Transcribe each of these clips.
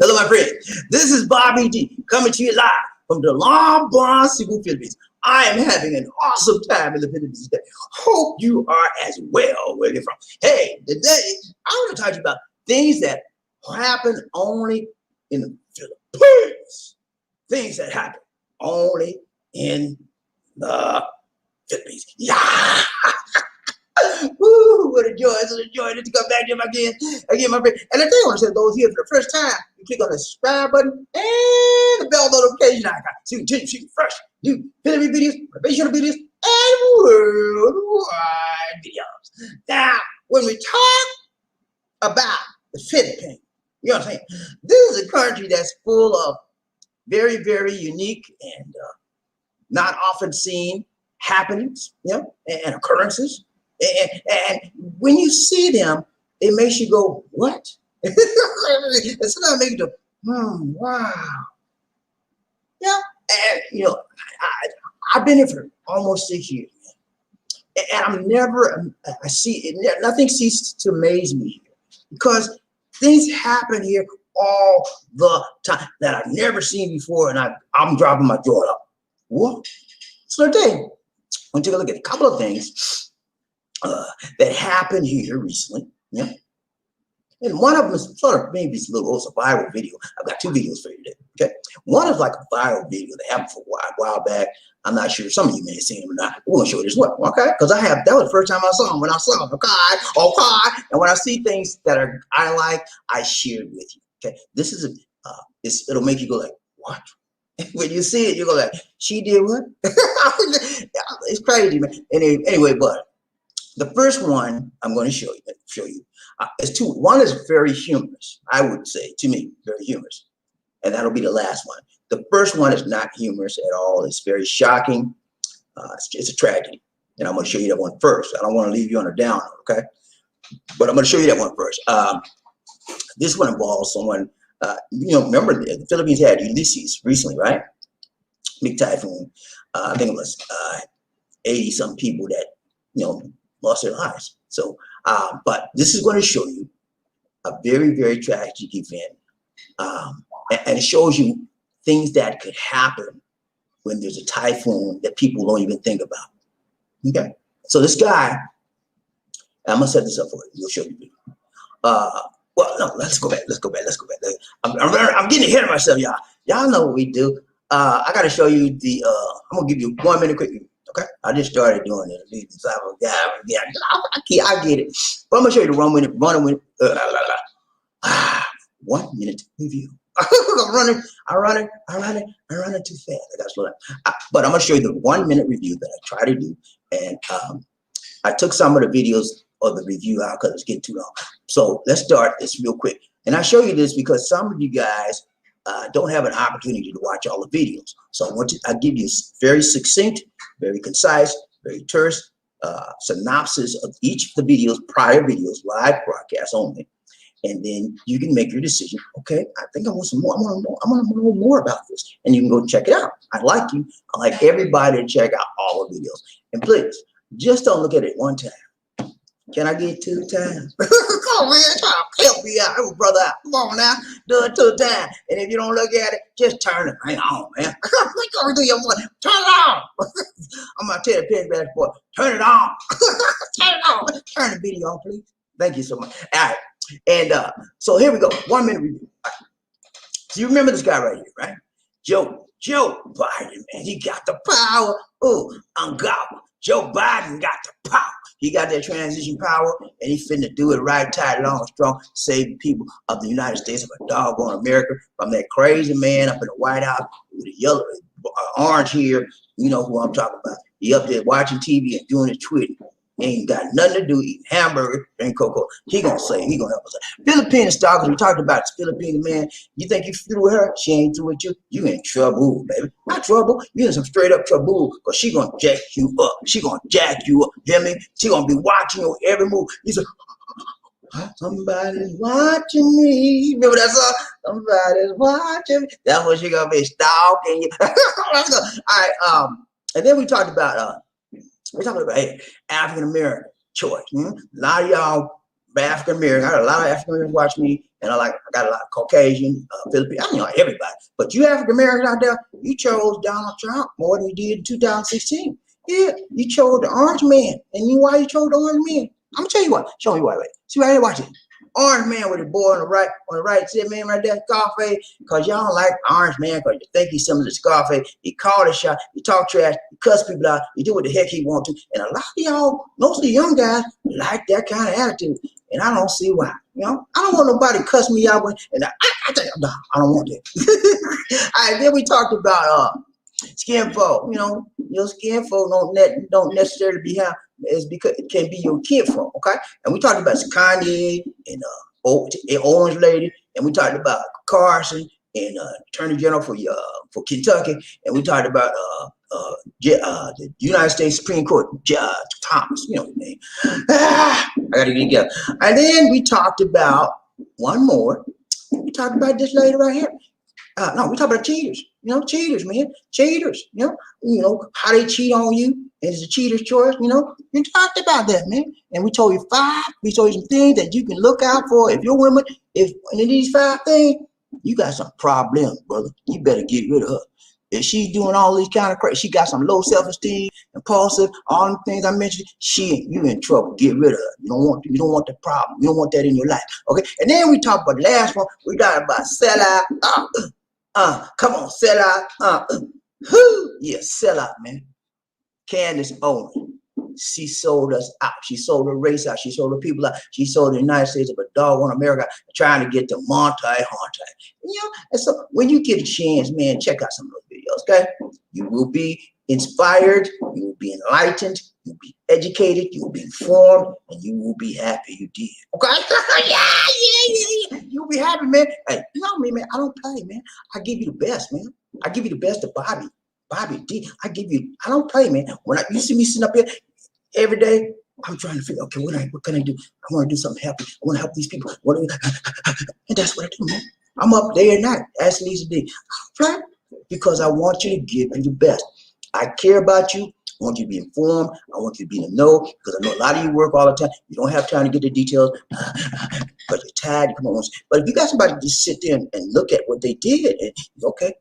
Hello, my friend. This is Bobby D coming to you live from the Lombard, Cebu, Philippines. I am having an awesome time in the Philippines today. Hope you are as well where you're from. Hey, today I want to talk to you about things that happen only in the Philippines. Things that happen only in the Philippines. Yeah. Woo, what a joy. It's a joy to come back to him again, my friend. And I tell you, I want to say those here for the first time, you click on the subscribe button and the bell notification icon so you can continue to see fresh, new Philippine videos, motivational videos, and worldwide videos. Now, when we talk about the Philippines, you know what I'm saying? This is a country that's full of very, very unique and not often seen happenings, and occurrences. And when you see them, it makes you go, what? And sometimes it makes you go, wow. Yeah. And, I've been here for almost 6 years. And I'm never, I see it, nothing ceases to amaze me here because things happen here all the time that I've never seen before. And I'm dropping my jaw up. What? So today, we'll take a look at a couple of things that happened here recently, and one of them is sort of maybe it's a little viral video. I've got two videos for you today. Okay, one is like a viral video that happened for a while back. I'm not sure some of you may have seen him or not. We're gonna show you this one, okay? Because that was the first time I saw him. When I saw him, okay, and when I see things that I like, I share it with you. Okay, this is it'll make you go like, what? When you see it, you go like, she did what? It's crazy, man. Anyway, but the first one I'm going to show you is two. One is very humorous, I would say, to me, very humorous, and that'll be the last one. The first one is not humorous at all. It's very shocking. It's a tragedy, and I'm going to show you that one first. I don't want to leave you on a downer, okay? But I'm going to show you that one first. This one involves someone. Remember the Philippines had Ulysses recently, right? Big typhoon. I think it was 80-some people that lost their lives. So, but this is going to show you a very, very tragic event. And it shows you things that could happen when there's a typhoon that people don't even think about. Okay. So this guy, I'm going to set this up for you. We'll show you. Well, no, let's go back. I'm getting ahead of myself, y'all. Y'all know what we do. I got to show you I'm going to give you 1 minute quick. Okay, I just started doing it. I get it. But I'm gonna show you the 1 minute, 1 minute review. I'm running too fast. I gotta slow down. But I'm gonna show you the 1 minute review that I try to do. And I took some of the videos of the review out because it's getting too long. So let's start this real quick. And I show you this because some of you guys don't have an opportunity to watch all the videos. So I give you very succinct, very concise, very terse synopsis of each of the videos, prior videos, live broadcasts only. And then you can make your decision. Okay, I think I want some more. I want to know more about this. And you can go check it out. I like everybody to check out all the videos. And please, just don't look at it one time. Can I get 2 times? Come on, man, try to help me out. Help a brother out. Come on now, do it 2 times. And if you don't look at it, just turn it. Hang on, man. Do your money. Turn it on. I'm gonna tell the pin back boy, turn it on. Turn it on. Turn the video on, please. Thank you so much. All right. And so here we go. 1 minute review. Right. So you remember this guy right here, right? Joe Biden, man. He got the power. Oh, ungodly. Joe Biden got the power. He got that transition power, and he finna do it right, tight, long, strong, save the people of the United States of a doggone America from that crazy man up in the White House with a yellow, orange hair. You know who I'm talking about. He up there watching TV and doing his tweeting. He ain't got nothing to do eating hamburger and cocoa. He gonna help us. Filipina stalkers, we talked about this Filipina man. You think you through with her? She ain't through with you. You in trouble, baby. Not trouble. You in some straight up trouble because she gonna jack you up. She gonna jack you up. Hear me? She gonna be watching your every move. You say, somebody's watching me. Remember that song? Somebody's watching me. That's what she gonna be stalking you. Let's go. All right. And then we talked about hey, African American choice. A lot of y'all African American. I got a lot of African Americans watch me, and I got a lot of Caucasian, Filipino. I mean, like everybody. But you African Americans out there, you chose Donald Trump more than you did in 2016. Yeah, you chose the orange man, and you why you chose the orange man? I'm gonna tell you what. Show me why. Wait, see right here. Watch it. Orange man with the boy on the right, see that man right there, Scarface, because y'all don't like orange man because you think he's similar to Scarface. He called a shot, he talk trash, he cuss people out, he do what the heck he want to. And a lot of y'all, most of the young guys, like that kind of attitude. And I don't see why. You know, I don't want nobody to cuss me out and I think no, I don't want that. All right, then we talked about skin folk. You know, your skin folk don't necessarily be how it's because it can be your kid folk, okay? And we talked about Kanye and Orange Lady, and we talked about Carson and Attorney General for Kentucky, and we talked about the United States Supreme Court Judge Thomas, you know his name. I gotta get together. And then we talked about one more. We talked about this lady right here. No, we talk about cheaters. You know, cheaters, man. Cheaters. You know how they cheat on you. And it's a cheater's choice. You know, we talked about that, man. And we told you some things that you can look out for if you're women. If in these 5 things, you got some problems, brother. You better get rid of her. If she's doing all these kind of crazy, she got some low self-esteem, impulsive, all the things I mentioned, you in trouble. Get rid of her. You don't want the problem. You don't want that in your life. Okay. And then we talked about the last one. We talked about sell out. Come on, sell out. Yeah, sell out, man. Candace Owens, she sold us out. She sold the race out. She sold the people out. She sold the United States of a doggone America trying to get to Monte. You know, and so when you get a chance, man, check out some of those videos, okay? You will be inspired. You will be enlightened. You'll be educated. You will be informed, and you will be happy you did. Okay? yeah. You'll be happy, man. Hey, you know me, man. I don't play, man. I give you the best, man. I give you the best of Bobby D. I don't play, man. You see me sitting up here every day, I'm trying to figure, okay, what can I do? I want to do something happy. I want to help these people. And that's what I do, man. I'm up day and night. Ask Lisa D. I don't play because I want you to give you the best. I care about you. I want you to be informed. I want you to be in the know because I know a lot of you work all the time. You don't have time to get the details because you're tired. You come on. But if you got somebody to just sit there and look at what they did, and okay,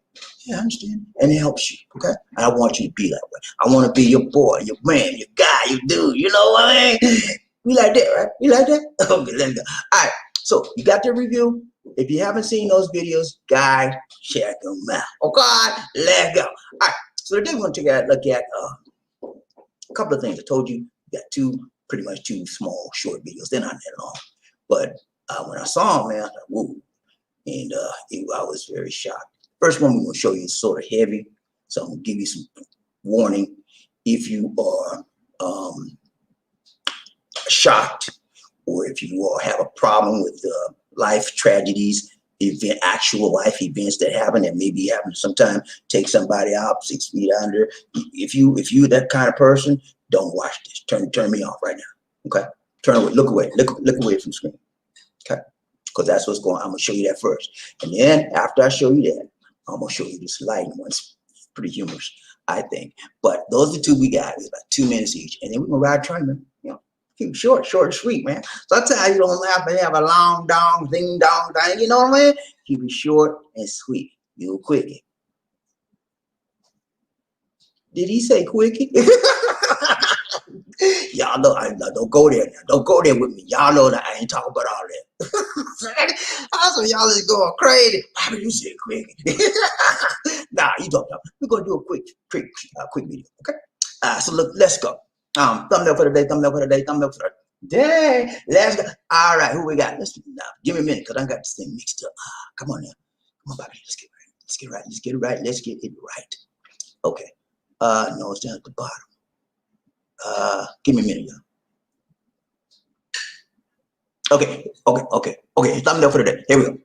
yeah, I understand, and it helps you. Okay, and I want you to be that way. I want to be your boy, your man, your guy, your dude. You know what I mean? We like that, right? You like that? Okay, let's go. All right. So you got the review. If you haven't seen those videos, guys, check them out. Okay, let's go. All right. So today we're going to take a look at a couple of things. I told you, got pretty much two small short videos. They're not that long. But when I saw them, man, I was like, whoa. And I was very shocked. First one we're going to show you is sort of heavy. So I'm going to give you some warning. If you are shocked or if you have a problem with life tragedies, actual life events that happen that maybe happen sometime, take somebody out 6 feet under. If you that kind of person, don't watch this. Turn me off right now. Okay, turn away. Look away. Look away from the screen. Okay, because that's what's going on. I'm gonna show you that first, and then after I show you that, I'm gonna show you this lighting one. It's pretty humorous, I think. But those are the two we got. It's about 2 minutes each, and then we're gonna ride Tryman. You know, keep it short and sweet, man. Sometimes you don't have to have a long dong, ding dong thing. You know what I mean? Keep it short and sweet. You quickie. Did he say quickie? Y'all know, don't go there now. Don't go there with me. Y'all know that I ain't talking about all that. Also, y'all is going crazy. How do you say quickie? Nah, you don't know. We're going to do a quick video, okay? So look, let's go. Thumbnail for the day, thumbnail for the day, thumbnail for the day. Let's go. All right, who we got? Let's do now. Give me a minute, because I got this thing mixed up. Come on now. Come on, Bobby. Let's get right. Let's get right. Let's get it right. Let's get it right. Okay. No, it's down at the bottom. Give me a minute, y'all. Okay. Thumbnail for the day. Here we go.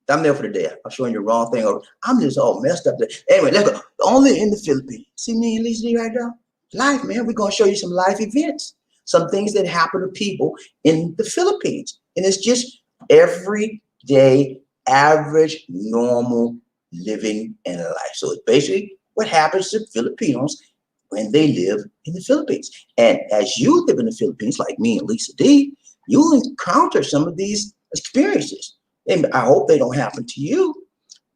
Thumbnail for the day. I'm showing you the wrong thing. I'm just all messed up. Anyway, let's go. Only in the Philippines. See me and Lisa right now? Life, man. We're going to show you some life events. Some things that happen to people in the Philippines. And it's just everyday, average, normal living in life. So it's basically what happens to Filipinos when they live in the Philippines. And as you live in the Philippines, like me and Lisa D, you'll encounter some of these experiences. And I hope they don't happen to you,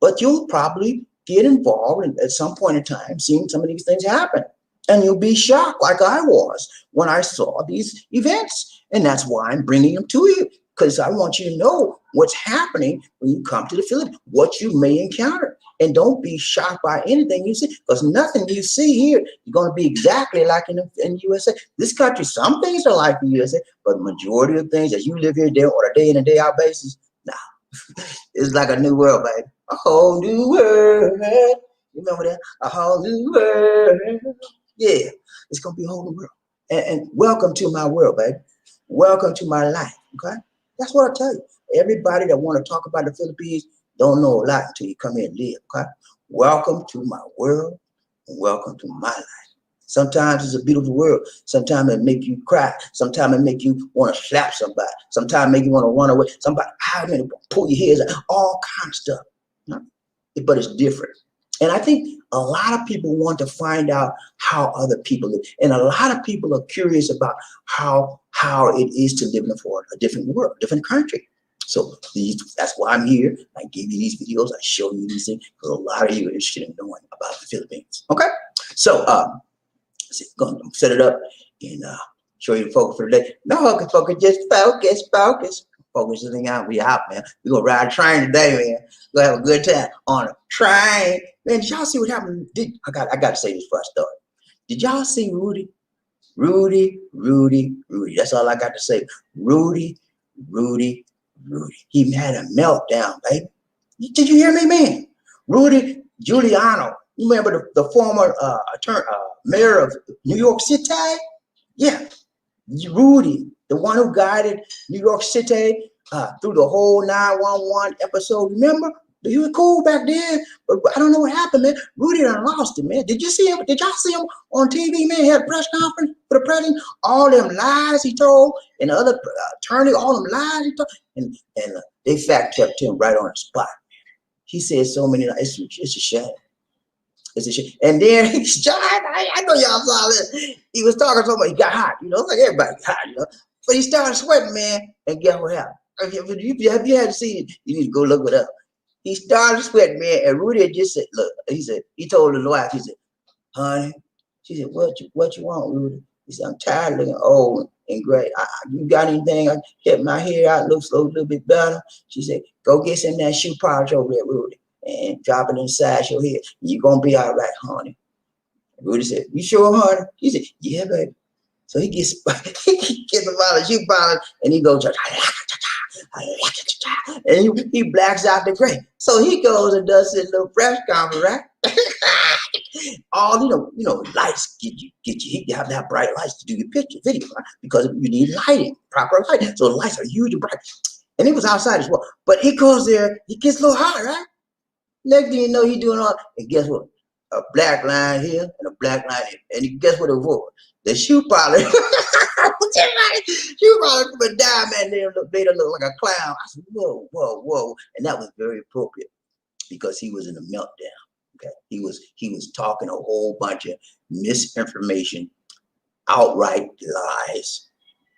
but you'll probably get involved at some point in time seeing some of these things happen. And you'll be shocked like I was when I saw these events. And that's why I'm bringing them to you, because I want you to know what's happening when you come to the Philippines, what you may encounter. And don't be shocked by anything you see, because nothing you see here is going to be exactly like in the USA. This country, some things are like the USA, but the majority of things as you live here there on a day in and day out basis, nah, it's like a new world, baby. A whole new world. You remember that? A whole new world. Yeah, it's going to be a whole new world. And welcome to my world, baby. Welcome to my life, okay? That's what I tell you. Everybody that want to talk about the Philippines don't know a lot until you come here and live, okay? Welcome to my world and welcome to my life. Sometimes it's a beautiful world. Sometimes it make you cry. Sometimes it make you want to slap somebody. Sometimes it make you want to run away. Somebody out and pull your hairs out. All kind of stuff. But it's different. And I think a lot of people want to find out how other people live. And a lot of people are curious about how it is to live in a different world, a different country. So that's why I'm here. I give you these videos. I show you these things because a lot of you are interested in knowing about the Philippines. Okay? So I'm going to set it up and show you the focus for the day. No hocus pocus, just focus. Focus this thing out. We out, man. We're going to ride a train today, man. We're going to have a good time on a train. Man, did y'all see what happened? I got to say this before I start. Did y'all see Rudy? Rudy. That's all I got to say. Rudy. He had a meltdown, baby. Did you hear me, man? Rudy Giuliano. You remember the former mayor of New York City? Yeah. Rudy, the one who guided New York City through the whole 911 episode. Remember? He was cool back then, but I don't know what happened, man. Rudy done lost it, man. Did you see him? Did y'all see him on TV, man? He had a press conference for the president. All them lies he told, and the other attorney, all them lies he told, and they fact checked him right on the spot. He said so many lies. It's a shame. It's a shame. And then I know y'all saw this. He was talking so much, he got hot, like everybody got hot, But he started sweating, man. And guess what happened? If you hadn't seen it, you need to go look it up. He started sweating, man, and Rudy had just said, look, he told his wife, he said, honey, she said, what you want, Rudy? He said, I'm tired of looking old and gray. You got anything? I kept my hair out, looks a little bit better. She said, go get some of that shoe polish over there, Rudy, and drop it inside your head. You're going to be all right, honey. Rudy said, you sure, honey? He said, yeah, baby. So he gets a bottle of shoe polish, and he goes, and he blacks out the gray. So he goes and does his little press conference, right? All lights get you. You have to have bright lights to do your picture, video, right? Because you need lighting, proper lighting. So the lights are huge and bright. And he was outside as well. But he goes there, he gets a little hot, right? Next thing you know, he doing all, and guess what? A black line here and a black line here. And guess what it was? The shoe polish. Shoe polish from a diamond, made her look like a clown. I said, whoa. And that was very appropriate because he was in a meltdown. Okay. He was talking a whole bunch of misinformation, outright lies.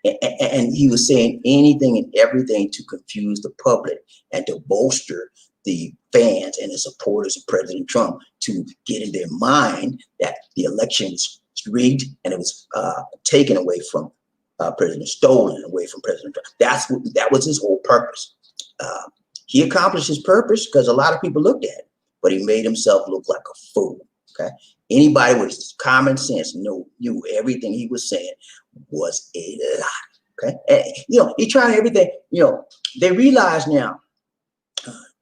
And he was saying anything and everything to confuse the public and to bolster the fans and the supporters of President Trump to get in their mind that the election was rigged and it was taken away from stolen away from President Trump. That was his whole purpose. He accomplished his purpose because a lot of people looked at it, but he made himself look like a fool. Okay, anybody with common sense knew everything he was saying was a lie. Okay, and, he tried everything. They realize now,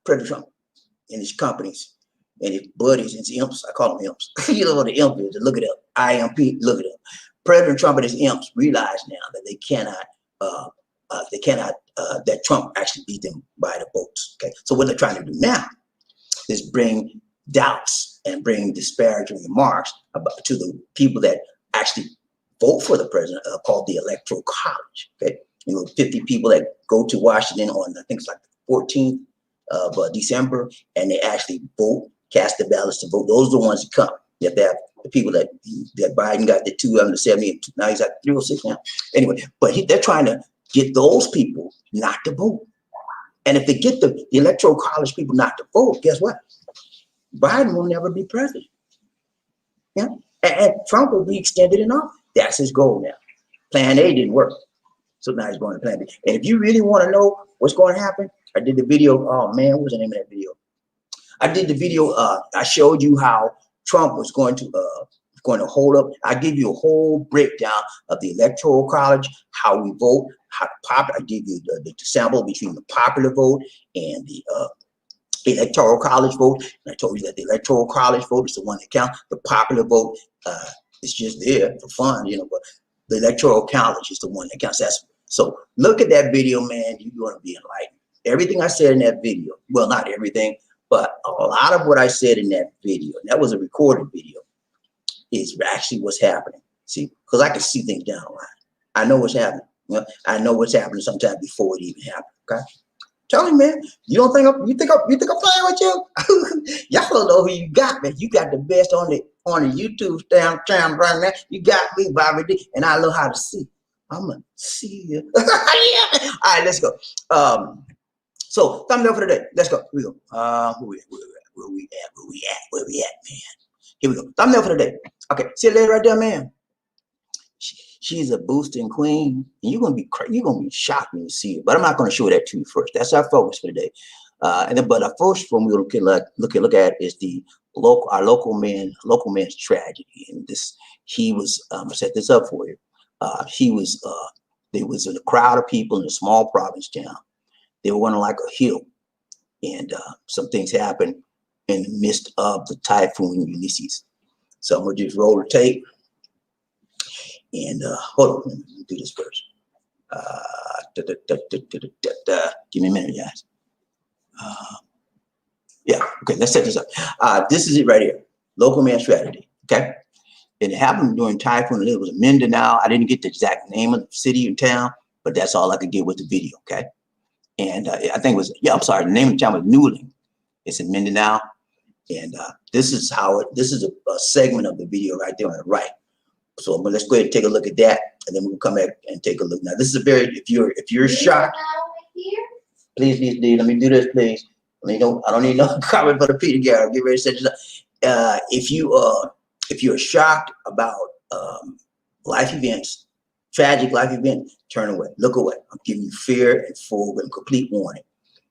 President Trump and his companies and his buddies and his imps. I call them imps. You know what the imp is? Look it up. IMP. Look it up. President Trump and his imps realize now that they cannot that Trump actually beat them by the votes. Okay, so what they're trying to do now is bring doubts and bring disparaging remarks to the people that actually vote for the president, called the Electoral College. Okay, 50 people that go to Washington on, I think it's like the 14th of December, and they actually vote, cast the ballots to vote. Those are the ones that come. You have to have The people that Biden got the 270, and now he's at 306 now. Anyway, but they're trying to get those people not to vote. And if they get the electoral college people not to vote, guess what? Biden will never be president. Yeah, and Trump will be extended in office. That's his goal now. Plan A didn't work, so now he's going to Plan B. And if you really want to know what's going to happen, I did the video. Oh man, what was the name of that video? I did the video. I showed you how Trump was going to hold up. I give you a whole breakdown of the electoral college, how we vote, how I give you the sample between the popular vote and the electoral college vote. And I told you that the electoral college vote is the one that counts. The popular vote is just there for fun, you know, but the electoral college is the one that counts. So look at that video, man. You're going to be enlightened. Everything I said in that video, well, not everything, but a lot of what I said in that video, and that was a recorded video, is actually what's happening. See, because I can see things down the line. I know what's happening. You know, I know what's happening sometimes before it even happens. Okay. Tell me, man. You think I'm playing with you? Y'all don't know who you got, man. You got the best on the YouTube channel right now. You got me, Bobby D, and I know how to see. I'm gonna see you. Yeah. All right, let's go. So thumbnail for today. Let's go. Here we go. Where we at, man? Here we go. Thumbnail for today. Okay, see you later right there, man. She's a boosting queen, and you're gonna be shocked when you see it. But I'm not gonna show that to you first. That's our focus for today. But our first one we're gonna look at is our local man's tragedy. And he was I'm gonna set this up for you. There was a crowd of people in a small province town. They were going like a hill, and some things happened in the midst of the Typhoon Ulysses. So I'm gonna just roll the tape. And hold on, let me do this first. Give me a minute, guys. Yeah, okay, let's set this up. This is it right here. Local man strategy. Okay. It happened during Typhoon. It was a Mindanao. I didn't get the exact name of the city and town, but that's all I could get with the video. Okay. And I think it was, I'm sorry, the name of the town was Newling. It's in Mindanao. And this is a segment of the video right there on the right. So let's go ahead and take a look at that, and then we'll come back and take a look. Now, this is if you're shocked, please, let me do this, please. I don't need no comment for the Peter Garrett. Get ready to set this up. If you're shocked about life events, tragic life events, turn away, look away. I'm giving you fear and full and complete warning.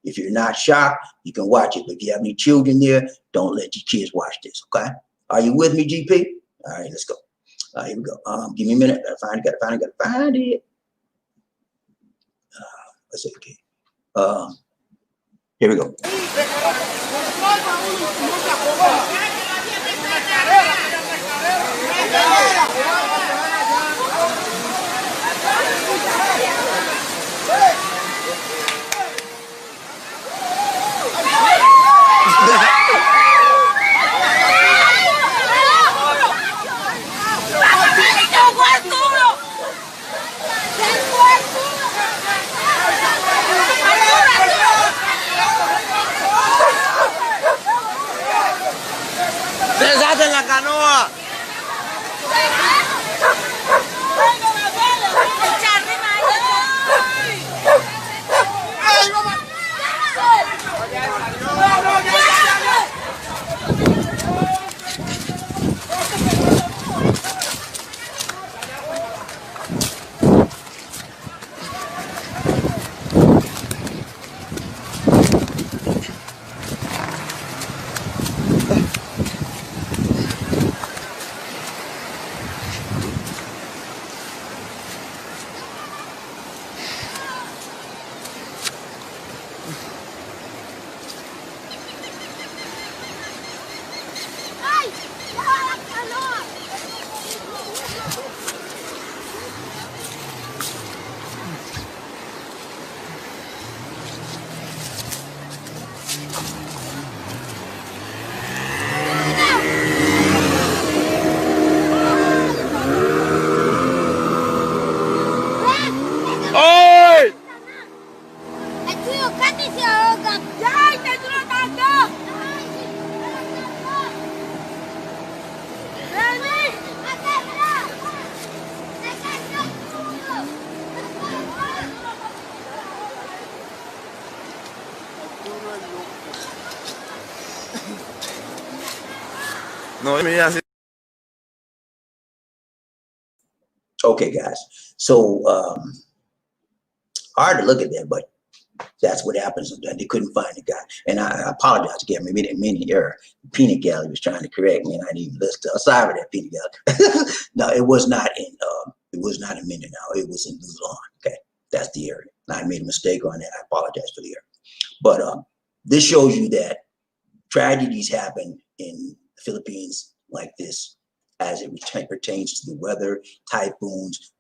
If you're not shocked, you can watch it. But if you have any children there, don't let your kids watch this. Okay? Are you with me, GP? All right, let's go. Here we go. Give me a minute. Gotta find it. Let's see. Okay. Here we go. ¡Desate en la canoa! No, let me ask you. Okay, guys. So hard to look at that, but that's what happens. They couldn't find the guy, and I apologize again. Maybe that mini error. Peanut Gallery was trying to correct me, and I didn't even listen. Sorry for that, Peanut Gallery. No, it was not in. It was not in Mindanao. It was in Luzon. Okay, that's the area. I made a mistake on that. I apologize for the error. But this shows you that tragedies happen in the Philippines like this, as it pertains to the weather, typhoons,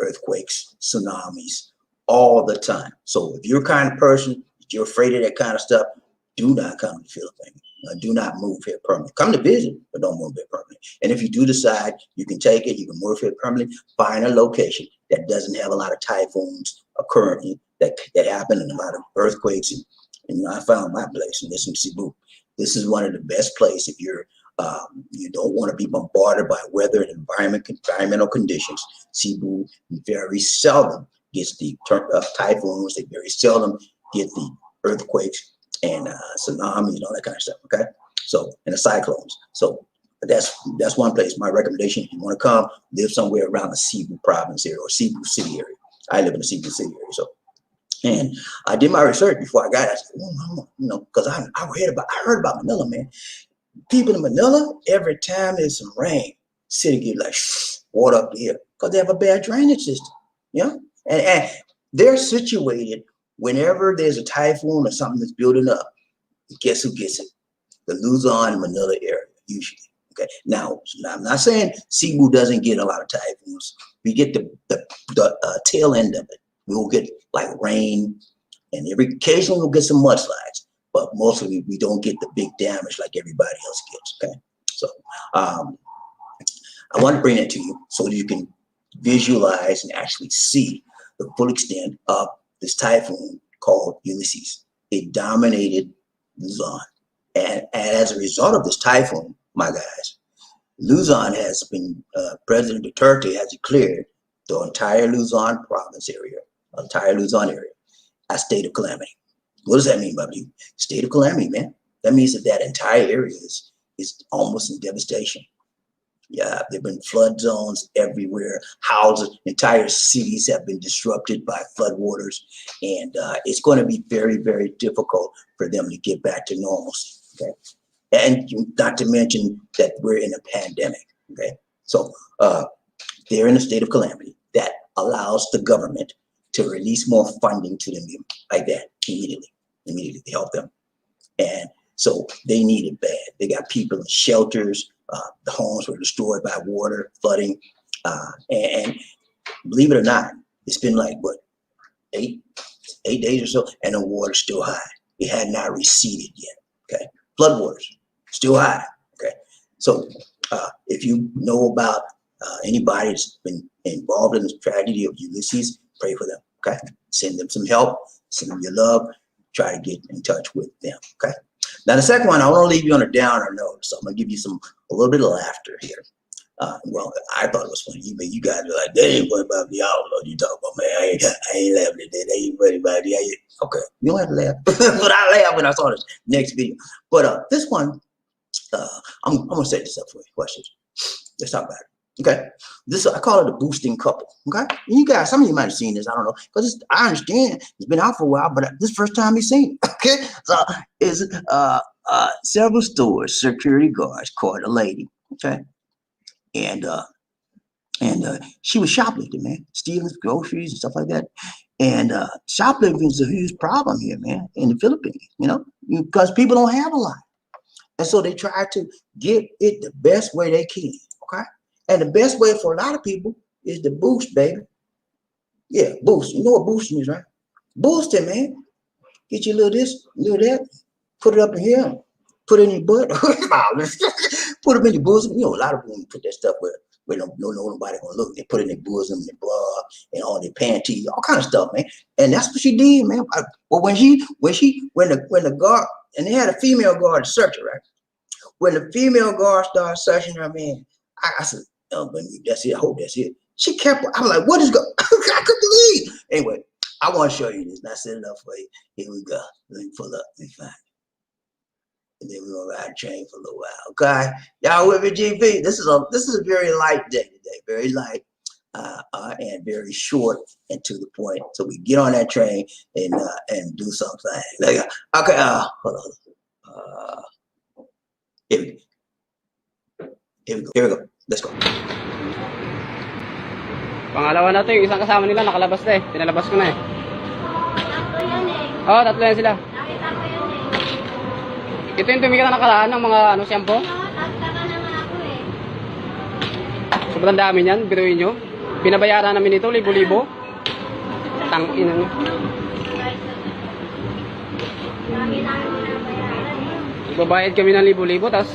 earthquakes, tsunamis, all the time. So if you're a kind of person, if you're afraid of that kind of stuff, do not come to the Philippines. Do not move here permanently. Come to visit, but don't move here permanently. And if you do decide you can take it, you can move here permanently, find a location that doesn't have a lot of typhoons occurring, that happen, and a lot of earthquakes. And I found my place, and this in Cebu. This is one of the best places if you're you don't want to be bombarded by weather and environmental conditions. Cebu very seldom gets the typhoons. They very seldom get the earthquakes and tsunamis and all that kind of stuff. Okay, so and the cyclones. So that's one place. My recommendation: if you want to come, live somewhere around the Cebu province area or Cebu city area. I live in the Cebu city area, so. And I did my research before I got it. I said, because I heard about Manila, man. People in Manila, every time there's some rain, city get like water up here because they have a bad drainage system. And they're situated whenever there's a typhoon or something that's building up. Guess who gets it? The Luzon and Manila area, usually. Okay. Now, I'm not saying Cebu doesn't get a lot of typhoons. We get the tail end of it. We'll get like rain, and occasionally we'll get some mudslides, but mostly we don't get the big damage like everybody else gets. Okay, so I want to bring that to you so that you can visualize and actually see the full extent of this typhoon called Ulysses. It dominated Luzon, and as a result of this typhoon, my guys, Luzon has been President Duterte has declared the entire Luzon province area, a state of calamity. What does that mean, Bobby? State of calamity, man. That means that entire area is almost in devastation. Yeah, there've been flood zones everywhere. Houses, entire cities have been disrupted by floodwaters, and it's going to be very, very difficult for them to get back to normalcy. Okay, and not to mention that we're in a pandemic. Okay, so they're in a state of calamity that allows the government to release more funding to them like that immediately to help them. And so they need it bad. They got people in shelters. The homes were destroyed by water, flooding. And believe it or not, it's been like, what, eight days or so, and the water's still high. It had not receded yet, okay? Floodwaters, still high, okay? So if you know about anybody that's been involved in this tragedy of Ulysses, pray for them, okay? Send them some help, send them your love, try to get in touch with them, okay? Now, the second one, I want to leave you on a downer note, so I'm going to give you a little bit of laughter here. Well, I thought it was funny. You guys are like, that ain't funny about the outlaw you talk about, man. I ain't laughing at that. That ain't funny about it. Okay, you don't have to laugh. But I laughed when I saw this next video. But this one, I'm going to set this up for you. Questions. Let's talk about it. Okay, I call it a boosting couple. Okay, and you guys, some of you might have seen this. I don't know, because I understand it's been out for a while, but this is the first time you've seen it. Okay, so it's several stores, security guards caught a lady. Okay, and she was shoplifting, man, stealing groceries and stuff like that. And shoplifting is a huge problem here, man, in the Philippines. Because people don't have a lot, and so they try to get it the best way they can. Okay. And the best way for a lot of people is to boost, baby. Yeah, boost. You know what boosting is, right? Boost it, man. Get you a little this, a little that. Put it up in here. Put it in your butt. Put it in your bosom. A lot of women put that stuff where nobody gonna look. They put it in their bosom, their bra, and on their panties, all kind of stuff, man. And that's what she did, man. But when the guard, and they had a female guard to search her, right? When the female guard started searching her, man, I said, oh, that's it. I hope that's it. She kept, I was like, what is going I couldn't believe. Anyway, I want to show you this. Not set it up for you. Here we go. Let me pull up. Let me find it. And then we're gonna ride a train for a little while. Okay, y'all with me, GP? This is a very light day today. Very light and very short and to the point. So we get on that train and do something. Okay. Hold on. Here we go. Here we go. Let's go. Pangalawa na to, yung isang kasama nila nakalabas na eh. Pinalabas ko na eh. Tatlo yan eh. Oo, tatlo yan sila. Nakita ko yun eh. Ito yung tumingin na nakalaan ng mga shampoo. Tataka naman ako eh. Sobrang dami niyan, biruin nyo. Binabayaran namin ito, libo-libo. Tangin na nyo. Dami namin binabayaran eh. Magbabayad kami ng libo-libo, tapos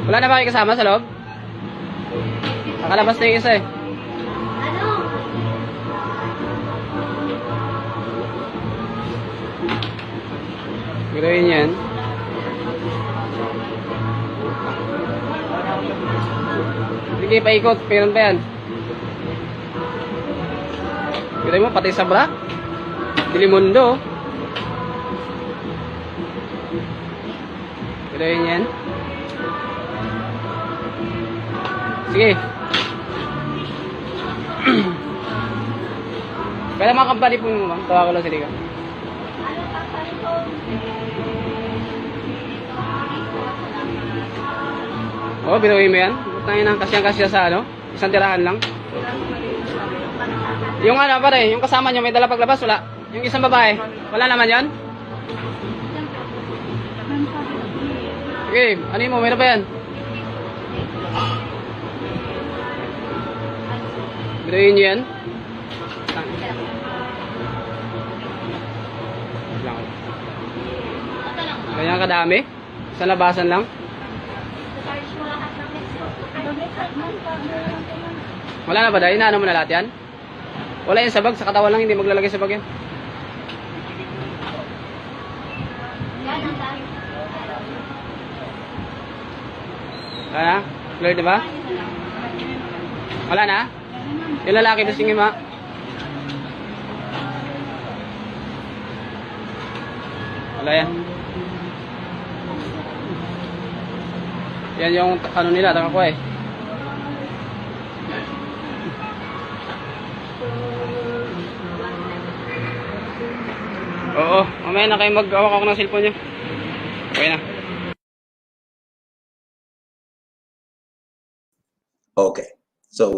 wala na ba kayo kasama sa loob? Nakalabas na yung isa eh. Ano? Biruin yan. Sige, paikot. Meron pa yan. Biruin mo, pati sa bra. Dilimundo. Biruin yan. Sige. Kaya mga kampani po mo, ma'am. Tawa ko lang sila ka. Oo, binuwi mo yan. Butangin ang kasyang-kasya sa ano. Isang tirahan lang. Yung ano pare, yung kasama nyo may dala paglabas, wala. Yung isang babae, wala naman yan. Okay, ano mo, meron pa yan? Binuwi nyo yan. Ganyan kadami? Sa labasan lang? Wala na ba dahil? Inaano mo na lahat yan? Wala yan sa bag? Sa katawan lang hindi maglalagay sa bag yan? Wala na? Clear diba? Wala na? Yung lalaki na singin ma? Wala yan. Yan yung ano nila, taka ko eh. Oo, mamaya na kayo mag-awak ako ng cellphone nyo. Okay na. Okay, so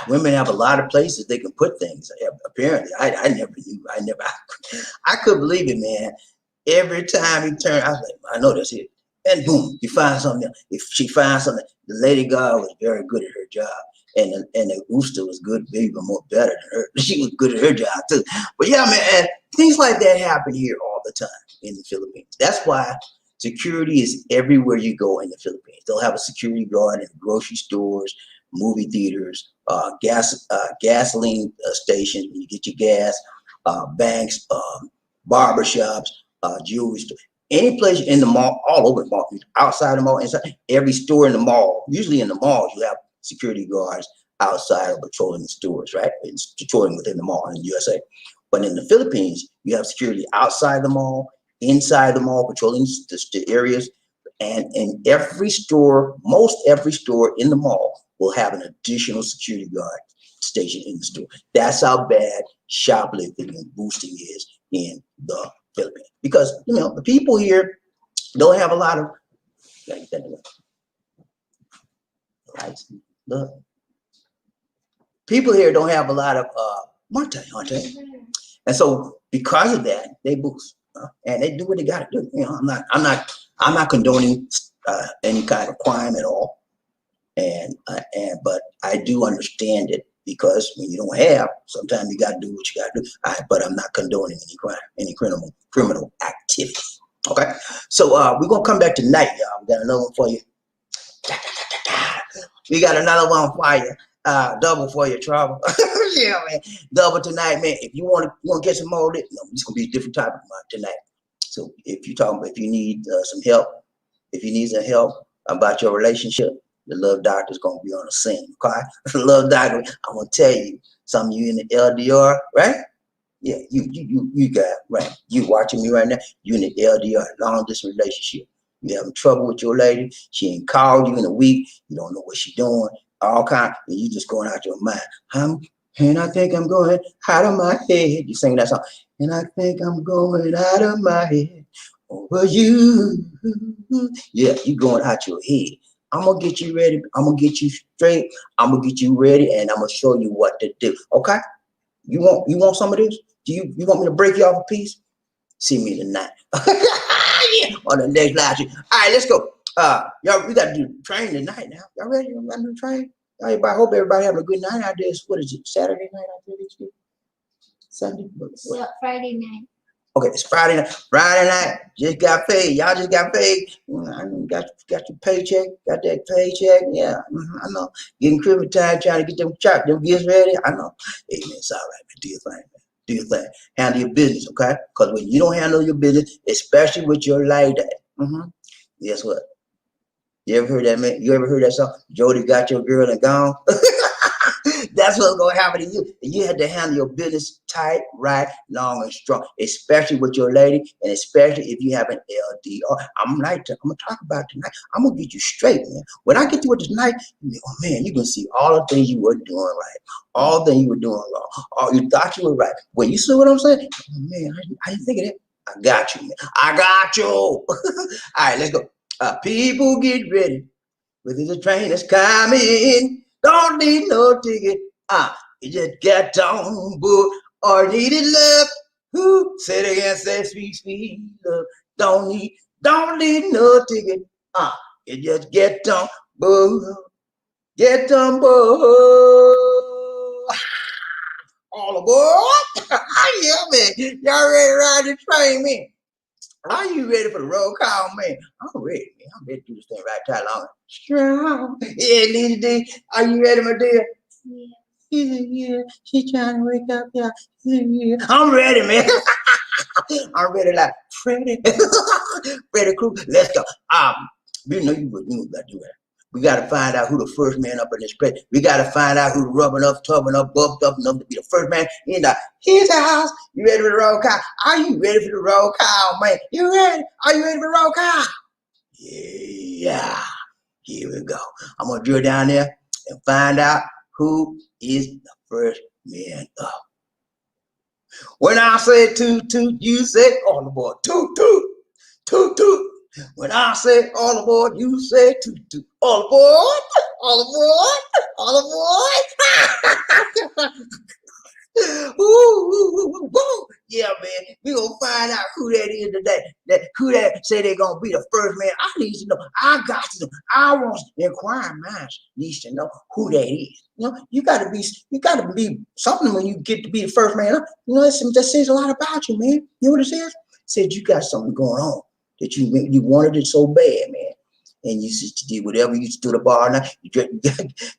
women have a lot of places they can put things. Apparently, I never knew. I couldn't believe it, man. Every time he turned, I was like, I know that's it. And boom, you find something. If she finds something, the lady guard was very good at her job, and the rooster was good, even more better than her. She was good at her job too. But yeah, man, and things like that happen here all the time in the Philippines. That's why security is everywhere you go in the Philippines. They'll have a security guard in grocery stores, movie theaters, gasoline stations when you get your gas, banks, barbershops, jewelry stores. Any place in the mall, all over the mall, outside the mall, inside, every store in the mall, usually in the malls, you have security guards outside of patrolling the stores, right? It's patrolling within the mall in the USA. But in the Philippines, you have security outside the mall, inside the mall, patrolling the areas. And in every store, most every store in the mall will have an additional security guard station in the store. That's how bad shoplifting and boosting is in the Philippines. Because, you know, the people here don't have a lot of, look, people here don't have a lot of Marte. And so because of that, they boost. And they do what they got to do. You know, I'm not condoning any kind of crime at all, but I do understand it, because when you don't have, sometimes you got to do what you got to do. But I'm not condoning any crime, any criminal activity. Okay, so we're gonna come back tonight, y'all. We got another one for you. We got another one for you. Double for your trouble. Yeah, man. Double tonight, man. If you want to get some more of it, no, it's gonna be a different topic tonight. So if you need some help, if you need some help about your relationship, the love doctor's gonna be on the scene. Okay, the love doctor. I'm gonna tell you, some of you in the LDR, right? Yeah, you got right. You watching me right now. You in the LDR, long distance relationship. You having trouble with your lady. She ain't called you in a week. You don't know what she doing. All kind. And you just going out your mind. And I think I'm going out of my head. You sing that song. And I think I'm going out of my head over you. Yeah, you going out your head. I'm gonna get you ready. I'm gonna get you straight. I'm gonna get you ready, and I'm gonna show you what to do. Okay? You want some of this? You want me to break you off a piece? See me tonight. Yeah, on the next live stream. All right, let's go. Y'all, we got to do the train tonight now. Y'all ready? You want to do the train? Everybody, hope everybody having a good night out there. What is it? Saturday night out there this year? Sunday? So, Friday night. Okay, it's Friday night. Friday night. Just got paid. Y'all just got paid. I know got your paycheck. Got that paycheck. Yeah, I know. Getting Christmas time, trying to get them gifts ready. I know. Hey man, it's all right, man. Do your thing, man. Do your thing. Handle your business, okay? Because when you don't handle your business, especially with your lady, guess what? You ever heard that, man? You ever heard that song? Jody got your girl and gone. That's what's gonna happen to you. You had to handle your business tight, right, long, and strong, especially with your lady, and especially if you have an LDR. I'm gonna talk about it tonight. I'm gonna get you straight, man. When I get to it tonight, oh man, you're gonna see all the things you were doing right, all the things you were doing wrong, all you thought you were right. When you see what I'm saying, oh, man, I didn't think of that. I got you, man. I got you. All right, let's go. People get ready. Whether the train is coming, don't need no ticket. You just get on board or needed love. Who said again, say sweet, sweet love. Don't need no ticket. You just get on board. Get on board. All aboard. Yeah, man. Y'all ready to ride the train, man? Are you ready for the roll call, man? I'm ready, man. I'm ready to do this thing right time long. Strong. Yeah, Lady D. Are you ready, my dear? Yeah. Yeah. She trying to wake up, yeah. Yeah. I'm ready, man. I'm ready like Freddy. Freddy Krueger. Let's go. You know you got to do that. We got to find out who the first man up in this place. We got to find out who's rubbing up, tubbing up, buffed up enough to be the first man in his house. You ready for the roll call? Are you ready for the roll call, man? You ready? Are you ready for the roll call? Yeah. Here we go. I'm going to drill down there and find out who is the first man up. When I say toot toot, you say all aboard. Toot toot, toot toot. When I say all aboard, you say toot toot. All aboard, all aboard, all aboard. Ooh, yeah, man. We gonna find out who that is today. Who that say they're gonna be the first man. I need to know. I got to know. I want the inquiring minds needs to know who that is. You know, you gotta be something when you get to be the first man. You know, that says a lot about you, man. You know what it says? It said you got something going on that you wanted it so bad, man. And you just did whatever you stood the bar now. You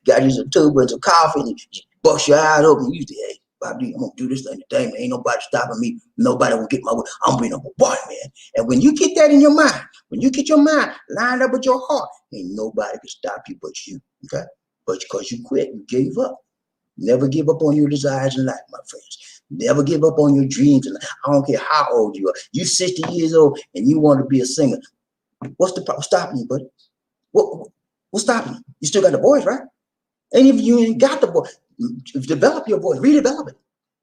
got you some tube and some coffee, and you bust your eyes open. You did, hey, Bobby, I'm gonna do this thing today, man. Ain't nobody stopping me. Nobody will get my way. I'm being number one, man. And when you get that in your mind, when you get your mind lined up with your heart, ain't nobody can stop you but you. Okay? But because you quit, you gave up. Never give up on your desires in life, my friends. Never give up on your dreams in life. I don't care how old you are. You 60 years old and you want to be a singer. What's the problem? Stopping you, buddy? What's stopping you? You still got the voice, right? And if you ain't got the voice, develop your voice, redevelop it.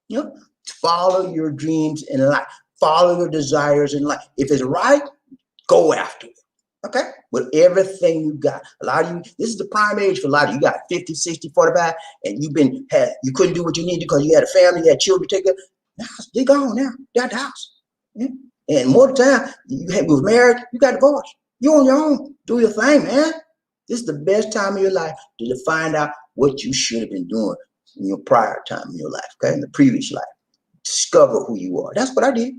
You know, follow your dreams in life, follow your desires in life. If it's right, go after it. Okay, with everything you got. A lot of you, this is the prime age for a lot of you. You got 50, 60, 45, and you couldn't do what you needed because you had a family, you had children to take care. Now they're gone now. They're at the house. Yeah? And more of the time, you was married, you got divorced. You're on your own. Do your thing, man. This is the best time of your life to find out what you should have been doing in your prior time in your life, okay, in the previous life. Discover who you are. That's what I did.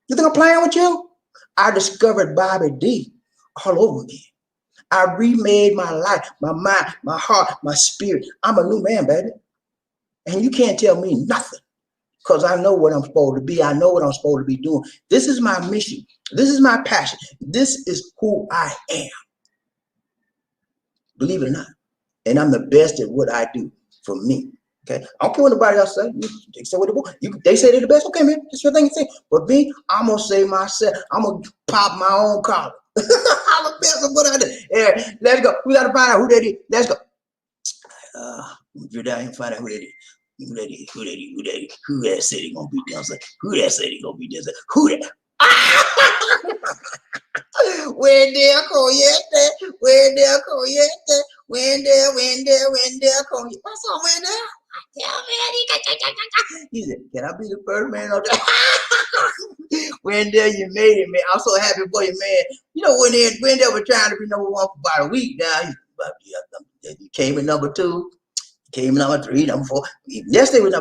You think I'm playing with you? I discovered Bobby D all over again. I remade my life, my mind, my heart, my spirit. I'm a new man, baby. And you can't tell me nothing because I know what I'm supposed to be. I know what I'm supposed to be doing. This is my mission. This is my passion. This is who I am. believe it or not. And I'm the best at what I do for me. Okay, I don't care what nobody else say. They say what they want. They say they're the best. Okay, man, that's your thing to say. But me, I'm gonna say myself. I'm gonna pop my own collar. I'm the best at what I do. Yeah, let's go. We gotta find out who that is. Let's go. You're down here and find out who that is. Who that is? Who that is? Who that is? Who that said he gonna be down? Who that said he gonna be down? Who that? Wendell Coyette, Wendell Coyette, Wendell Coyette. What's up, Wendell? Tell me. He said, "Can I be the first man on there?" Wendell, you made it, man. I'm so happy for you, man. You know, Wendell was trying to be number one for about a week now. He came in number 2. Came number 3, number 4. Yesterday was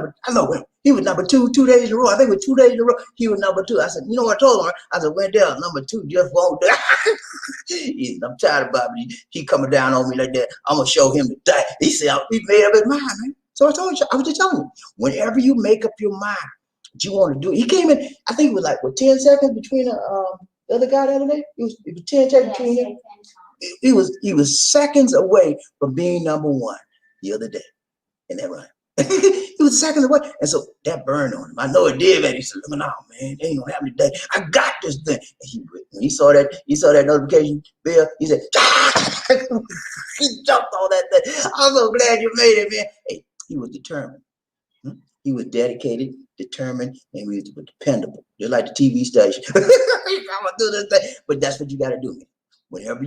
he was number 2 2 days in a row. I think it was 2 days in a row. He was number 2. I said, you know what I told him? I said, Wendell, number 2 just won't do. I'm tired of Bobby. He coming down on me like that. I'm gonna show him today. He said, he made up his mind, man. So I told you, I was just telling you, whenever you make up your mind what you want to do, he came in, I think it was like 10 seconds between the other guy the other day. It was 10 seconds between him. He was seconds away from being number 1 the other day. And that run. He was seconds away. And so that burned on him. I know it did, man. He said, look, no, man, it ain't gonna happen today. I got this thing. And when he saw that notification bill, he said, he jumped on that thing. I'm so glad you made it, man. Hey, he was determined. He was dedicated, determined, and he was dependable. Just like the TV station. I'm gonna do this thing. But that's what you gotta do, man. Whenever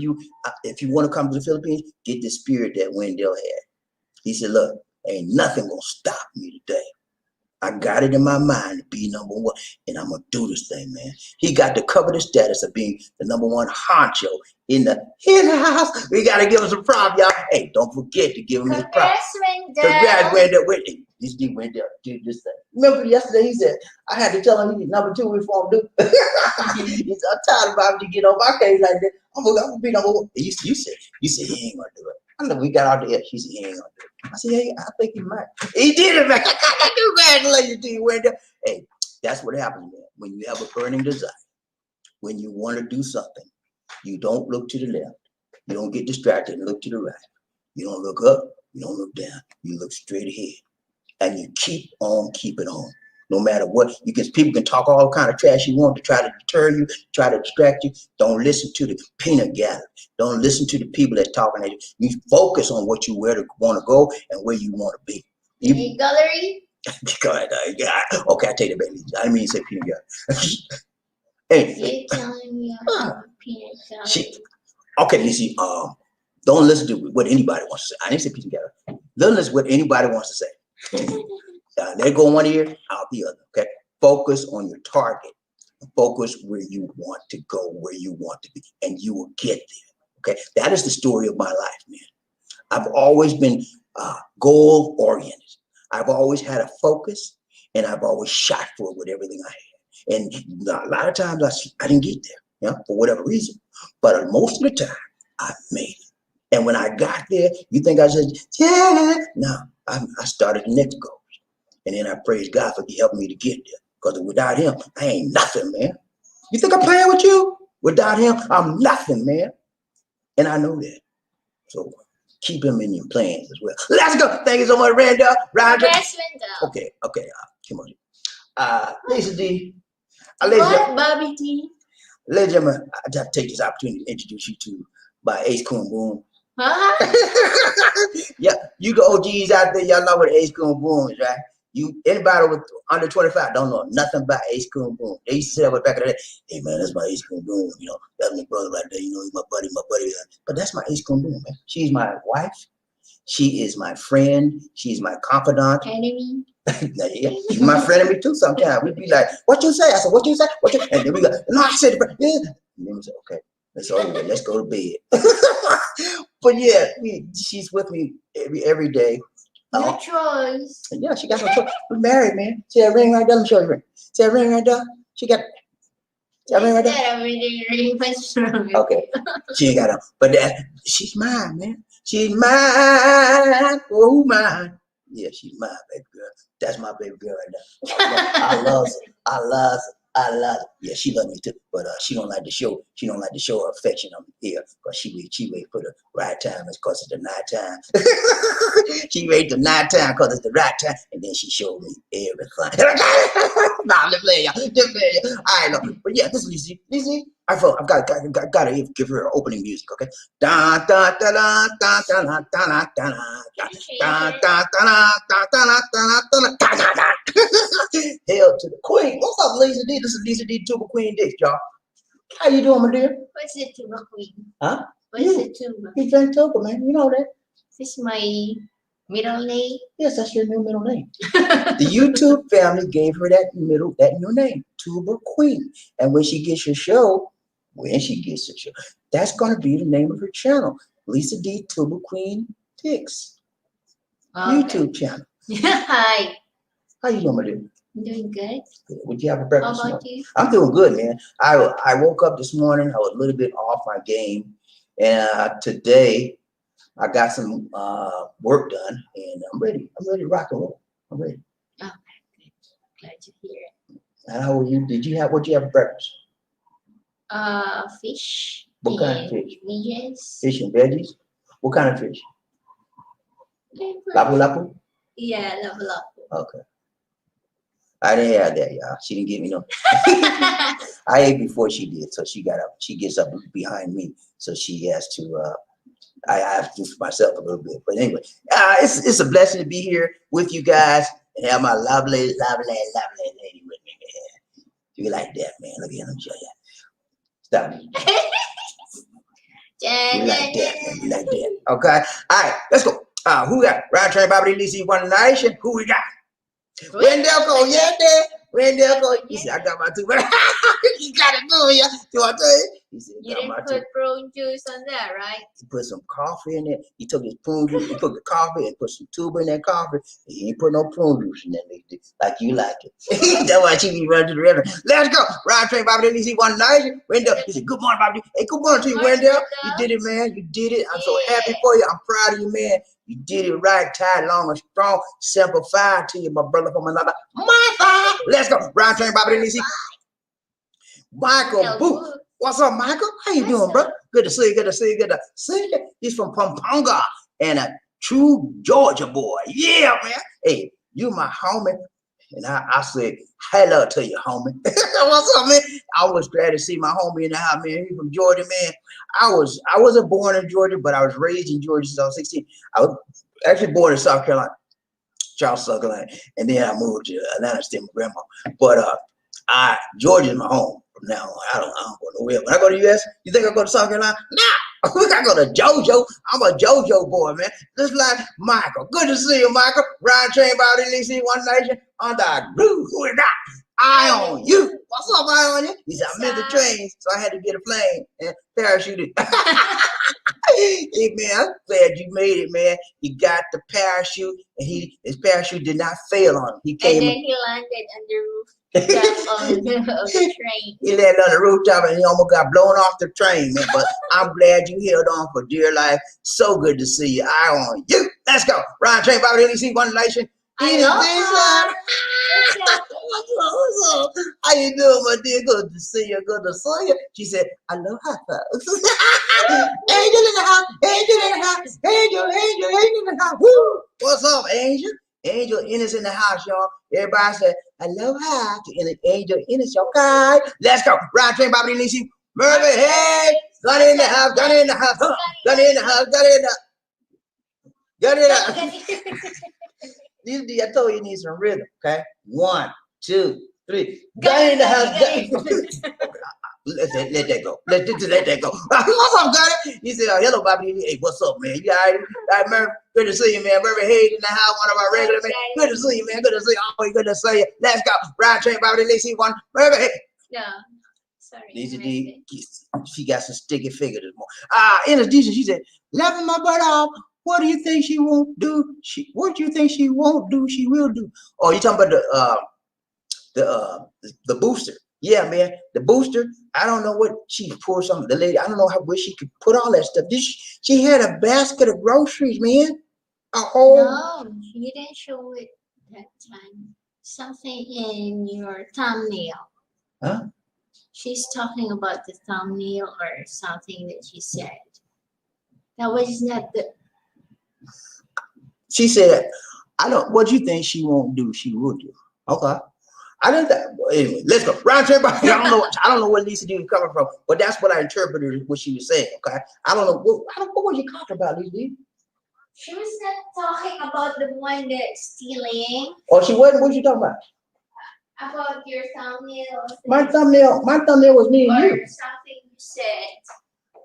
if you want to come to the Philippines, get the spirit that Wendell had. He said, look, ain't nothing gonna stop me today. I got it in my mind to be number 1, and I'm gonna do this thing, man. He got the coveted status of being the number 1 honcho in the house. We gotta give him some props, y'all. Hey, don't forget to give him his props. Congrats, Wendell. This dude Wendell did this thing. Remember yesterday he said, I had to tell him he's number 2 before I'm due. He said, I'm tired about him to get on my case like that. I'm gonna be number 1. You said he ain't gonna do it. I know we got out the edge. He said he ain't gonna do it. I said, hey, I think he might. He did it, man. Congratulations to you, Wendell. Hey, that's what happens, man. When you have a burning desire, when you want to do something, you don't look to the left. You don't get distracted and look to the right. You don't look up. You don't look down. You look straight ahead. And you keep on keeping on. No matter what, people can talk all kind of trash you want to try to deter you, try to distract you. Don't listen to the peanut gallery. Don't listen to the people that's talking at you. You focus on what you want to go and where you want to be. Gallery? Okay, I take it back. I didn't mean to say peanut gallery. Hey, You're telling me about peanut gallery. Okay, Lizzie, don't listen to what anybody wants to say. I didn't say peanut gallery. Don't listen to what anybody wants to say. Let go one ear, out the other. Okay, focus on your target. Focus where you want to go, where you want to be, and you will get there. Okay, that is the story of my life, man. I've always been goal oriented. I've always had a focus, and I've always shot for it with everything I had. And a lot of times I didn't get there, for whatever reason. But most of the time, I made it. And when I got there, you think I said, yeah? No, I started the next goal. And then I praise God for helping me to get there. Because without him, I ain't nothing, man. You think I'm playing with you? Without him, I'm nothing, man. And I know that. So keep him in your plans as well. Let's go. Thank you so much, Randall. Roger. Yes, Randall. Okay. Come on. Lisa D. What, Bobby D? Ladies and gentlemen, I have to take this opportunity to introduce you to my Ace Coon Boom. Huh? Yeah, you the OGs out there, y'all know what Ace Coon Boom is, right? Anybody with under 25 don't know nothing about Ace Coon Boom. They used to say that back in the day. Hey man, that's my Ace Coon Boom. That's my brother right there. He's my buddy. But that's my Ace Coon Boom, man. She's my wife. She is my friend. She's my confidant. Enemy. Yeah, she's my friend and me too. Sometimes we'd be like, "What you say?" I said, "What you say?" And then we go, "No, I said it." Yeah. And then we say, "Okay, it's over. Let's go to bed." But yeah, she's with me every day. No choice. Yeah, she got no choice. We're married, man. See that ring right there? Let me show you the ring. See that ring right there? She got that ring right there? Okay. She ain't got it. But she's mine, man. She's mine. Oh, mine. Yeah, she's mine, baby girl. That's my baby girl right now. I love her. I love it. Yeah, she love me too, but she don't like to show her affection on here because she wait for the right time. It's cause it's the night time. She wait the night time cause it's the right time, and then she showed me everything. Nah, just play y'all. I know, but yeah, this is Lizzie. I've gotta give her opening music, okay? Da da da da da da da da da da da da da. Hail to the queen. What's up, Lisa D? This is Lisa D, Tuba Queen Dix, y'all. How you doing, my dear? What's the tuba queen? Huh? What's the tuba? You drink tuba, man. You know that. This is my middle name. Yes, that's your new middle name. The YouTube family gave her that new name, Tuba Queen. And when she gets her show, that's gonna be the name of her channel, Lisa D Tuba Queen Dix. YouTube channel. Hi. How you doing, my dear? I'm doing good. Would you have a breakfast? How about you? I'm doing good, man. I woke up this morning. I was a little bit off my game, and today I got some work done, and I'm ready. I'm ready to rock and roll. I'm ready. Okay, good. Glad to hear it. And how are you? What'd you have for breakfast? Fish. What kind of fish? Veggies. Fish and veggies. What kind of fish? Lapu lapu. Yeah, lapu. Okay. I didn't have that, y'all. She didn't give me no. I ate before she did, so she got up. She gets up behind me, so she has to. I have to do for myself a little bit, but anyway, it's a blessing to be here with you guys and have my lovely lady with me, man. You like that, man? Look at him, show you. Stop it. You like that, man? You like that? Okay. All right, let's go. Who we got? Ryan Train, Bobby Lisi, One Nation. Who we got? Wendell go, yeah, there. Wendell go. He said, I got my two, but you got it good, yeah. Do I tell you? He said, you didn't put prune juice on that, right? He put some coffee in it. He took his prune juice, he took the coffee and put some tuba in that coffee. He ain't put no prune juice in that, like you like it. That's why she be running to the river. Let's go. Ryan Train, Bobby Lisi, One Nation. Wendell, he said, good morning, Bobby. Hey, good morning to you, Wendell. You did it, man. You did it. I'm so happy for you. I'm proud of you, man. You did it right, tight, long, and strong. Simple fire to you, my brother from another. My fire. Let's go. Ryan Train, Bobby Lisi. Michael Booth. What's up, Michael? How you doing, bro? Good to see you. Good to see you. Good to see you. He's from Pampanga and a true Georgia boy. Yeah, man. Hey, you my homie. And I said, hello to you, homie. What's up, man? I was glad to see my homie in the house, man. He's from Georgia, man. I wasn't born in Georgia, but I was raised in Georgia since I was 16. I was actually born in South Carolina, Charles, South Carolina. And then I moved to Atlanta to stay with my grandma. But Georgia is my home from now on. I don't go nowhere. When I go to the US, you think I go to South Carolina? Nah. I go to JoJo. I'm a JoJo boy, man. Just like Michael. Good to see you, Michael. Ryan Train, Bobby Lisi, One Nation, on the groove. Who is that? Eye on you. What's up, eye on you? He said, I meant the train, so I had to get a plane and parachuted. Hey, man, I'm glad you made it, man. He got the parachute, and his parachute did not fail on him. He came. And then he landed on the roof. Of the train. He landed on the rooftop and he almost got blown off the train, man. But I'm glad you held on for dear life. So good to see you. Eye on you. Let's go. Ryan Train, Bobby Lisi, One Nation. I love her. What's up? How you doing, my dear? Good to see you. Good to see you. She said, I love her. Angel in the house. Angel in the house. Angel in the house. Woo. What's up, Angel? Angel Ennis in the house, y'all. Everybody said, I love her to Angel Ennis, okay? Let's go. Ryan Train, Bobby Lisi. Murder, hey. Gun in the house. Gun in the house. Gun in the house. Gun in the house. Gun in the house. I told you need some rhythm, okay? 1, 2, 3. Gun in the house. Let that go. Let that go. What's up, Gunny? He said, hello, Bobby. Hey, what's up, man? You all right, Murphy? Good to see you, man. Murphy Hayes in the house, one of our regular men. Good to see you, man. Good to see you. Always good to see you. Let's go. Ryan Train, Bobby Lisi, One. Murphy Hayes. No, sorry. Lisa D, she got some sticky figure this morning. In addition, she said, laughing my butt off. What do you think she won't do? What do you think she won't do? She will do. Oh, you talking about the booster? Yeah, man, the booster. I don't know what she poured something. The lady, I don't know where she could put all that stuff. She had a basket of groceries, man. A whole. No, you didn't show it that time. Something in your thumbnail. Huh? She's talking about the thumbnail or something that she said. That was not the. She said, I don't, what you think she won't do, she will do. Okay. I didn't anyway, let's go. Round trip. I don't know where Lisa D was coming from, but that's what I interpreted what she was saying. Okay. I don't know what were you talking about, Lisa D? She was not talking about the one that's stealing. Or she wasn't, what you talking about? About your thumbnail. My thumbnail was me and or you. something you said.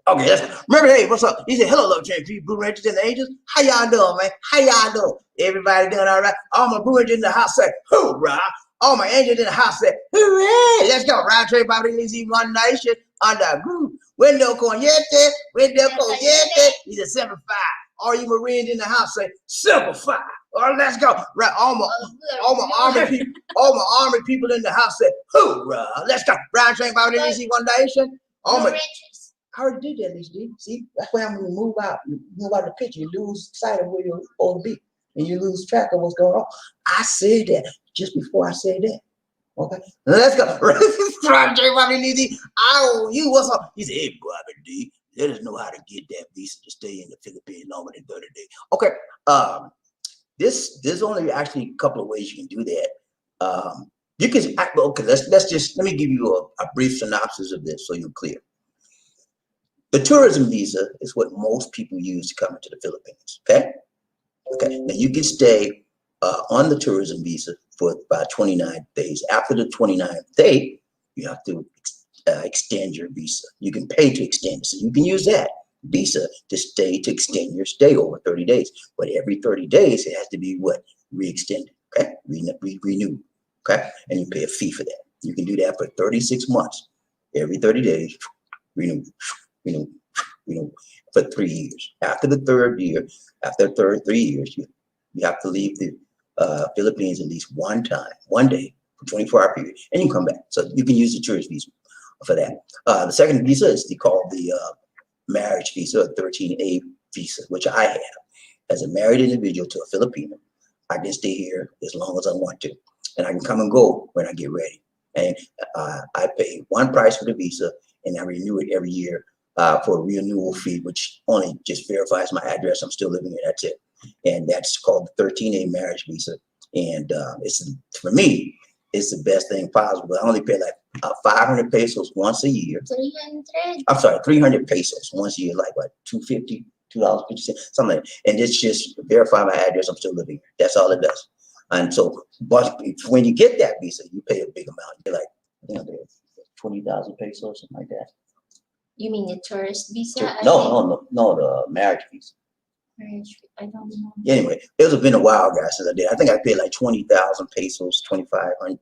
Okay, let's go. Remember, hey, what's up? He said, hello, love champ, Blue Rangers and the Angels. How y'all doing, man? How y'all doing? Everybody doing all right? All my Blue Rangers in the house say, hoorah. All my angels in the house say, hooray. Let's go. Round trip, Bobby Lizzie, One Nation, under group. Window Cognete, Window Cognete. He's a 7-5. All you Marines in the house say, Simple 5. All right, let's go. Right, all my army people in the house say, hoorah. Let's go. Round trip, Bobby Lizzie, One Nation. All my I already did that, Lisa D. See, that's why when you move out the picture, you lose sight of where you're supposed to be, and you lose track of what's going on. I said that just before I said that. Okay, let's go. Bobby Lizzie, I owe you. What's up? He said, hey, Bobby D, let us know how to get that visa to stay in the Philippines longer than 30 days. Okay, there's only actually a couple of ways you can do that. You can, okay, let me give you a brief synopsis of this so you're clear. The tourism visa is what most people use to come into the Philippines, okay? Okay, now you can stay on the tourism visa for about 29 days. After the 29th day, you have to extend your visa. You can pay to extend it, so you can use that visa to extend your stay over 30 days. But every 30 days, it has to be what? Re-extended, okay? Renewed, okay? And you pay a fee for that. You can do that for 36 months. Every 30 days, renew. For 3 years. After the third year, after the third 3 years, you have to leave the Philippines at least one day for 24-hour period, and you can come back. So you can use the tourist visa for that. The second visa is called the marriage visa, 13A visa, which I have. As a married individual to a Filipino, I can stay here as long as I want to, and I can come and go when I get ready. And I pay one price for the visa, and I renew it every year. For a renewal fee, which only just verifies my address. I'm still living here. That's it. And that's called the 13A marriage visa. And for me, it's the best thing possible. I only pay like 500 pesos once a year. 300. I'm sorry, 300 pesos once a year, like what, $2.50, $2.50, something like that. And it's just verify my address. I'm still living here. That's all it does. And so, but when you get that visa, you pay a big amount. You're like, 20,000 pesos or something like that. You mean the tourist visa? No, the marriage visa. Marriage, I don't know. Anyway, it's been a while, guys, since I did. I think I paid like 20,000 pesos, 25,000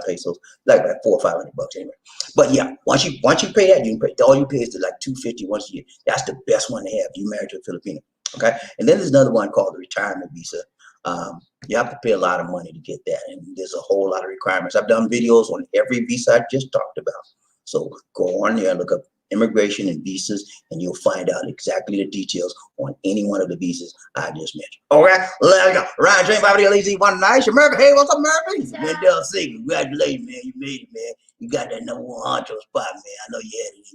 pesos, like $400 or $500 anyway. But yeah, once you pay that, you can pay. All you pay is like $250 once a year. That's the best one to have. You married to a Filipino, okay? And then there's another one called the retirement visa. You have to pay a lot of money to get that, and there's a whole lot of requirements. I've done videos on every visa I just talked about. So go on there, look up immigration and visas, and you'll find out exactly the details on any one of the visas I just mentioned. All right, let's go. Ryan Train, Bobby Lizzie, One Night. America, hey, what's up, America? Wendell C. Congratulations, man. You made it, man. You got that number one honcho spot, man. I know you had it,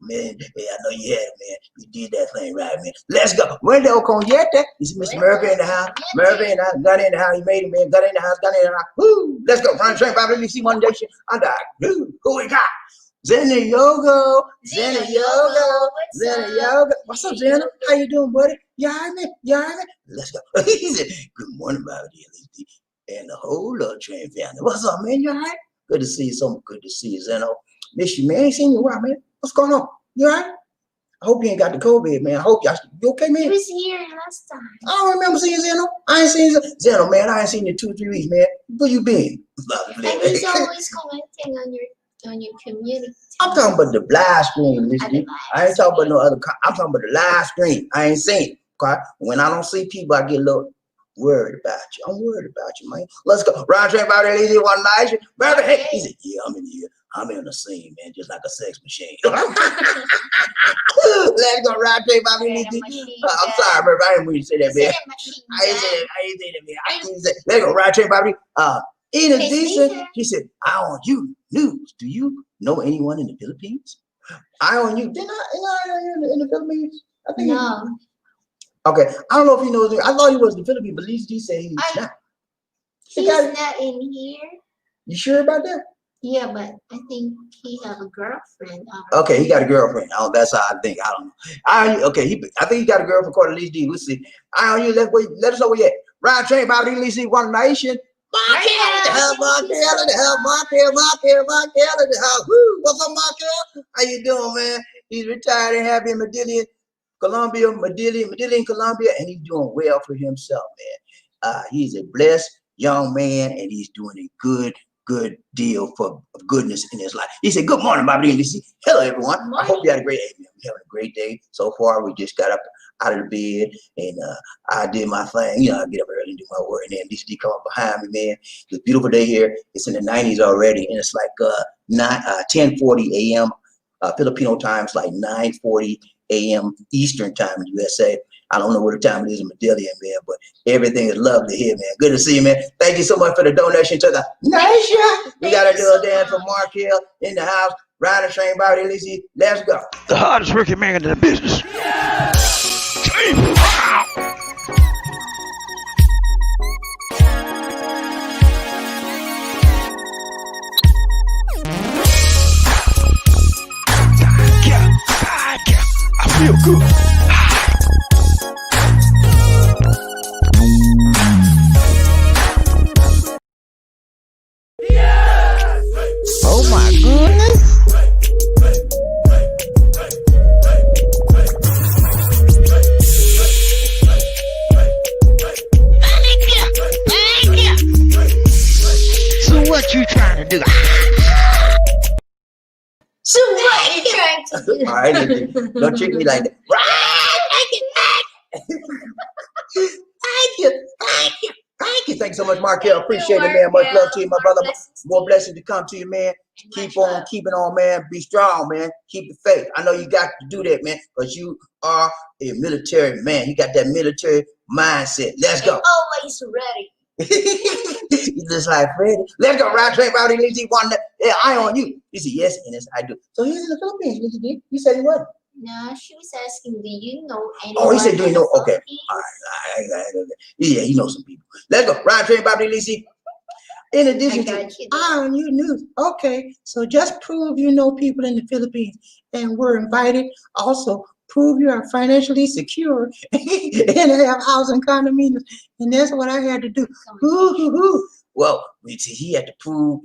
man. Yeah, I know you had it, man. You did that thing right, man. Let's go. Wendell Cognete. This is Mr. America in the house. America in the house. Got in the house. You made it, man. Got in the house. Got in the house. Woo. Let's go. Ryan Train, Bobby Lizzie, One Nation. I'm the who we got? Zena Yogo. What's up, Zena? How you doing, buddy? You all right, man? Let's go. He said, good morning, Bobby D. And the whole Love Train family. What's up, man? You all right? Good to see you. So good to see you, Zeno. Miss you, man. Ain't seen you in a while, man. What's going on? You all right? I hope you ain't got the COVID, man. I hope you okay, man? He was here last time. I don't remember seeing Zeno. I ain't seen Zeno, man. I ain't seen you in 2 or 3 weeks, man. Where you been? And he's always commenting on your community. I'm talking about the live stream, Miss D. I ain't talking about no other. I'm talking about the live stream. I ain't seen it. Okay? When I don't see people, I get a little worried about you. I'm worried about you, man. Let's go. Ryan Train about that easy One Night. Baby, hey. He said, yeah, I'm in here. I'm in the scene, man, just like a sex machine. Let's go, Ryan Train about that easy. I'm sorry, bro. I didn't mean to say that, man. I ain't say that, man. Let's go, Ryan Train about In Miss addition, Lisa. he said, "I on you news. Do you know anyone in the Philippines?" I on you. Didn't I on you in the Philippines? I think. No. Okay, I don't know if he knows. I thought he was in the Philippines, but at least he said he's not. He's not in here. You sure about that? Yeah, but I think he have a girlfriend. Okay, he got a girlfriend. Oh, that's how I think. I don't know. I think he got a girlfriend called Elise D. We'll see. I on you. Let us know where you at. Ride train about Elise D. One Nation. Markel in the house, Markel in the house, Markel in the house. Woo! What's up, Markel? How you doing, man? He's retired and happy in Medellin, Colombia, Medellin, Colombia, and he's doing well for himself, man. He's a blessed young man, and he's doing a good deal for goodness in his life. He said, "Good morning, Bobby D. Lisa. Hello, everyone. I hope you had a great day. We're having a great day so far. We just got up out of the bed, and I did my thing. You know, I get up early and do my work, and then Lisa D come up behind me, man. It's a beautiful day here. It's in the 90s already, and it's like 10:40 a.m. Filipino time. It's like 9:40 a.m. Eastern time in USA. I don't know what the time it is in Medellin, man, but everything is lovely here, man. Good to see you, man. Thank you so much for the donation to the nation. We got to do a dance for Markel in the house. Riding train, Bobby Lizzie. Let's go. The hardest working man in the business. I feel good. Oh my goodness. Thank you. So what you trying to do? So what are you trying to do? All right, don't treat me like that. Thank you. Thanks so much, Markel. Appreciate it, man. Much love to you, my brother. More blessings to come to you, man. Keep on keeping on, man. Be strong, man. Keep the faith. I know you got to do that, man, because you are a military man. You got that military mindset. Let's go. Always ready. You just like Freddie. Let's go. Ride train, Rowdy, Lizzie. Yeah, I on you. He said, yes, and yes, I do. So he's in the Philippines, Lizzie D. You said he wasn't. No, she was asking, do you know anyone? Oh, he said, do you know? Okay. Philippines? All right. Yeah, he knows some people. Let's go. Ride train, Bobby Lizzie. In addition to Eye on You News. Okay, so just prove you know people in the Philippines and we're invited. Also, prove you are financially secure and have housing condominiums. And that's what I had to do. Well, he had to prove.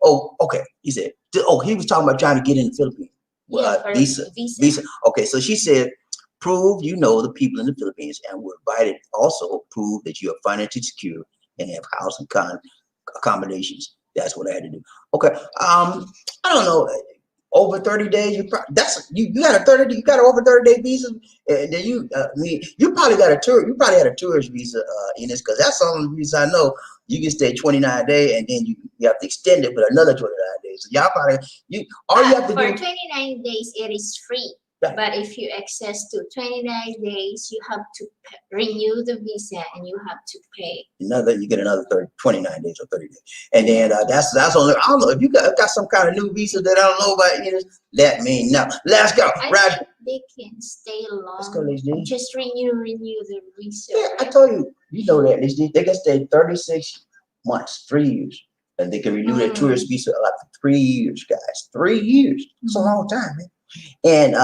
Oh, okay. He said, he was talking about trying to get in the Philippines. Visa. Okay, so she said, prove you know the people in the Philippines and we're invited. Also, prove that you are financially secure and have housing accommodations. That's what I had to do. Okay. I don't know. Over 30 days, you got a 30. You got an over 30-day visa, and then you probably got a tour. You probably had a tourist visa in this, because that's the only visa I know. You can stay 29 days, and then you have to extend it for another 29 days. So y'all probably all you have to do for 29 days. It is free. Right. But if you access to 29 days, you have to renew the visa and you have to pay. You get another 29 days or 30 days. And then that's only, I don't know, if you got some kind of new visa that I don't know about, let me know. Let's go. I think they can stay long. Let's go, Lizzie. Just renew the visa. Yeah, I told you, that, Lizzie. They can stay 36 months, 3 years. And they can renew their tourist visa for 3 years, guys. 3 years. It's a long time, man. And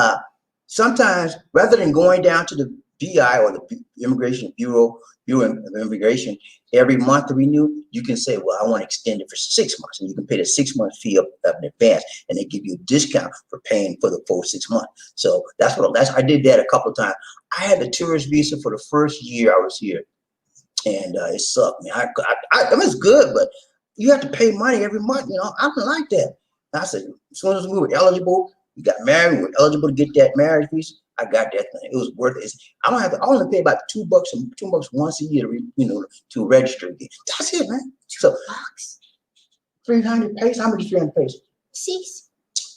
sometimes, rather than going down to the BI or the Immigration Bureau of Immigration every month to renew, you can say, well, I want to extend it for 6 months, and you can pay the 6 month fee up in advance, and they give you a discount for paying for the full 6 months. So I did that a couple of times. I had the tourist visa for the first year I was here, and it sucked, man. I mean, it's good, but you have to pay money every month. I don't like that. And I said, as soon as we were eligible, we got married, we were eligible to get that marriage visa, I got that thing. It was worth it. I only pay about $2 once a year to register again. That's it, man. So 300 pesos. How much is 300 pesos?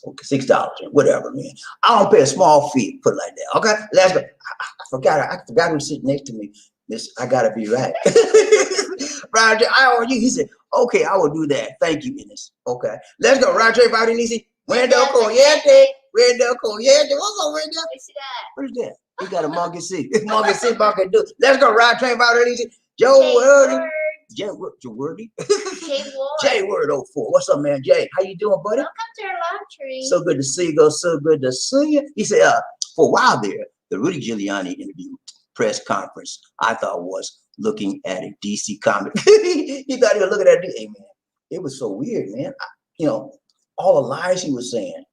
Okay, $6, whatever, man. I don't pay a small fee, put it like that. Okay, let's go. I forgot who's sitting next to me. I gotta be right. Roger, I owe you. He said, okay, I will do that. Thank you, Ines. Okay. Let's go. Roger, Bobby Lisi. Wendell Coyete. Wendell Coyete. What's up, Wendell? What's that? What is that? He got a monkey see. Monkey see, monkey do. Let's go. Roger, Train Bobby Lisi. Joe Wordy. Jay Wordy. Jay Ward. Jay Word 04. What's up, man? Jay, how you doing, buddy? Welcome to our lottery. So good to see you. So good to see you. He said, for a while there, the Rudy Giuliani interview press conference, I thought was looking at a DC comic. He thought he was looking at it. Hey, man, it was so weird, man. You know, all the lies he was saying.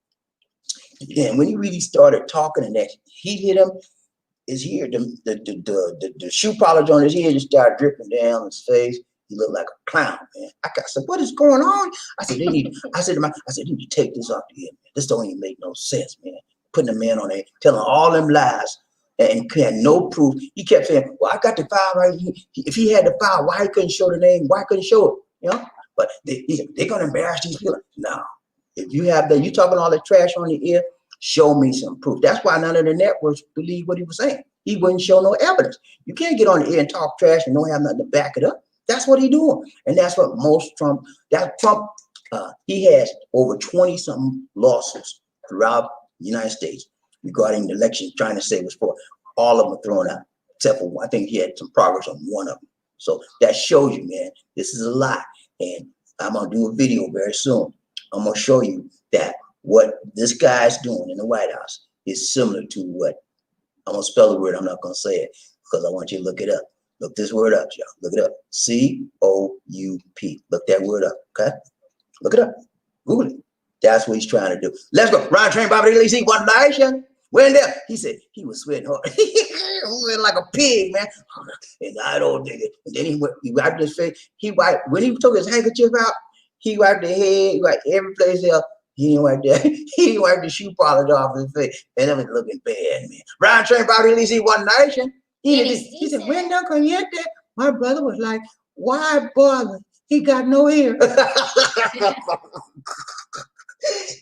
And when he really started talking and that heat hit him, his ear, the shoe polish on his ear just started dripping down his face. He looked like a clown, man. I said, what is going on? I said, you need to take this off the air, man. This don't even make no sense, man. Putting a man on there, telling all them lies and had no proof. He kept saying, well, I got the file right here. If he had the file, why he couldn't show the name? Why couldn't show it? You know? But they're gonna embarrass these people. No. If you have that, you talking all that trash on the air, show me some proof. That's why none of the networks believe what he was saying. He wouldn't show no evidence. You can't get on the air and talk trash and don't have nothing to back it up. That's what he's doing. And that's what Trump, he has over 20-something lawsuits throughout the United States regarding the election, trying to say it was for. All of them are thrown out, except for I think he had some progress on one of them. So that shows you, man, this is a lie. And I'm going to do a video very soon. I'm going to show you that what this guy's doing in the White House is similar to what, I'm going to spell the word, I'm not going to say it because I want you to look it up. Look this word up, y'all. Look it up. C-O-U-P. Look that word up, okay? Look it up. Google it. That's what he's trying to do. Let's go. Ryan Train Bobby Lisi, One Nation. Wendell, he said he was sweating hard. He went like a pig, man. And I don't dig it. And then he wiped his face. When he took his handkerchief out, he wiped the head, he wiped every place else. He didn't wipe that. He didn't wipe the shoe polish off his face. And it was looking bad, man. Ryan Train Bobby Lisi, One Nation. He said, Wendell Coyete. My brother was like, why bother? He got no hair.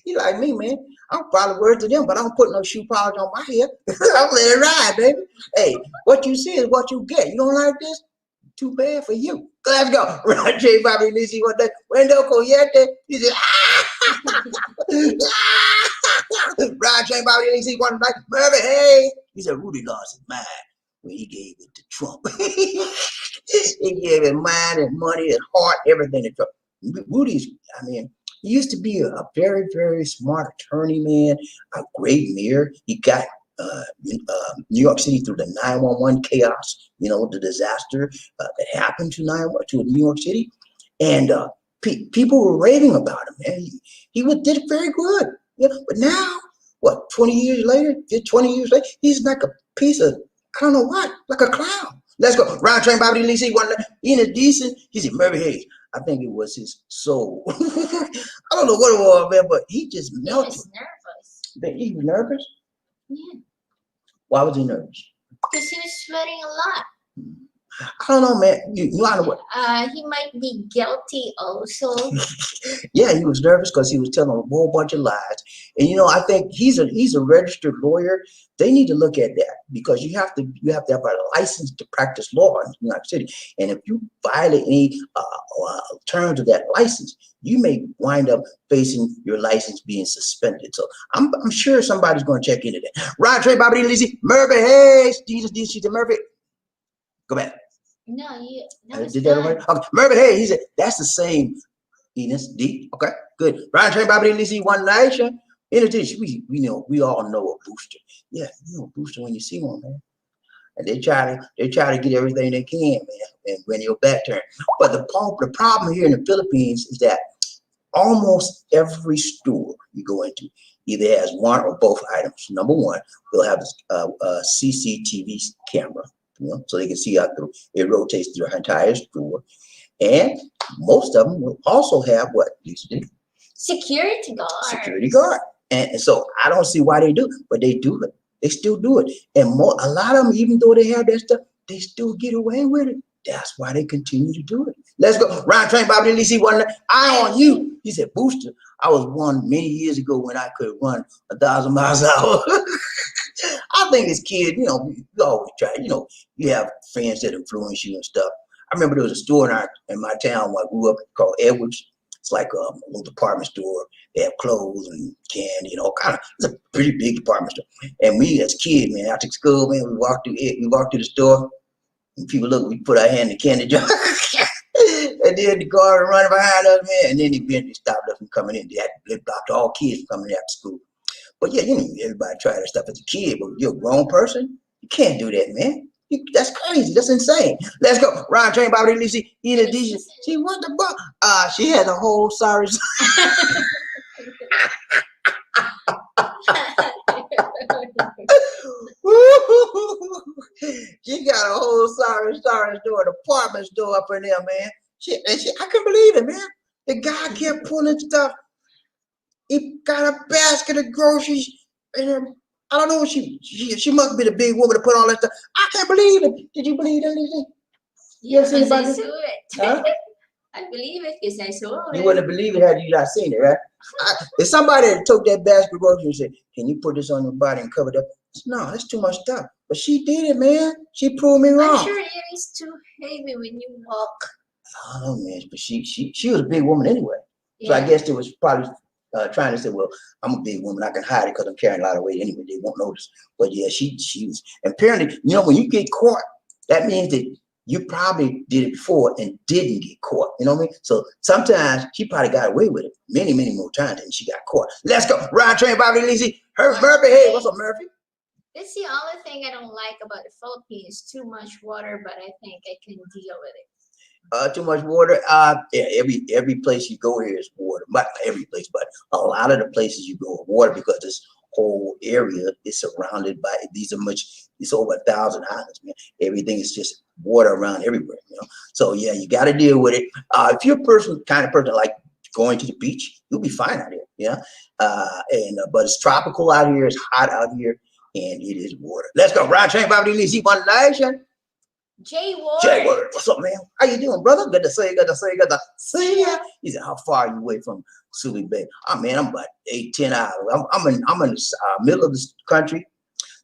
You like me, man. I'm probably worse to them, but I don't put no shoe polish on my hair. I'm letting it ride, baby. Hey, what you see is what you get. You don't like this? Too bad for you. Let's go. Ryan J. Bobby Lisi one day. Wendell Coyete. He said, Ryan J. Bobby Lisi one night. Murray, hey. He said, Rudy lost his mind when he gave it to Trump. He gave his mind and money and heart, everything to Trump. Rudy's, I mean, he used to be a very, very smart attorney, man, a great mayor. He got New York City through the 911 chaos, you know, the disaster that happened to New York City. And people were raving about him, man. He did very good. Yeah, but now, what, 20 years later, he's like a piece of, I don't know what, like a clown. Let's go. Round Train Bobby Lisi, one in a decent, he said, Murray Hayes. I think it was his soul. I don't know what it was, man, but he just melted. He was nervous. He was nervous? Yeah. Why was he nervous? Because he was sweating a lot. I don't know, man. You know what? He might be guilty also. Yeah, he was nervous because he was telling a whole bunch of lies. And you know, I think he's a registered lawyer. They need to look at that because you have to have a license to practice law in New York City. And if you violate any terms of that license, you may wind up facing your license being suspended. So I'm sure somebody's going to check into that. Ryan Trey, Bobby Lizzie, Murphy, hey, Jesus, Murphy. Go back. No, did that already? Okay, Murphy, hey, he said that's the same. Enos D. Okay, good. Ryan Trey, Bobby Lizzie, One Nation. In addition, we all know a booster. Yeah, you know a booster when you see one, man. And they try to get everything they can, man, and when your back turn. But the problem here in the Philippines is that almost every store you go into either has one or both items. Number one, they'll have a CCTV camera, you know, so they can see out through. It rotates through the entire store, and most of them will also have what these do. Security guard. Security guard. And so I don't see why they do, but they do it. They still do it. And a lot of them, even though they have that stuff, they still get away with it. That's why they continue to do it. Let's go. Ryan Train, Bobby Lisi, one eye on you. He said, Booster, I was one many years ago when I could run 1,000 miles an hour. I think as kids, you know, you always try, you know, you have friends that influence you and stuff. I remember there was a store in my town where I grew up called Edwards. It's like a little department store. They have clothes and candy and all kind of. It's a pretty big department store. And we as kids, man, after school, man, we walked through the store. And people look, we put our hand in the candy jar. And then the guard running behind us, man. And then they eventually stopped us from coming in. They blocked all kids from coming in after school. But yeah, everybody tried that stuff as a kid, but you're a grown person, you can't do that, man. That's crazy. That's insane. Let's go. Ryan Train, Bobby Lucy, eat a dish. She what the fuck? She had a whole sorry. She got a whole sorry store, department store up in there, man. I couldn't believe it, man. The guy kept pulling stuff. He got a basket of groceries, and I don't know what she must be the big woman to put all that stuff. I can't believe it. Did you believe that, Lucy? You ever seen Because I about saw this? it. Huh? I believe it because I saw it. You wouldn't believe it had you not seen it, right? If somebody had took that basket of groceries and said, "Can you put this on your body and cover it up?" I said, no, that's too much stuff. But she did it, man. She proved me wrong. I'm sure it is too heavy when you walk. I don't know, man. But she was a big woman anyway. So I Yeah. guess it was probably trying to say, well, I'm a big woman. I can hide it because I'm carrying a lot of weight anyway. They won't notice. But yeah, she was. And apparently, when you get caught, that means that you probably did it before and didn't get caught. You know what I mean? So sometimes she probably got away with it many, many more times than she got caught. Let's go. Ryan Train, Bobby Lizzie. Murphy. Hey, what's up, Murphy? That's the only thing I don't like about the Philippines. Too much water, but I think I can deal with it. Too much water. Yeah, every place you go here is water. Not every place, but a lot of the places you go are water because this whole area is surrounded by it's over 1,000 islands, man. Everything is just water around everywhere, So yeah, you got to deal with it. If you're kind of person like going to the beach, you'll be fine out here, yeah. But it's tropical out here, it's hot out here, and it is water. Let's go. Ryan Train, Bobby Lee, One Nation. Jay Ward. Jay Ward, what's up, man? How you doing, brother? Good to see you. He said, how far are you away from Subi Bay? Oh, man, I'm about 8-10 hours. I'm in the middle of the country.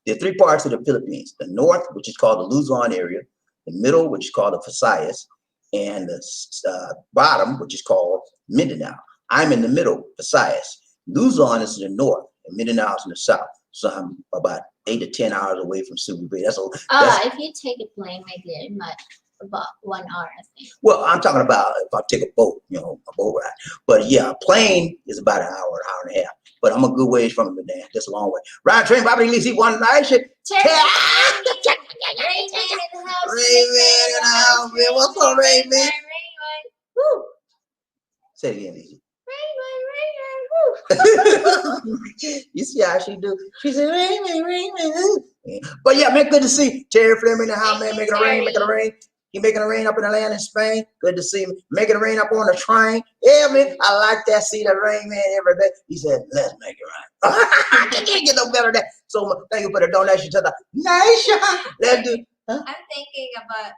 There are three parts of the Philippines: the north, which is called the Luzon area; the middle, which is called the Visayas; and the bottom, which is called Mindanao. I'm in the middle, Visayas. Luzon is in the north, and Mindanao is in the south. So I'm about 8 to 10 hours away from Subi Bay. If you take a plane, maybe about 1 hour, I think. Well, I'm talking about if I take a boat, a boat ride. But yeah, a plane is about an hour and a half. But I'm a good ways from it, man. That's a long way. Ryan Train, Bobby Lee, One Nation. Rayman in the house. Rayman in the house, man. What's up, Rayman? Woo. Say it again, Lizzie. Rayman, woo. You see how she do? She said, Rayman. But yeah, man, good to see Terry Fleming in the house, man. Making it rain. He making it rain up in the land in Spain. Good to see him. Making it rain up on the train. Yeah, man. I like that. See the rain, man, every day. He said, let's make it rain. I can't get no better than that. So thank you for the donation to the nation. Let's do. Huh? I'm thinking about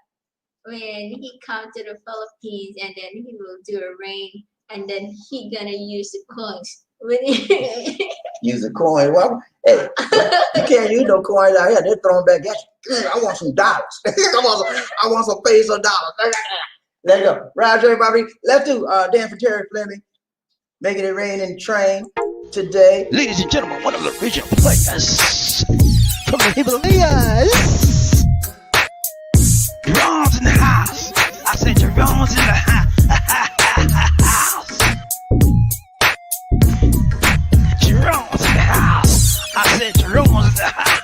when he come to the Philippines and then he will do a rain and then he gonna use the coins. Use a coin. Well, hey, you can't use no coins out here. They're throwing back at you. I want some dollars. I want some peso dollars. Let's go. Roger, Bobby. Let's do Dan for Terry Fleming. Making it rain in the train today. Ladies and gentlemen, one of the original players from the Himalayas. Jerome's in the house. I said Jerome's in the house. Jerome's in the house. I said Jerome's in the house.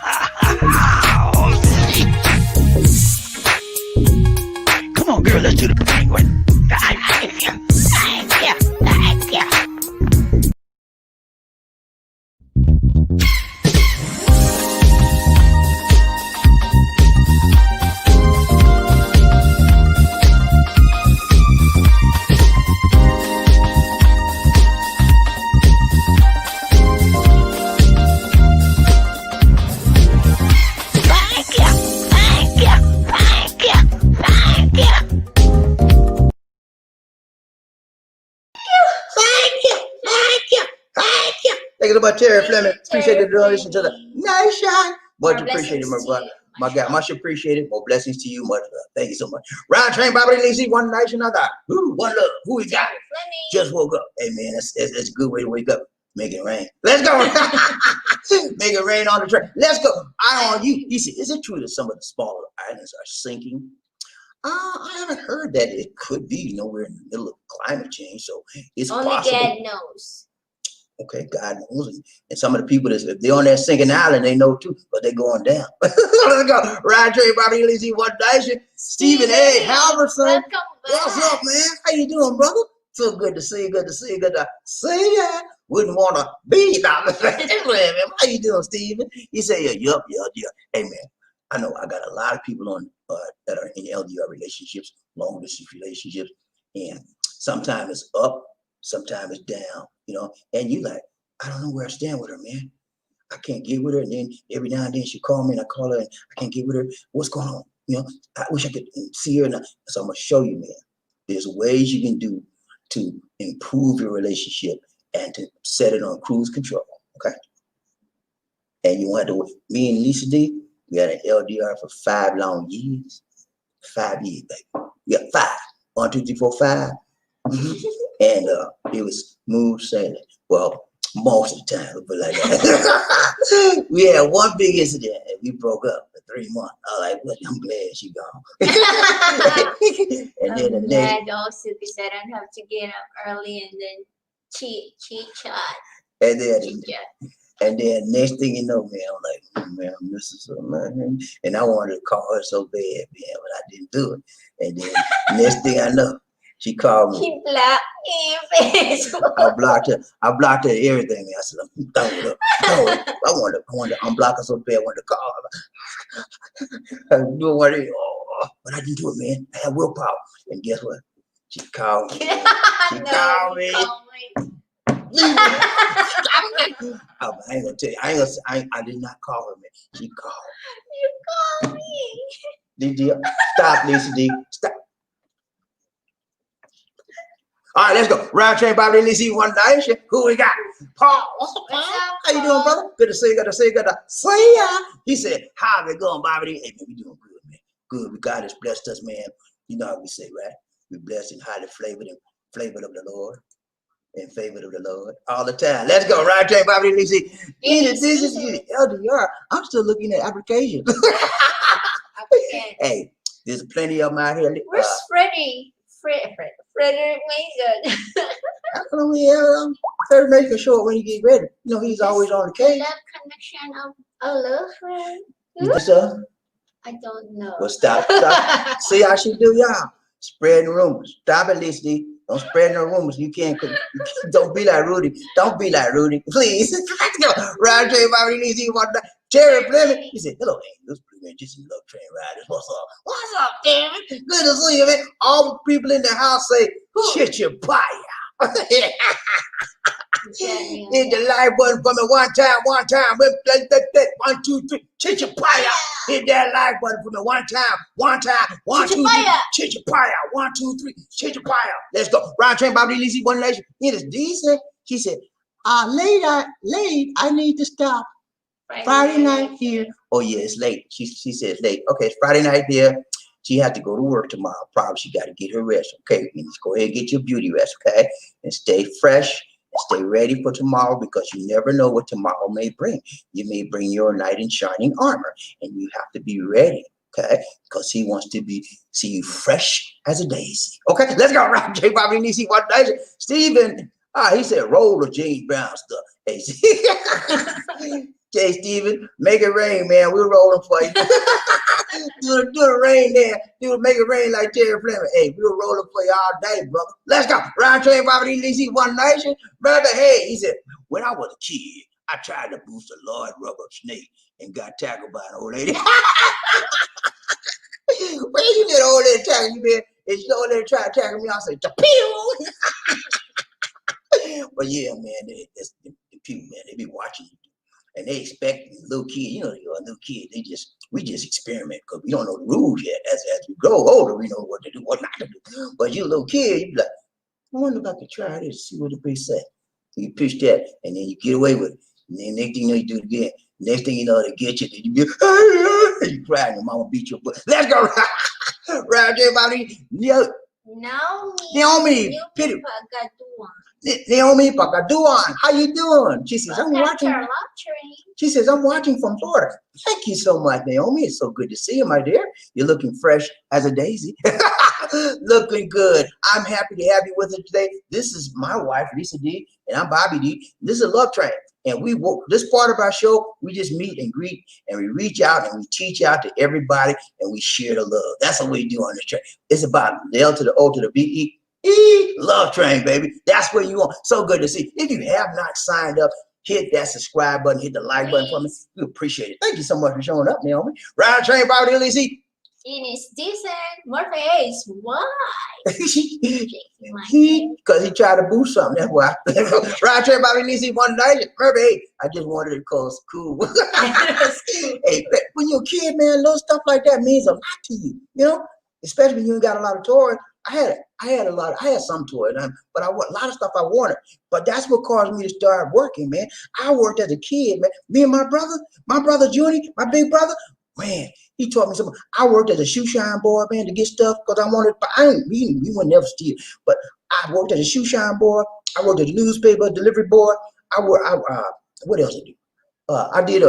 Come on, girl, let's do the penguin. Thank you so much, Terry Fleming. Appreciate the donation to the nation. Much More appreciated, my blessings to brother. you. My God, much appreciated. More blessings to you. Much love. Thank you so much. Round train, Bobby Lacey, one nation, another. Woo, one love. Who we got? Fleming. Just woke up. Hey, man, that's a good way to wake up. Make it rain. Let's go. Make it rain on the train. Let's go. I on you. You see, is it true that some of the smaller islands are sinking? I haven't heard that. It could be. You know, we're in the middle of climate change, so it's Only possible. God knows. Okay, God knows. And some of the people that if they're on that sinking island, they know too, but they're going down. Let's go. Ryan Trey, Bobby Lizzie, One Nation, Stephen A. Halverson. Welcome back. What's up, man? How you doing, brother? So good to see you. Good to see you. Good to see you. Wouldn't want to be down man. How you doing, Stephen? He said, yup. Hey, man, I know I got a lot of people on that are in LDR relationships, long distance relationships, and sometimes it's up, sometimes it's down, you know, and you like, I don't know where I stand with her, man. I can't get with her. And then every now and then she call me and I call her and I can't get with her. What's going on? You know, I wish I could see her. So I'm going to show you, man. There's ways you can do to improve your relationship and to set it on cruise control, okay? And you want to, me and Lisa D, we had an LDR for 5 long years. 5 years, baby. Yeah, 5. 1, 2, 3, 4, 5. And it was smooth sailing. Well, most of the time, but like that. We had one big incident and we broke up for 3 months. I was like, well, I'm glad she gone. And then the next, glad also because I don't have to get up early and then cheat chat. and then next thing you know, man, I'm like, man, I'm missing something, man. And I wanted to call her so bad, man, but I didn't do it. And then next thing I know, she called me. He blocked me. I blocked her. I blocked her everything. I said, I'm done with her. I wanted to unblock her so bad. I wanted to call her. I do what it, but I didn't do it, man. I had willpower. And guess what? She called me. She called me. I ain't gonna tell you. I did not call her, man. She called. You called me. D, stop, Lisa D. Stop. All right, let's go. Round train, Bobby, Lisa, One Nation. Who we got? Paul. What's up, How you doing, brother? Good to see you. Good to see you. Good to see ya. He said, how we going, Bobby? Hey, man, we doing good, man. Good. God has blessed us, man. You know how we say, right? We blessed and highly flavored of the Lord. In favor of the Lord all the time. Let's go. Round train, Bobby, Lisa. This is LDR. I'm still looking at applications. Hey, there's plenty of them out here. Where's Freddie? Frederick Mason. I don't know, Frederick Mason short when you get ready. You know, he's always on the case. That connection of a love friend. Yes, sir. I don't know. Well, stop. See how she do, y'all? Spreading rumors. Stop it, Lisa. Don't spread no rumors. You can't. Don't be like Rudy. Don't be like Rudy, please. Let's go. Ride train, Bobby, Lisa. Jerry Fleming. He said, hello, Angels. Just some love train riders. What's up? What's up, David? Good to see you, man. All the people in the house say, Chichapaya. Hit the like button for me one time. 1, 2, 3. Chichapaya. Hit that like button for me one time. 1, 2, 3. Chichapaya. 1, 2, 3. Chichapaya. Let's go. Round train, Bobby Lisa, One Nation. It is decent. She said, late, I need to stop. Friday night here. Oh yeah, it's late. She says late. Okay, it's Friday night here. She had to go to work tomorrow. Probably she got to get her rest. Okay, you just go ahead and get your beauty rest. Okay, and stay fresh and stay ready for tomorrow because you never know what tomorrow may bring. You may bring your knight in shining armor, and you have to be ready. Okay, because he wants to see you fresh as a daisy. Okay, let's go. Round J. Bobby Nisi, One Daisy. Stephen. He said roll the James Brown stuff. Hey, Jay Steven, make it rain, man. We're rolling for you. do the rain there. Make it rain like Jerry Fleming. Hey, we're rolling for you all day, brother. Let's go. Round train, Bobby Lisa, One Nation. Brother, hey, he said, when I was a kid, I tried to boost a large rubber snake and got tackled by an old lady. Where you get old lady tackle you, man? And she old lady tried to tackle me. I said, Tapio. But yeah, man, the people, man, they be watching you. And they expect little kid, you know, you're a little kid. We just experiment because we don't know the rules yet. As we grow older, we know what to do, what not to do. But you a little kid, you be like, I wonder if I could try this, see what the bitch say. So you push that, and then you get away with it. And then next thing you know, you do it again. Next thing you know, they get you. You be, you cry and your mama beat your butt. Let's go. Round everybody. Naomi, pity. Naomi Pagaduan, how you doing? She says, I'm watching. She says, I'm watching from Florida. Thank you so much, Naomi. It's so good to see you, my dear. You're looking fresh as a daisy. Looking good. I'm happy to have you with us today. This is my wife, Lisa D, and I'm Bobby D. This is a love train. And this part of our show, we just meet and greet, and we reach out and we teach out to everybody, and we share the love. That's what we do on this train. It's about the L to the O to the B-E. Love train, baby. That's where you want. So good to see. If you have not signed up, hit that subscribe button, hit the like button for me. We appreciate it. Thank you so much for showing up, Naomi. Ride train, Bobby Ulysses. It is decent. More face. Why? Because he tried to boost something. That's why. Ride train, Bobby Ulysses. One night, Murphy. I just wanted it because it's cool. Hey, when you're a kid, man, little stuff like that means a lot to you. You know, especially when you ain't got a lot of toys. I had some toys, but a lot of stuff I wanted. But that's what caused me to start working, man. I worked as a kid, man. Me and my brother Junior, my big brother, man, he taught me something. I worked as a shoe shine boy, man, to get stuff because I wanted. We would never steal, but I worked as a shoe shine boy. I worked as a newspaper delivery boy. What else I do? I did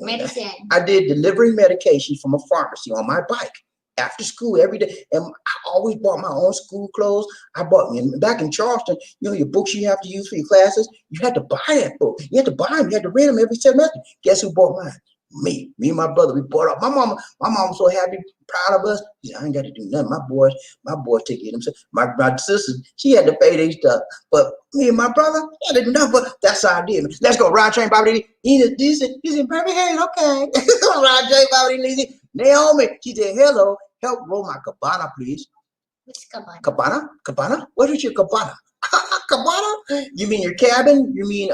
medicine. I did delivering medication from a pharmacy on my bike. After school every day, and I always bought my own school clothes. I bought back in Charleston, you know, your books you have to use for your classes. You had to buy that book. You had to buy them. You had to read them every semester. Guess who bought mine? Me and my brother. We bought up. My mom was so happy, proud of us. She said, I ain't got to do nothing. My boys take care of themselves. My sister, she had to pay their stuff, but me and my brother, I didn't do nothing. But that's how I did. Let's go. Ride train, Bobby. He's in perfect hands. Okay. Ride train, Bobby. Naomi, she said, hello. Help roll my cabana, please. What's cabana? Cabana? What is your cabana? Cabana? You mean your cabin? You mean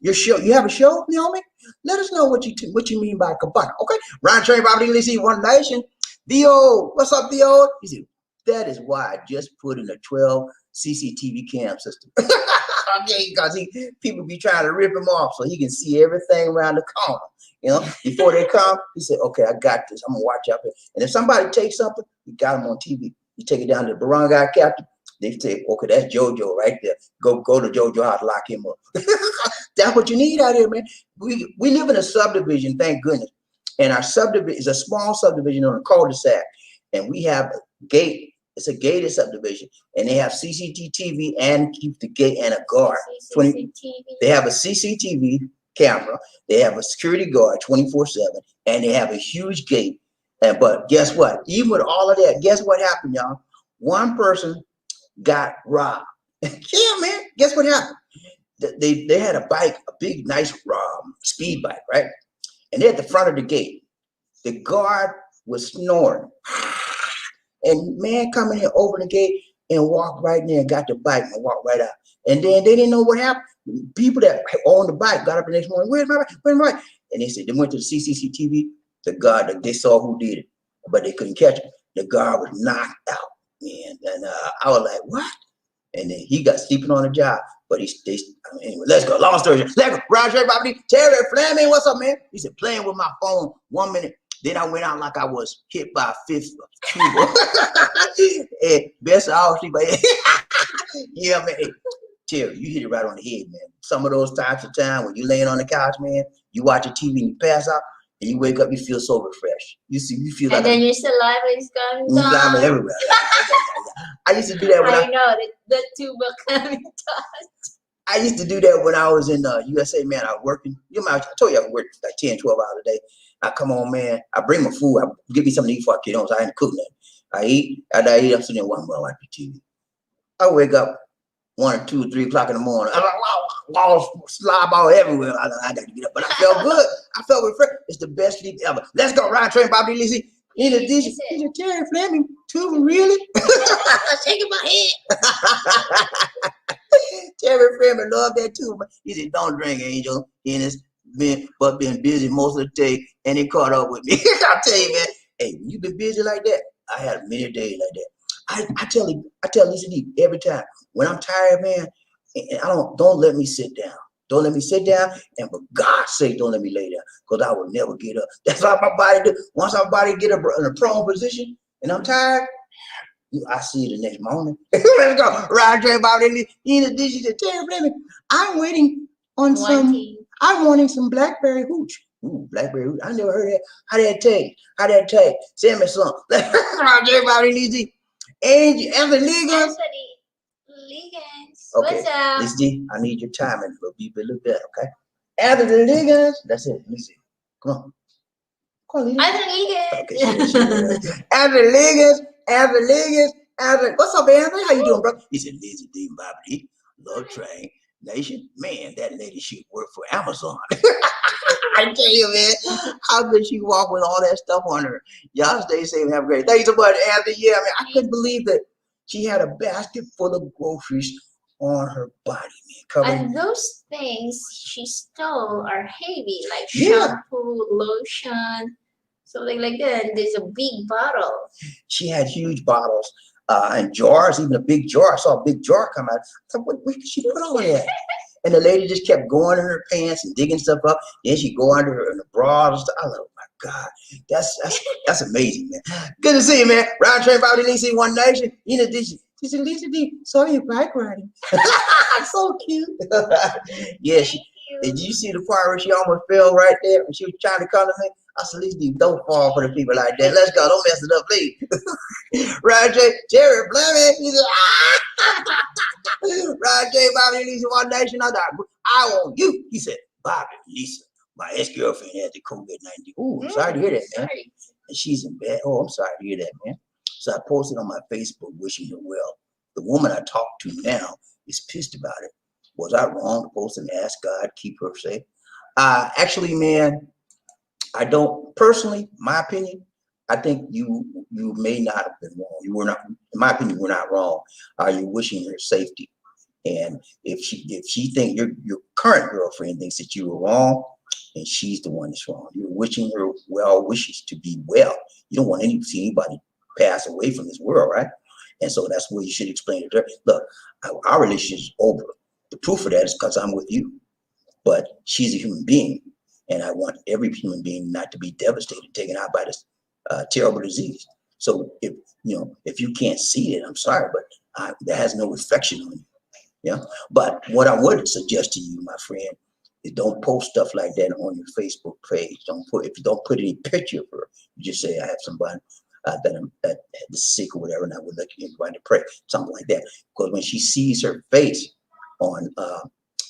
your show? You have a show, Naomi? Let us know what you mean by cabana. Okay. Ryan Train, Bobby Ulysses, One Nation. Theo, what's up, Theo? He said, that is why I just put in a 12 CCTV cam system. Okay, because people be trying to rip him off so he can see everything around the corner. You know, before they come, he said, okay, I got this. I'm going to watch out for it. And if somebody takes something, you got them on TV. You take it down to the barangay captain. They say, okay, that's JoJo right there. Go to JoJo house, lock him up. That's what you need out here, man. We live in a subdivision, thank goodness. And our subdivision is a small subdivision on a cul-de-sac. And we have a gate. It's a gated subdivision. And they have CCTV and keep the gate and a guard. They have a CCTV camera. They have a security guard 24/7. And they have a huge gate. But guess what? Even with all of that, guess what happened, y'all? One person got robbed. Yeah, man. Guess what happened? They had a bike, a big, nice speed bike, right? And they're at the front of the gate. The guard was snoring. And man coming in over the gate and walked right in there and got the bike and walked right out. And then they didn't know what happened. People that owned the bike got up the next morning, where's my bike? Where's my bike? And they said they went to the CCTV. The guard, they saw who did it, but they couldn't catch him. The guard was knocked out, man. And I was like, what? And then he got sleeping on the job. But anyway, let's go. Long story short. Let's go. Roger, Bobby. Terry Fleming, what's up, man? He said, playing with my phone 1 minute. Then I went out like I was hit by a fifth Cuba. And best I always sleep. Yeah, man. Hey, Terry, you hit it right on the head, man. Some of those types of time when you laying on the couch, man, you watch a TV and you pass out, and you wake up, you feel so refreshed. You feel like. And then your saliva is coming down. Everywhere. I used to do that when I know the tuba coming down. I used to do that when I was in USA, man. I was working. I told you I worked like 10, 12 hours a day. I come on, man. I bring my food. I give me something to eat before I get home. So I ain't cook nothing. I eat. After I eat, I'm sitting there watching TV. I wake up 1 or 2 or 3 o'clock in the morning. I'm like, wow, slob all everywhere. I got to get up. But I felt good. I felt refreshed. It's the best sleep ever. Let's go. Ride train, Bobby Ulysses. In addition, he's a Terry Fleming. Tuba, really? Shaking my head. Terry Fleming loved that too. He said, don't drink, Angel. And it's been busy most of the day. And he caught up with me. I'll tell you, man. Hey, when you've been busy like that, I had many days like that. I tell Lisa D every time, when I'm tired, man, and don't let me sit down. Don't let me sit down, and for God's sake, don't let me lay down, because I will never get up. That's how my body do. Once my body get up in a prone position, and I'm tired, I see you the next morning. Let's go. Ride train about it. Eat a dish to Terry Fleming. I'm waiting on I'm wanting some blackberry hooch. Ooh, blackberry hooch. I never heard that. How that taste? How that taste? Send me some. Ride train about it. Easy. Angie, Evan Liggins. Okay. What's up? Lizzie, I need your timing. It'll be a little better, okay? Anthony Liggins. That's it. Lizzie. Come on. Come on, Lizzie. Okay, Anthony Liggins. Anthony Liggins. Anthony. What's up, Anthony? How you doing, bro? He said, Lizzie D. Bobby, Love Train Nation. Man, that lady should work for Amazon. I tell you, man, how could she walk with all that stuff on her? Y'all stay safe and have a great day. Thank you so much, Anthony. Yeah, man, I couldn't believe that she had a basket full of groceries on her body, man. And those things she stole are heavy, like shampoo, lotion, something like that. And there's a big bottle. She had huge bottles and jars, even a big jar. I saw a big jar come out. I thought, what did she put on that? And the lady just kept going in her pants and digging stuff up. Then she go under her in the bra and stuff. I was like, oh my God, that's amazing, man. Good to see you, man. Round train Bobby Lisa, One Nation. In addition, she said, Lisa D, saw you bike riding. So cute. Yeah, did you see the part where she almost fell right there when she was trying to come to me? I said, Lisa D, don't fall for the people like that. Let's go. Don't mess it up, please. Roger, Jerry Fleming. He said, Roger, Bobby Lisa, One Nation. I want you. He said, Bobby Lisa, my ex-girlfriend had the COVID-19. Ooh, I'm sorry to hear that, man. And she's in bed. Oh, I'm sorry to hear that, man. So I posted on my Facebook wishing her well. The woman I talked to now is pissed about it. Was I wrong to post and ask God keep her safe? Actually, man, I don't personally, my opinion, I think you may not have been wrong. You were not, in my opinion, you were not wrong. You're wishing her safety. And if she think your current girlfriend thinks that you were wrong, and she's the one that's wrong. You're wishing her well wishes to be well. You don't want to see anybody pass away from this world, right? And so that's where you should explain it to her. Look, our relationship is over. The proof of that is because I'm with you. But she's a human being, and I want every human being not to be devastated, taken out by this terrible disease. So if you can't see it, I'm sorry, but that has no reflection on you. Yeah. But what I would suggest to you, my friend, is don't post stuff like that on your Facebook page. If you don't put any picture of her, you just say I have somebody that is sick or whatever, and I would like everybody to pray, something like that. Because when she sees her face on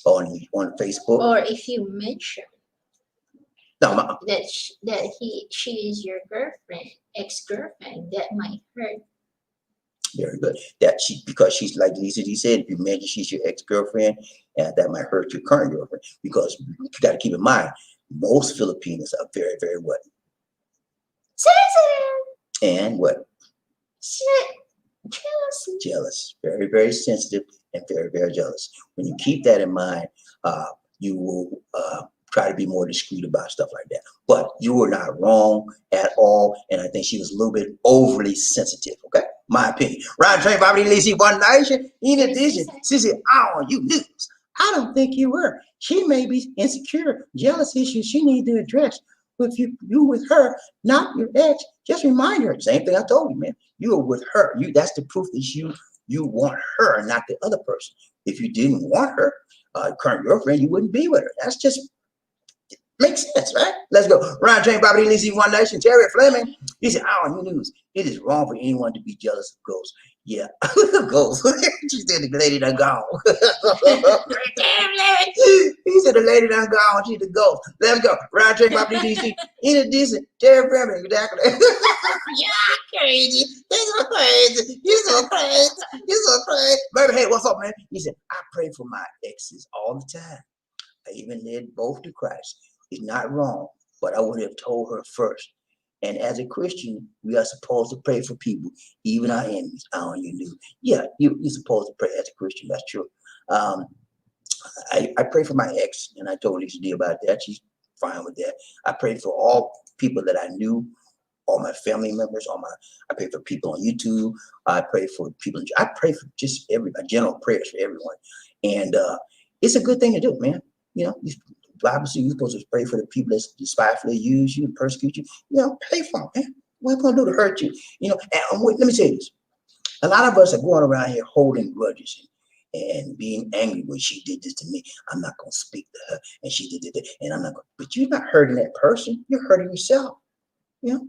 Facebook, or if you mention that she is your girlfriend, ex-girlfriend, that might hurt. Very good. Because she's like Lisa D said, if you mention she's your ex-girlfriend, that might hurt your current girlfriend. Because you got to keep in mind, most Filipinos are very, very what? Sensitive. And what? Jealous. Jealous. Very, very sensitive and very, very jealous. When you keep that in mind, you will try to be more discreet about stuff like that. But you were not wrong at all, and I think she was a little bit overly sensitive, okay? My opinion. Round train, Bobby Lacey, One Nation. In addition, Sissy, you news. I don't think you were. She may be insecure, jealous issues she needs to address. If you with her, not your ex, just remind her. Same thing I told you, man. You are with her. That's the proof that you want her, not the other person. If you didn't want her, current girlfriend, you wouldn't be with her. That's just makes sense, right? Let's go. Round train, Bobby Lacey, One Nation. Terry Fleming. He said, you news. It is wrong for anyone to be jealous of ghosts. Yeah, ghosts. She said the lady done gone. He said the lady done gone. She's the ghost. Let's go. Round train, Bobby Lacey. In addition, Terry Fleming. Exactly. Yeah, crazy. You're so crazy. You're so crazy. You're so crazy. Baby, hey, what's up, man? He said, I pray for my exes all the time. I even led both to Christ. It's not wrong, but I would have told her first. And as a Christian, we are supposed to pray for people, even our enemies. You knew. Yeah, you're supposed to pray as a Christian. That's true. I pray for my ex, and I told Lisa D about that. She's fine with that. I prayed for all people that I knew, all my family members, I pray for people on YouTube. I pray for people. I pray for just everybody, general prayers for everyone. And it's a good thing to do, man. You know, the Bible says you're supposed to pray for the people that despitefully use you and persecute you. You know, pray for them, man. What are you gonna do to hurt you? You know, and let me say this. A lot of us are going around here holding grudges and being angry when she did this to me. I'm not gonna speak to her, and she did it, and I'm not gonna. But you're not hurting that person. You're hurting yourself. You know,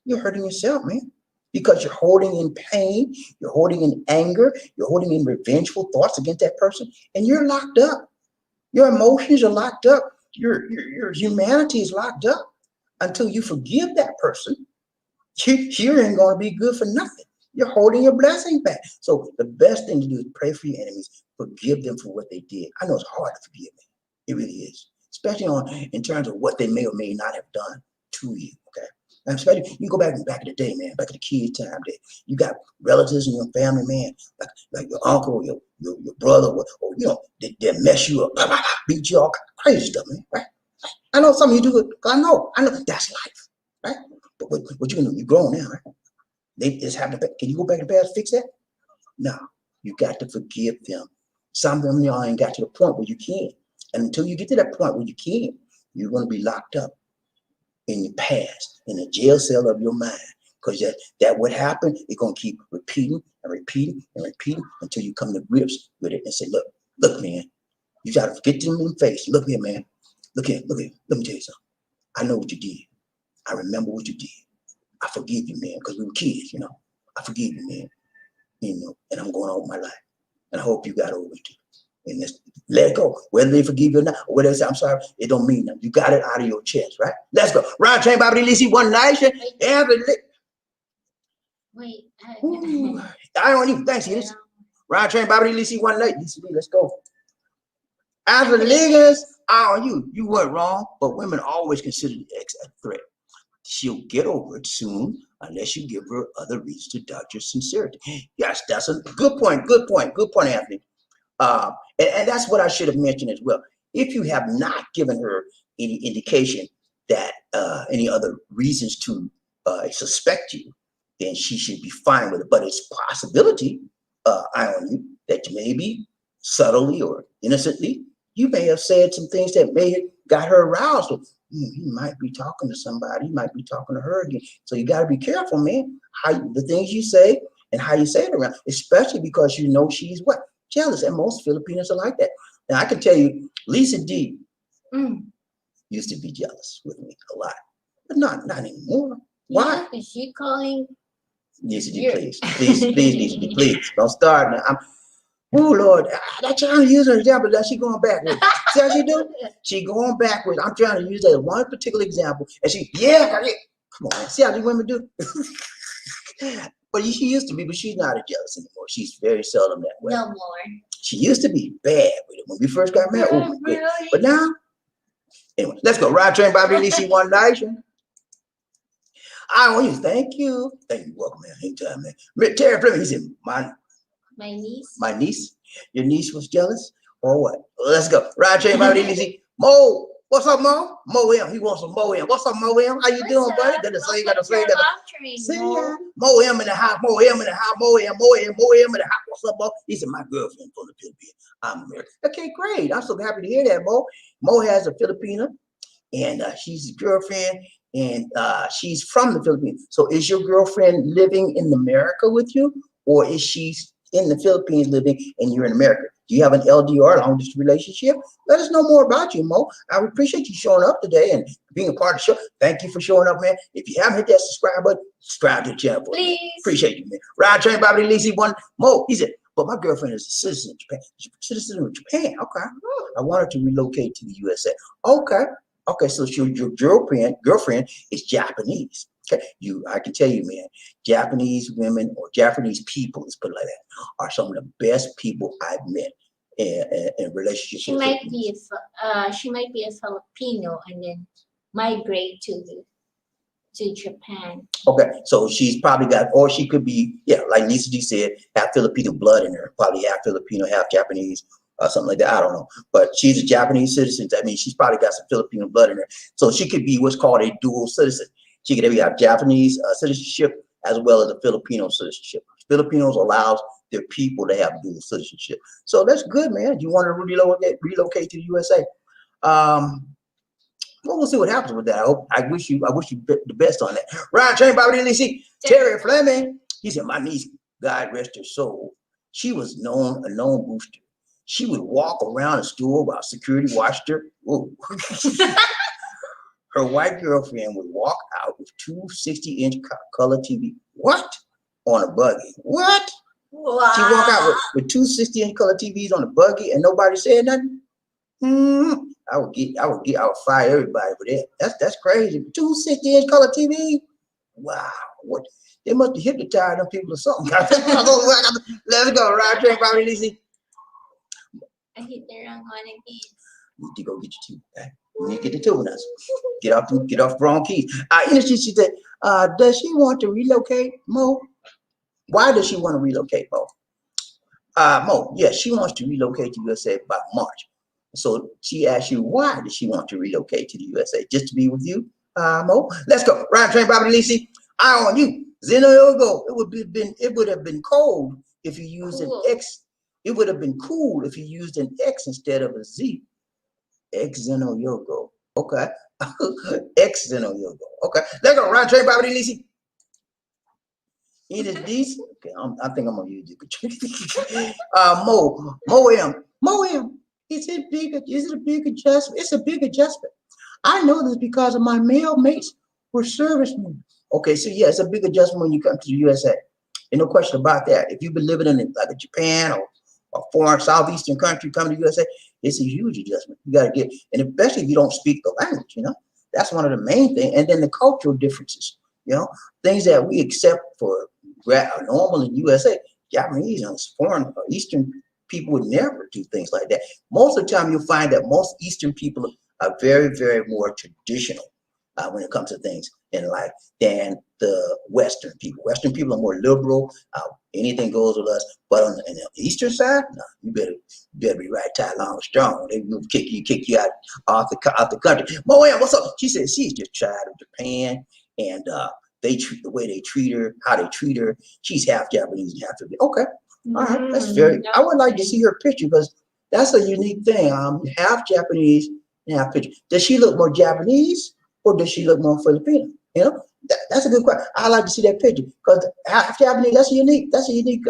you're hurting yourself, man. Because you're holding in pain, you're holding in anger, you're holding in revengeful thoughts against that person, and you're locked up. Your emotions are locked up. Your humanity is locked up until you forgive that person. You ain't going to be good for nothing. You're holding your blessing back. So the best thing to do is pray for your enemies, forgive them for what they did. I know it's hard to forgive them. It really is, especially in terms of what they may or may not have done to you. Okay. And especially you go back in the day, man, back in the kids' time day. You got relatives in your family, man, like your uncle, your brother, or you know, they mess you up, beat you all crazy stuff, man. Right? I know some of you do it. I know that's life, right? But what you gonna do? You're grown now, right? It's happened. Can you go back in the past and fix that? No, you got to forgive them. Some of them y'all ain't got to the point where you can, and until you get to that point where you can, you're gonna be locked up in your past, in the jail cell of your mind, because that would happen. You're gonna keep repeating and repeating and repeating until you come to grips with it and say, look, man, you gotta get them in the face. Look here, man. Look here. Let me tell you something. I know what you did. I remember what you did. I forgive you, man, because we were kids, you know. I forgive you, man. You know, and I'm going on with my life. And I hope you got over it too. And just let it go. Whether they forgive you or not, or whether they say, I'm sorry, it don't mean nothing. You got it out of your chest, right? Let's go. Rod Train, Bobby Lisi, One Nation. Wait. I don't even thanks you. Rod Train, Bobby Lisi, One Nation. Let's go. As the niggas, you weren't wrong, but women always consider the ex a threat. She'll get over it soon unless you give her other reasons to doubt your sincerity. Yes, that's a good point. Good point, Anthony. And that's what I should have mentioned as well. If you have not given her any indication that any other reasons to suspect you, then she should be fine with it. But it's a possibility, on you, that maybe subtly or innocently, you may have said some things that may have got her aroused. So, he might be talking to somebody. He might be talking to her again. So you got to be careful, man. The things you say and how you say it around, especially because you know she's what? Jealous. And most Filipinos are like that. And I can tell you, Lisa D used to be jealous with me a lot, but not anymore. Why? Is she calling? Lisa D, please, Lisa D, please. Don't start now. Oh Lord, I'm trying to use her example. That she going backwards. See how she do? She going backwards. I'm trying to use that one particular example, and come on, man. See how these women do? But she used to be, but she's not jealous anymore. She's very seldom that way. No more. She used to be bad with it when we first got married. Oh, really? But now, anyway, let's go. Ride Train, Bobby Lisi, One Nation. I want you. Thank you. Welcome, man. Anytime, man. Terry Fleming, he said, My niece. My niece? Your niece was jealous? Or what? Well, let's go. Ride Train, Bobby Lisi. Mo. What's up, Mo? Mo M. He wants some Mo M. What's up, Mo M? How you doing, buddy? Got to say. Mo M in the house. Mo M in the house. Mo M in the house. What's up, Mo? He said, my girlfriend from the Philippines. I'm American. Okay, great. I'm so happy to hear that, Mo. Mo has a Filipina, and she's his girlfriend, and she's from the Philippines. So is your girlfriend living in America with you, or is she in the Philippines living and you're in America? Do you have an LDR, long distance relationship? Let us know more about you, Mo. I appreciate you showing up today and being a part of the show. Thank you for showing up, man. If you haven't hit that subscribe button, subscribe to the channel. Please. Appreciate you, man. Ride Train, Bobby Lisi, One. Mo, he said, but my girlfriend is a citizen of Japan. Citizen of Japan, okay. I want her to relocate to the USA. Okay, so your girlfriend is Japanese. Okay, I can tell you, man, Japanese women or Japanese people, let's put it like that, are some of the best people I've met in relationships. She might be a Filipino and then migrate to Japan. Okay, so she's probably got, or she could be, like Lisa D said, half Filipino blood in her, probably half Filipino, half Japanese, something like that. I don't know, but she's a Japanese citizen. That means she's probably got some Filipino blood in her, so she could be what's called a dual citizen. She could have Japanese citizenship as well as a Filipino citizenship. Filipinos allows their people to have dual citizenship. So that's good, man. You want to relocate to the USA. Well, we'll see what happens with that. I wish you the best on that. Ryan Train, Bobby Lee, Terry Fleming. He said, my niece, God rest her soul, she was a known booster. She would walk around the store while security watched her. Whoa. Her white girlfriend would walk out with two 60-inch color TV. What? On a buggy. What? Wow. She walk out with two 60-inch color TVs on a buggy and nobody said nothing? I would fire everybody for that. That's crazy. Two 60-inch color TV? Wow. What? They must have hypnotized them people or something. Let's go. Ride train, Bobby Lee. I hit the wrong one again. You need to go get your teeth. Okay? You need to get the two of us. Get off the wrong keys. She said, does she want to relocate, Mo? Why does she want to relocate, Mo? Mo, yes, she wants to relocate to USA by March. So she asked you, why does she want to relocate to the USA? Just to be with you, Mo? Let's go. Ryan Train, Bobby Lee. Eye on you. Zenoyogo. It would have been cold if you used an X. It would have been cool if you used an X instead of a Z. X Zenoyogo. Okay. X Zenoyogo. Okay. Let's go. Ryan Train, Bobby Lee. It is decent. Okay, I think I'm gonna use it. Mo M. Is it a big adjustment? It's a big adjustment. I know this because of my male mates were servicemen. Okay, so yeah, it's a big adjustment when you come to the USA. Ain't no question about that. If you've been living in like a Japan or a foreign southeastern country coming to the USA, it's a huge adjustment. You gotta get, and especially if you don't speak the language, that's one of the main things. And then the cultural differences, things that we accept for normal in the USA, Japanese and foreign or Eastern people would never do things like that. Most of the time, you'll find that most Eastern people are very, very more traditional when it comes to things in life than the Western people. Western people are more liberal. Anything goes with us. But on the Eastern side, no, you better be right, tight, long, and strong. They will kick you out the country. Moya, what's up? She said she's just tired of Japan and the way they treat her, how they treat her. She's half Japanese and half Filipino. Okay, all right, that's very. I would like to see her picture because that's a unique thing. Half Japanese and half picture. Does she look more Japanese or does she look more Filipino? That's a good question. I like to see that picture because half Japanese. That's a unique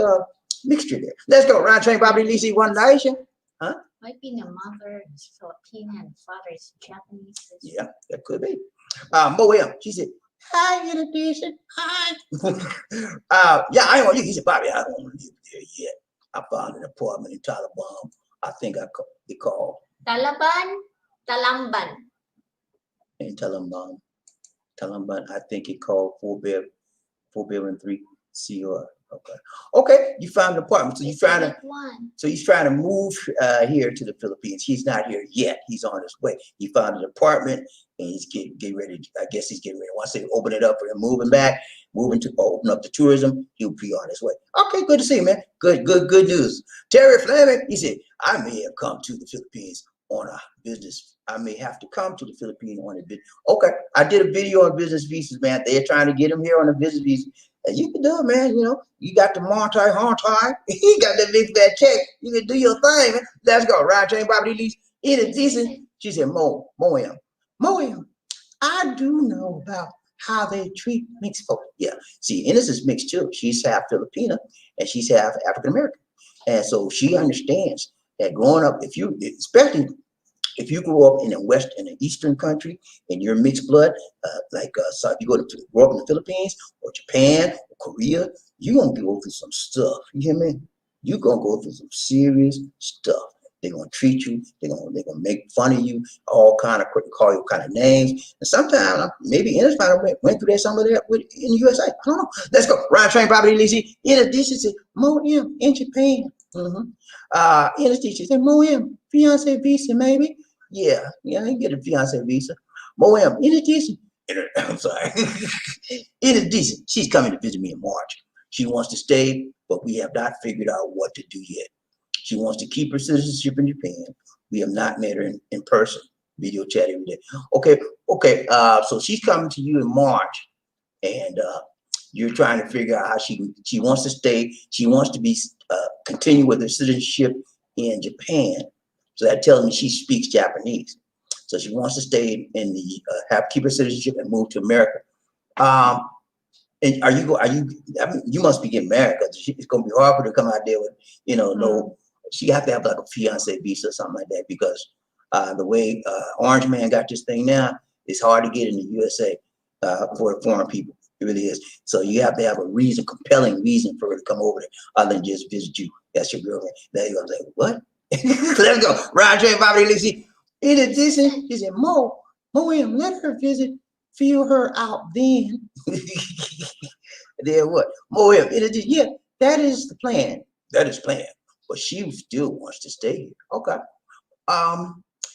mixture there. Let's go. Round train, Bobby Lee, one nation. Huh? Might be the mother is Filipino and father is Japanese. Yeah, that could be. Moel, she said, hi, introduction. Hi. Yeah, I ain't want you. He said, Bobby, I don't want to live there yet. I found an apartment in Taliban. I think it called Talamban. In Talamban. I think it called 4bedroom 3 CR. Okay. You found an apartment. So he's trying to move here to the Philippines. He's not here yet. He's on his way. He found an apartment and he's getting ready. I guess he's getting ready. Once they open it up for him moving to open up the tourism, he'll be on his way. Okay, good to see you, man. Good news. Terry Fleming, he said, I may have come to the Philippines on a business. I may have to come to the Philippines on a business. Okay, I did a video on business visas, man. They're trying to get him here on a business visa. And you can do it, man. You got the Monty. You got that big fat check. You can do your thing, man. Let's go. Ride train, Bobby Lee. It is decent. She said, Moem. I do know about how they treat mixed folk. Yeah. See, Ines is mixed too. She's half Filipina and she's half African American. And so she understands that growing up, especially if you grew up in an Eastern country and you're mixed blood, so if you grow up in the Philippines or Japan or Korea, you're going to go through some stuff. You hear me? You're going to go through some serious stuff. They're going to treat you. They're going to make fun of you, call you all kind of names. And sometimes, maybe Ines went through that, some of that in the USA. I don't know. Let's go. Ryan Train, Bobby Lee. In addition to Mo M in Japan. In addition to Mo M, fiance visa, maybe. Yeah, I get a fiance visa. Moem, in addition, I'm sorry. In addition, she's coming to visit me in March. She wants to stay, but we have not figured out what to do yet. She wants to keep her citizenship in Japan. We have not met her in person, video chat every day. Okay. So she's coming to you in March, and you're trying to figure out how she wants to stay. She wants to continue with her citizenship in Japan. So that tells me she speaks Japanese. So she wants to stay in the keep her citizenship and move to America. And are you? I mean, you must be getting married because it's gonna be hard for her to come out there with, no. She have to have like a fiance visa or something like that because the way Orange Man got this thing now, it's hard to get in the USA for foreign people. It really is. So you have to have a reason, compelling reason for her to come over there, other than just visit you. That's your girlfriend. There you go. Like, what? Let's go. Ryan Train Bobby Lucy. In addition, he said, Mo, let her visit, feel her out then. Then what? Mo, in addition, yeah, that is the plan. That is planned. But she still wants to stay here. Okay.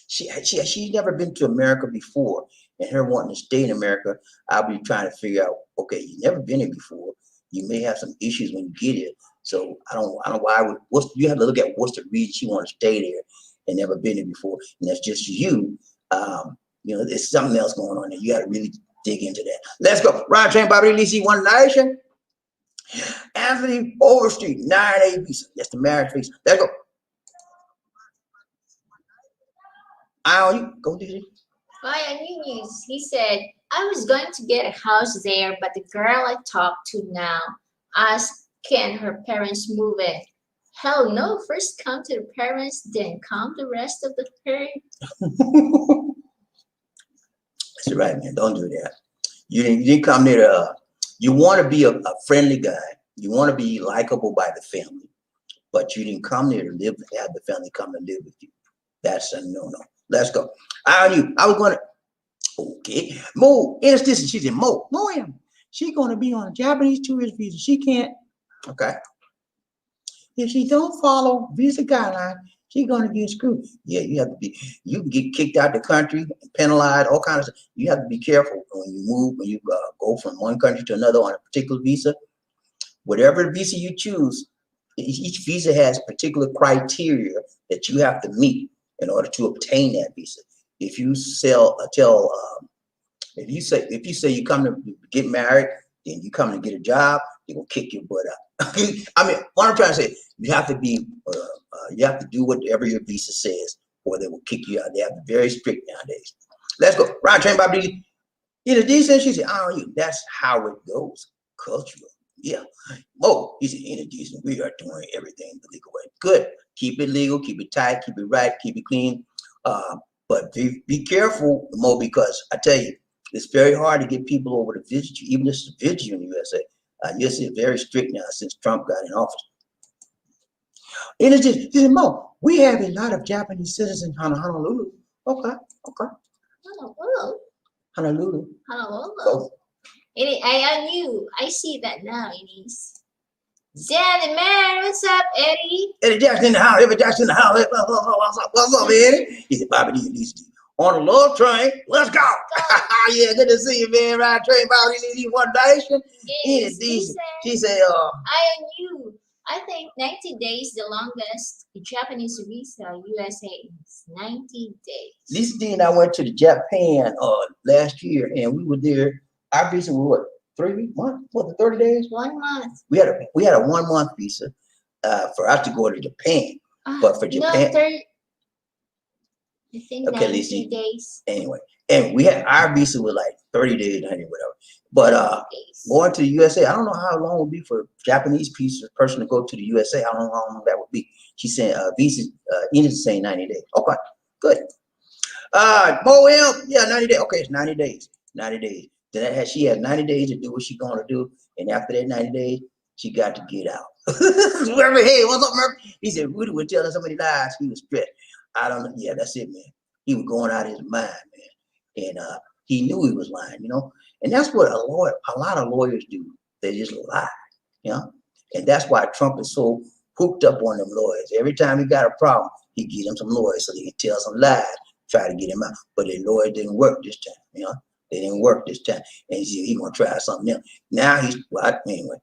She's never been to America before, and her wanting to stay in America, I'll be trying to figure out. Okay, you've never been here before. You may have some issues when you get here. So I don't know why. You have to look at what's the reason she want to stay there and never been here before, and that's just you. There's something else going on there. You got to really dig into that. Let's go. Ryan Train Bobby Lisi, One Nation. Anthony Overstreet, 9A visa. That's the marriage visa. Let's go. You go, DJ. Via news, he said, I was going to get a house there, but the girl I talked to now asked, can her parents move in? Hell no, first come to the parents, then come the rest of the parents. That's right, man. Don't do that. You didn't come there to, you want to be a friendly guy. You want to be likable by the family, but you didn't come there to live, have the family come and live with you. That's a no-no. Let's go. I was going to, okay. Mo, instance, she said, Mo, she's going to be on a Japanese tourist visa. She can't, okay. If she don't follow visa guidelines, she's going to get screwed. Yeah, you can get kicked out of the country, penalized, all kinds of stuff. You have to be careful when you move, when you go from one country to another on a particular visa. Whatever visa you choose, each visa has particular criteria that you have to meet in order to obtain that visa. If you if you say you come to get married, then you come to get a job, they will kick your butt out. I mean, what I'm trying to say, you have to be, you have to do whatever your visa says, or they will kick you out. They have to be very strict nowadays. Let's go. Ryan Train Bobby. In addition, she said, that's how it goes. Cultural. Yeah. Mo, he said, in addition, we are doing everything the legal way. Good. Keep it legal, keep it tight, keep it right, keep it clean. But be careful, Mo, because I tell you, it's very hard to get people over to visit you, even just to visit you in the USA. USA is very strict now since Trump got in office. In addition, he said, Mo, we have a lot of Japanese citizens in Honolulu. Okay. Honolulu. Oh. I see that now. It is. Sandy man, what's up, Eddie? Eddie Jackson in the house. Eddie Jackson in the house. What's up, Eddie? He said, Bobby D, at least on a little train. Let's go. Yeah, good to see you, man. Ride train, Bobby D, One Nation. Yes, she said, I think 90 days the longest Japanese visa USA is 90 days. Lisa D and I went to Japan last year, and we were there. Our visa was what? 3 months? What, the 30 days? 1 month. We had a 1 month visa for us to go to Japan. But for Japan, I think okay, 90 days. Anyway, and we had our visa was like 30 days, 90, whatever. But going to the USA, I don't know how long it would be for a Japanese person to go to the USA. I don't know how long that would be. She said visa, Enid saying 90 days. Okay, good. Mo M, yeah, 90 days. Okay, it's 90 days. 90 days. Then she had 90 days to do what she's going to do. And after that 90 days, she got to get out. Hey, what's up, Murphy? He said, Rudy would tell us so many lies. He was stressed. I don't know. Yeah, that's it, man. He was going out of his mind, man. And he knew he was lying, you know. And that's what a lot of lawyers do. They just lie, you know. And that's why Trump is so hooked up on them lawyers. Every time he got a problem, he give them some lawyers so they can tell some lies, try to get him out. But the lawyer didn't work this time, you know. They didn't work this time. And he gonna try something else. Now anyway,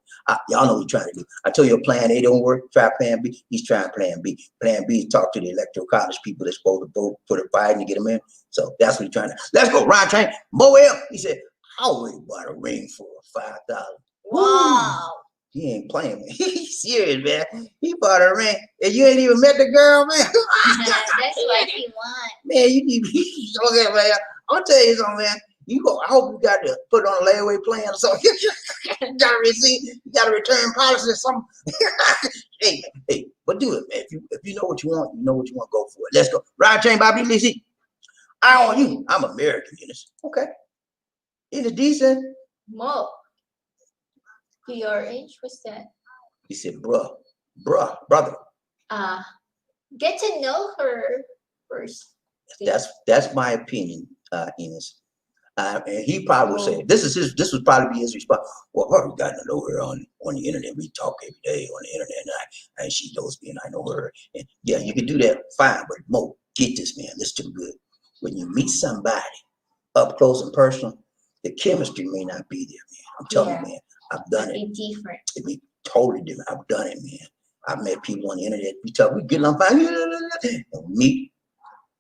y'all know what he's trying to do. I told you plan A don't work, try plan B. He's trying plan B. Plan B is talk to the electoral college people that's supposed to vote for the Biden to get them in. So that's what he's trying to. Let's go, Ryan Train. Mo L, he said, I already bought a ring for $5,000. Wow. He ain't playing, man. He's serious, man. He bought a ring. And you ain't even met the girl, man. what he wants. Man, you need okay, man. I'll tell you something, man. You go. I hope you got to put it on a layaway plan or something. You got to receive. You got to return policy or something. hey, but do it, man. If you know what you want, you know what you want. Go for it. Let's go. Ride train, Bobby Lizzie. I on you. I'm American, Eunice. Okay. Is it decent? Mo, your age, what's that? He said, brother. Get to know her first. That's my opinion, Eunice. And he probably would say, this would probably be his response. Well, I've gotten to know her on the internet. We talk every day on the internet, and she knows me, and I know her. And yeah, you can do that, fine. But Mo, get this, man. This is too good. When you meet somebody up close and personal, the chemistry may not be there, man. I'm telling you, man. I've done it. It'd be different. It'd be totally different. I've done it, man. I've met people on the internet. We talk, we get on fire, and we meet.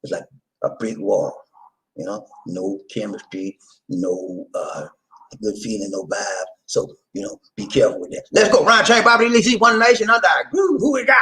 It's like a brick wall. You know, no chemistry, no good feeling, no vibe. So, you know, be careful with that. Let's go. Ron Train, Bobby Lee, One Nation, under our groove. Who we got?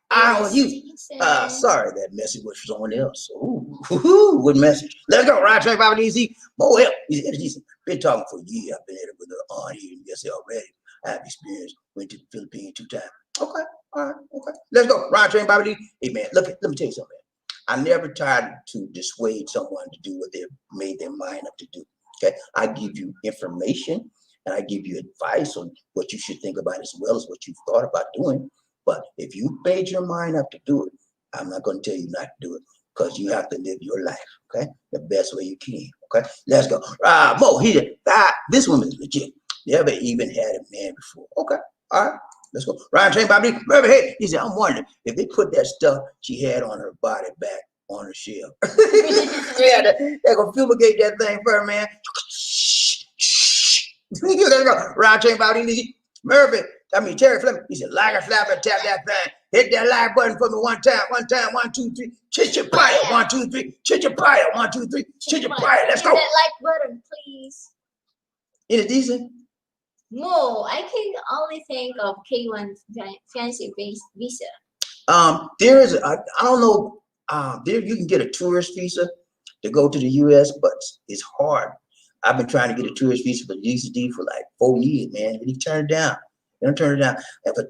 I on you. Sorry, that message was for someone else. Ooh, what message? Let's go. Ron Train, Bobby Lee, More help. He's been talking for a year. I've been at it with her on here in USA already. I have experience. Went to the Philippines 2 times. Okay. All right. Okay. Let's go. Ron Train, Bobby Lee. Hey, man, look, let me tell you something, man. I never tried to dissuade someone to do what they made their mind up to do. Okay, I give you information and I give you advice on what you should think about as well as what you've thought about doing. But if you made your mind up to do it, I'm not going to tell you not to do it because you have to live your life. Okay, the best way you can. Okay, let's go. Mo, this woman is legit. Never even had a man before. Okay, all right. Let's go. Ryan Train Bobby, remember, hey, he said, I'm wondering if they put that stuff she had on her body back on her shelf. Yeah, they're going to fumigate that thing for her, man. Let's go. Ryan Train Bobby, Murphy, Terry Fleming, he said, like a flapper, tap that thing. Hit that like button for me one time, 1, 2, 3. Chichapaya, 1, 2, 3. Chichapaya, 1, 2, 3. Chichapaya, let's go. Hit that like button, please. Is it decent? Mo, I can only think of K1 fancy visa. There is, I don't know, there you can get a tourist visa to go to the U.S., but it's hard. I've been trying to get a tourist visa for GCD for like 4 years, man. They turn it down. They don't turn it down. And for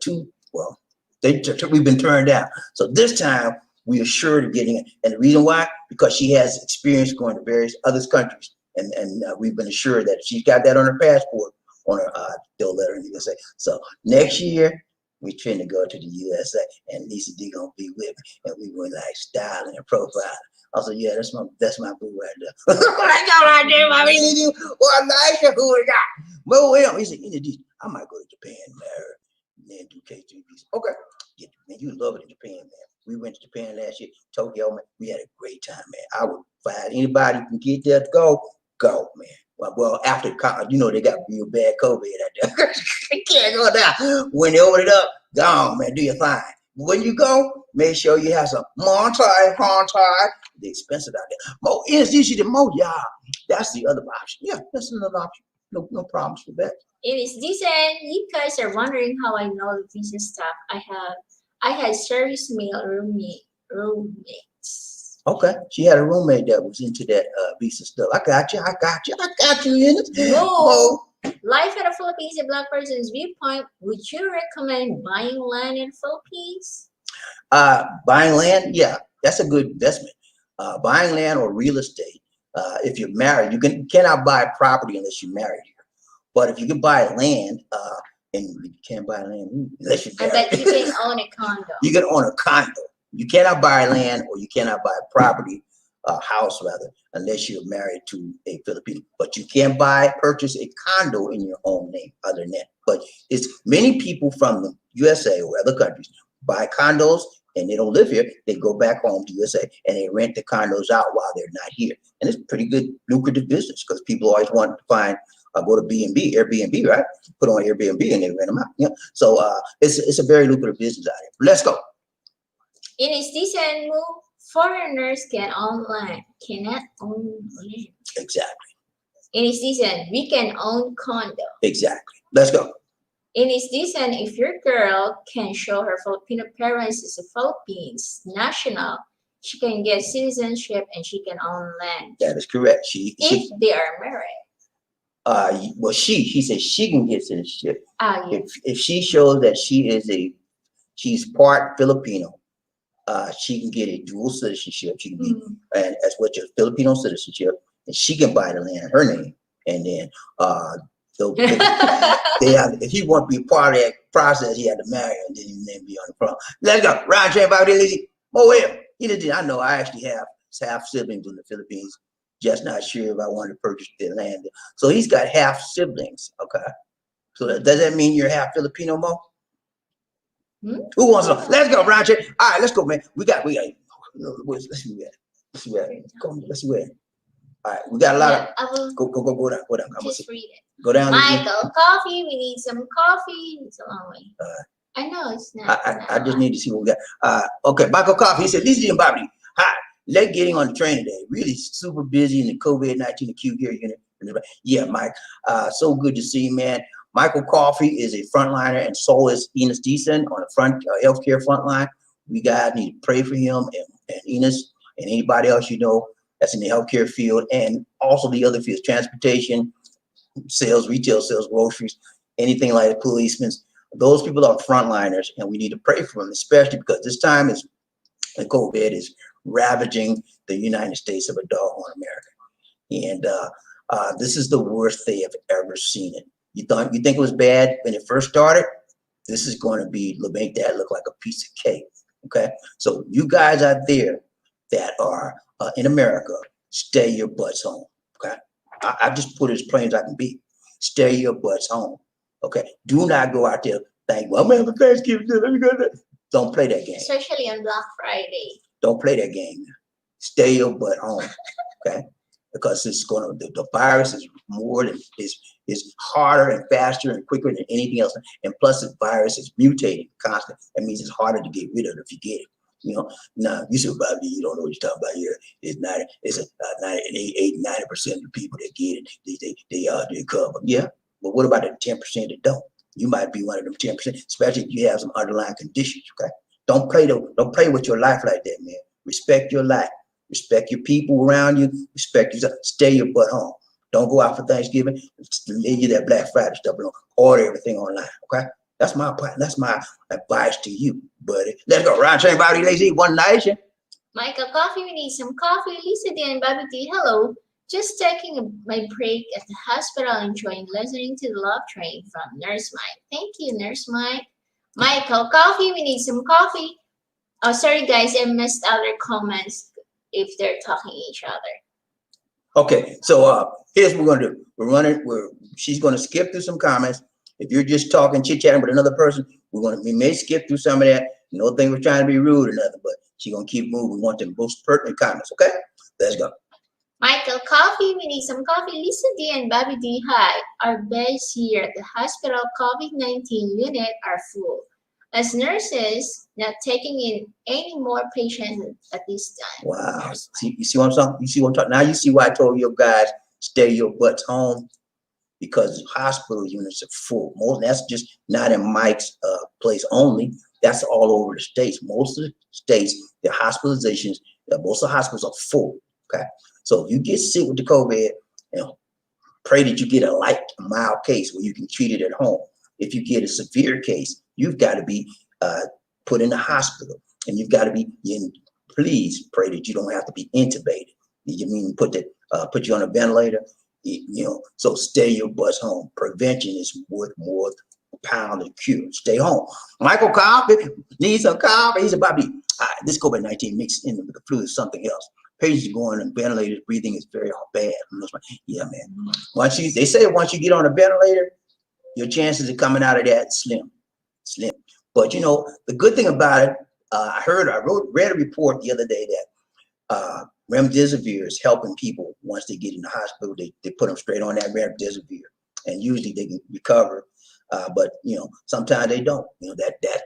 we've been turned down. So this time we are sure of getting it. And the reason why, because she has experience going to various other countries, and we've been assured that she's got that on her passport. On her, they'll let her in the USA. So next year, we trying to go to the USA, and Lisa D gonna be with me, and we were like styling and profiling. I said, yeah, that's my boo right there. I got right there, my baby. Well, nice, who we got? Mo him. He said, I might go to Japan, marry, and then do K3 visa. Okay, yeah, man, you love it in Japan, man. We went to Japan last year, Tokyo, man. We had a great time, man. I would find anybody who can get there to go, man. Well, after they got real bad COVID out there. You can't go down. When they open it up, gone, man. Do your thing. When you go, make sure you have some montage. The expensive out there. Mo, the Mo, yeah. That's the other option. Yeah, that's another option. No problems with that. It is decent. You guys are wondering how I know the visa stuff. I had service mail roommates. Okay, she had a roommate that was into that visa stuff. I got you in it. No. Life in the Philippines, a black person's viewpoint. Would you recommend buying land in the Philippines? Buying land, yeah, that's a good investment. Buying land or real estate. If you're married, you cannot buy property unless you're married here. But if you can buy land, and you can't buy land unless you're married. I bet you can own a condo. You can own a condo. You cannot buy land or you cannot buy property, house rather, unless you're married to a Filipino. But you can purchase a condo in your own name other than that. But it's many people from the USA or other countries buy condos and they don't live here. They go back home to USA and they rent the condos out while they're not here. And it's pretty good lucrative business because people always want to find go to Airbnb, right? Put on Airbnb and they rent them out. Yeah. So it's a very lucrative business out here. Let's go. In its decent move, foreigners can own land, cannot own land. Exactly. In its decent, we can own condo. Exactly. Let's go. In its decent, if your girl can show her Filipino parents as a Philippines national, she can get citizenship and she can own land That is correct. if they are married. Well, she said she can get citizenship Ah, yeah. if she shows that she's part Filipino. She can get a dual citizenship. She can be, and as what your Filipino citizenship, and she can buy the land in her name. And then, so they have, if he want to be part of that process, he had to marry her, and then his name be on the front. Let's go. Round train about this lady. Oh well, he did. I know. I actually have half siblings in the Philippines. Just not sure if I want to purchase their land. So he's got half siblings. Okay. So does that mean you're half Filipino, Mo? Who wants to? Let's go, Round trip. All right, let's go, man. Let's see where. Let's see where. All right, we got a lot of. I will Go down. just read it. Go down. Michael, coffee. We need some coffee. It's a long way. I know it's not. I just need to see what we got. Okay, Michael Coffee. He said, "Lisa and Bobby, hi. Late getting on the train today. Really super busy in the COVID-19 acute care unit. Yeah, Mike. So good to see you, man. Michael Coffey is a frontliner, and so is Enos Deason on the front healthcare front line. We guys need to pray for him and Enos and anybody else you know that's in the healthcare field, and also the other fields, transportation, sales, retail sales, groceries, anything like the policemen. Those people are frontliners, and we need to pray for them, especially because this time is COVID is ravaging the United States of a doggone America, and this is the worst they have ever seen it. You think it was bad when it first started? This is going to make that look like a piece of cake. Okay, so you guys out there that are in America, stay your butts home. Okay, I just put it as plain as I can be. Stay your butts home. Okay, do not go out there think, well, I'm gonna have a Thanksgiving. Let me go there. Don't play that game. Especially on Black Friday. Don't play that game. Stay your butt home. Okay. Because it's the virus is more than is harder and faster and quicker than anything else, and plus the virus is mutating constantly. That means it's harder to get rid of it if you get it. You know, now you see about me, you don't know what you're talking about here. It's 90% of the people that get it, they recover. Yeah, but what about the 10% that don't? You might be one of them 10%, especially if you have some underlying conditions. Okay, don't play with your life like that, man. Respect your life. Respect your people around you. Respect yourself. Stay your butt home. Don't go out for Thanksgiving. Leave you that Black Friday stuff. Order everything online. Okay, that's my plan. That's my advice to you, buddy. Let's go. Round train, Bobby, lazy, one nation. Michael, coffee. We need some coffee. Lisa D and Bobby D. Hello. Just taking my break at the hospital, enjoying listening to the love train from Nurse Mike. Thank you, Nurse Mike. Michael, coffee. We need some coffee. Oh, sorry, guys. I missed other comments if they're talking each other. Okay, so here's what we're gonna do. She's gonna skip through some comments. If you're just talking, chit-chatting with another person, we may skip through some of that. No thing we're trying to be rude or nothing, but she's gonna keep moving. We want the most pertinent comments, okay? Let's go. Michael, coffee. We need some coffee. Lisa D and Bobby D. Hi. Our beds here at the hospital COVID-19 unit are full. As nurses, not taking in any more patients at this time. Wow. You see what I'm saying? You see what I'm talking? Now you see why I told you guys stay your butts home, because hospital units are full. That's just not in Mike's place only. That's all over the states. Most of the states, their hospitalizations, most of the hospitals are full. Okay. So if you get sick with the COVID, pray that you get a mild case where you can treat it at home. If you get a severe case, you've got to be put in the hospital, and you've got to be please pray that you don't have to be intubated. You mean put you on a ventilator? So stay your butts home. Prevention is worth more than a pound of cure. Stay home. Michael Coffee needs some coffee. He's about to be this COVID-19 mixed in with the flu is something else. Patients going on ventilators, breathing is very bad. Yeah, man. They say once you get on a ventilator, your chances of coming out of that slim. But the good thing about it, I read a report the other day that remdesivir is helping people once they get in the hospital. They put them straight on that remdesivir, and usually they can recover. But sometimes they don't.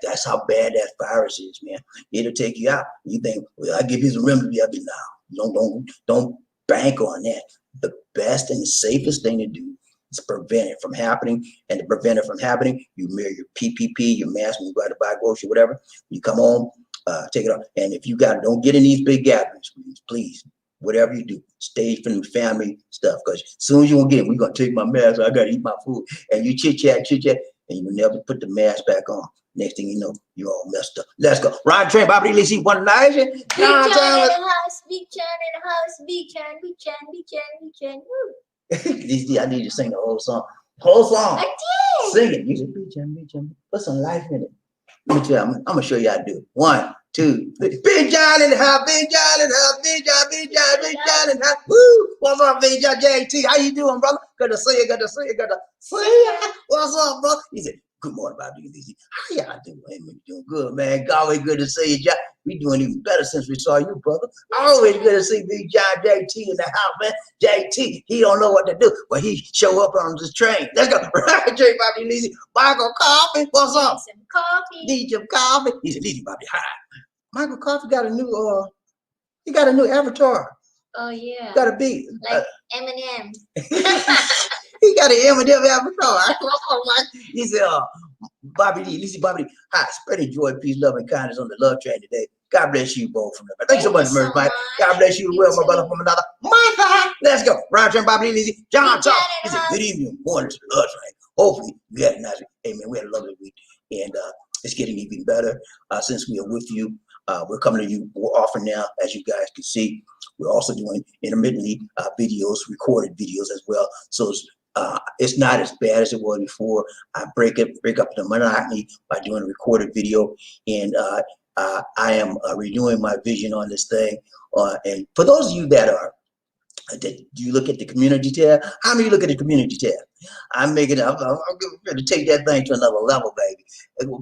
That's how bad that virus is, man. It'll take you out. You think, well, I give you some remedy. I'll be now. Don't bank on that. The best and the safest thing to do is prevent it from happening. And to prevent it from happening, you wear your PPP, your mask when you go out to buy groceries, whatever. You come home, take it off. And if you don't get in these big gatherings, please, whatever you do, stay from the family stuff. Because as soon as you won't get it, we're gonna take my mask. I gotta eat my food, and you chit chat, and you will never put the mask back on. Next thing you know, you all messed up. Let's go. Ryan Train, Bobby Lee, see one nation. Big John in the house, Big John in the house, Big John, Big John, Big John, Big John. I need you to sing the whole song. Whole song. I did. Sing it. You said, Big John, put some life in it. Let me tell you, I'm gonna show you how to do it. 1, 2, 3. Big John in the house, Big John in the house, Big John, Big John, Big John in the house. Woo! What's up, Big John? JT, how you doing, brother? Good to see you. Good to see you. Good to see you. What's up, bro? He said, good morning, Bobby. How y'all doing? Hey, man, you doing good, man. Always good to see you, John. We doing even better since we saw you, brother. Always good to see Big John JT in the house, man. JT, he don't know what to do, but he show up on this train. Let's go. Right, Jay, Bobby Lizzie. Michael Coffee, what's up? Need some coffee. Need some coffee. He said, Lizzie, Bobby, hi. Michael Coffee got a new, he got a new avatar. Oh yeah. Got a beat. Like Eminem. He got an Eminem avatar. He said, Bobby Lee, Lizzie, Bobby Lee, hi, spreading joy, peace, love, and kindness on the love train today. God bless you both from them. Thank you so much, Mercy Mike. God bless you well, my brother, from another mother. Let's go. Ryan Train, Bobby Lee, Lizzie, John Talk. He said, good evening, morning to the love train. Hopefully, we had a nice week. Hey, man, we had a lovely week. And it's getting even better since we are with you. We're coming to you more often now, as you guys can see. We're also doing intermittently videos, recorded videos as well. So it's not as bad as it was before. I break up the monotony by doing a recorded video, and I am renewing my vision on this thing. And for those of you that do you look at the community tab? How many look at the community tab? I'm going to take that thing to another level, baby.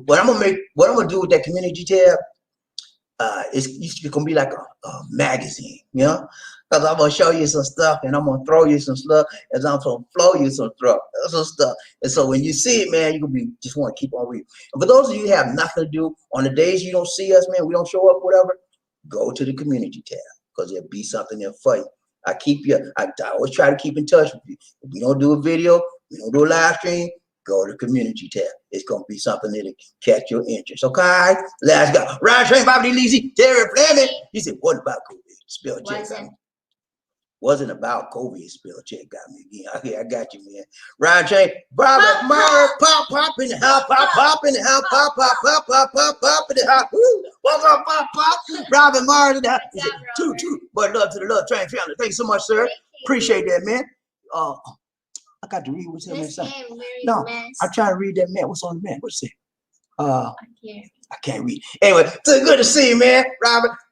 What I'm gonna do with that community tab, it's gonna be like a magazine, you know? Because I'm gonna show you some stuff, and I'm gonna throw you some stuff, and I'm gonna flow you some stuff. And so when you see it, man, you gonna just want to keep on reading. And for those of you who have nothing to do on the days you don't see us, man, we don't show up, whatever, go to the community tab, because there'll be something there for you. I always try to keep in touch with you. If we don't do a video, we don't do a live stream, go to the community tab. It's gonna be something that'll catch your interest. Okay, let's go. Ryan Train, Bobby Lee, Terry Fleming. He said, what about COVID? Spell check. Wasn't about COVID. Spell check got me again. Okay, I got you, man. Ryan Train, Robert Murray, pop in the house, pop in the house, pop in the house. Woo! What's up, pop? Robert Murray in the house. He said, two. But love to the Love Train family. Thanks so much, sir. Appreciate that, man. I got to read what's in there. No, I'm trying to read that, man. What's on the man? What's it? I can't read. Anyway, so good to see you, man.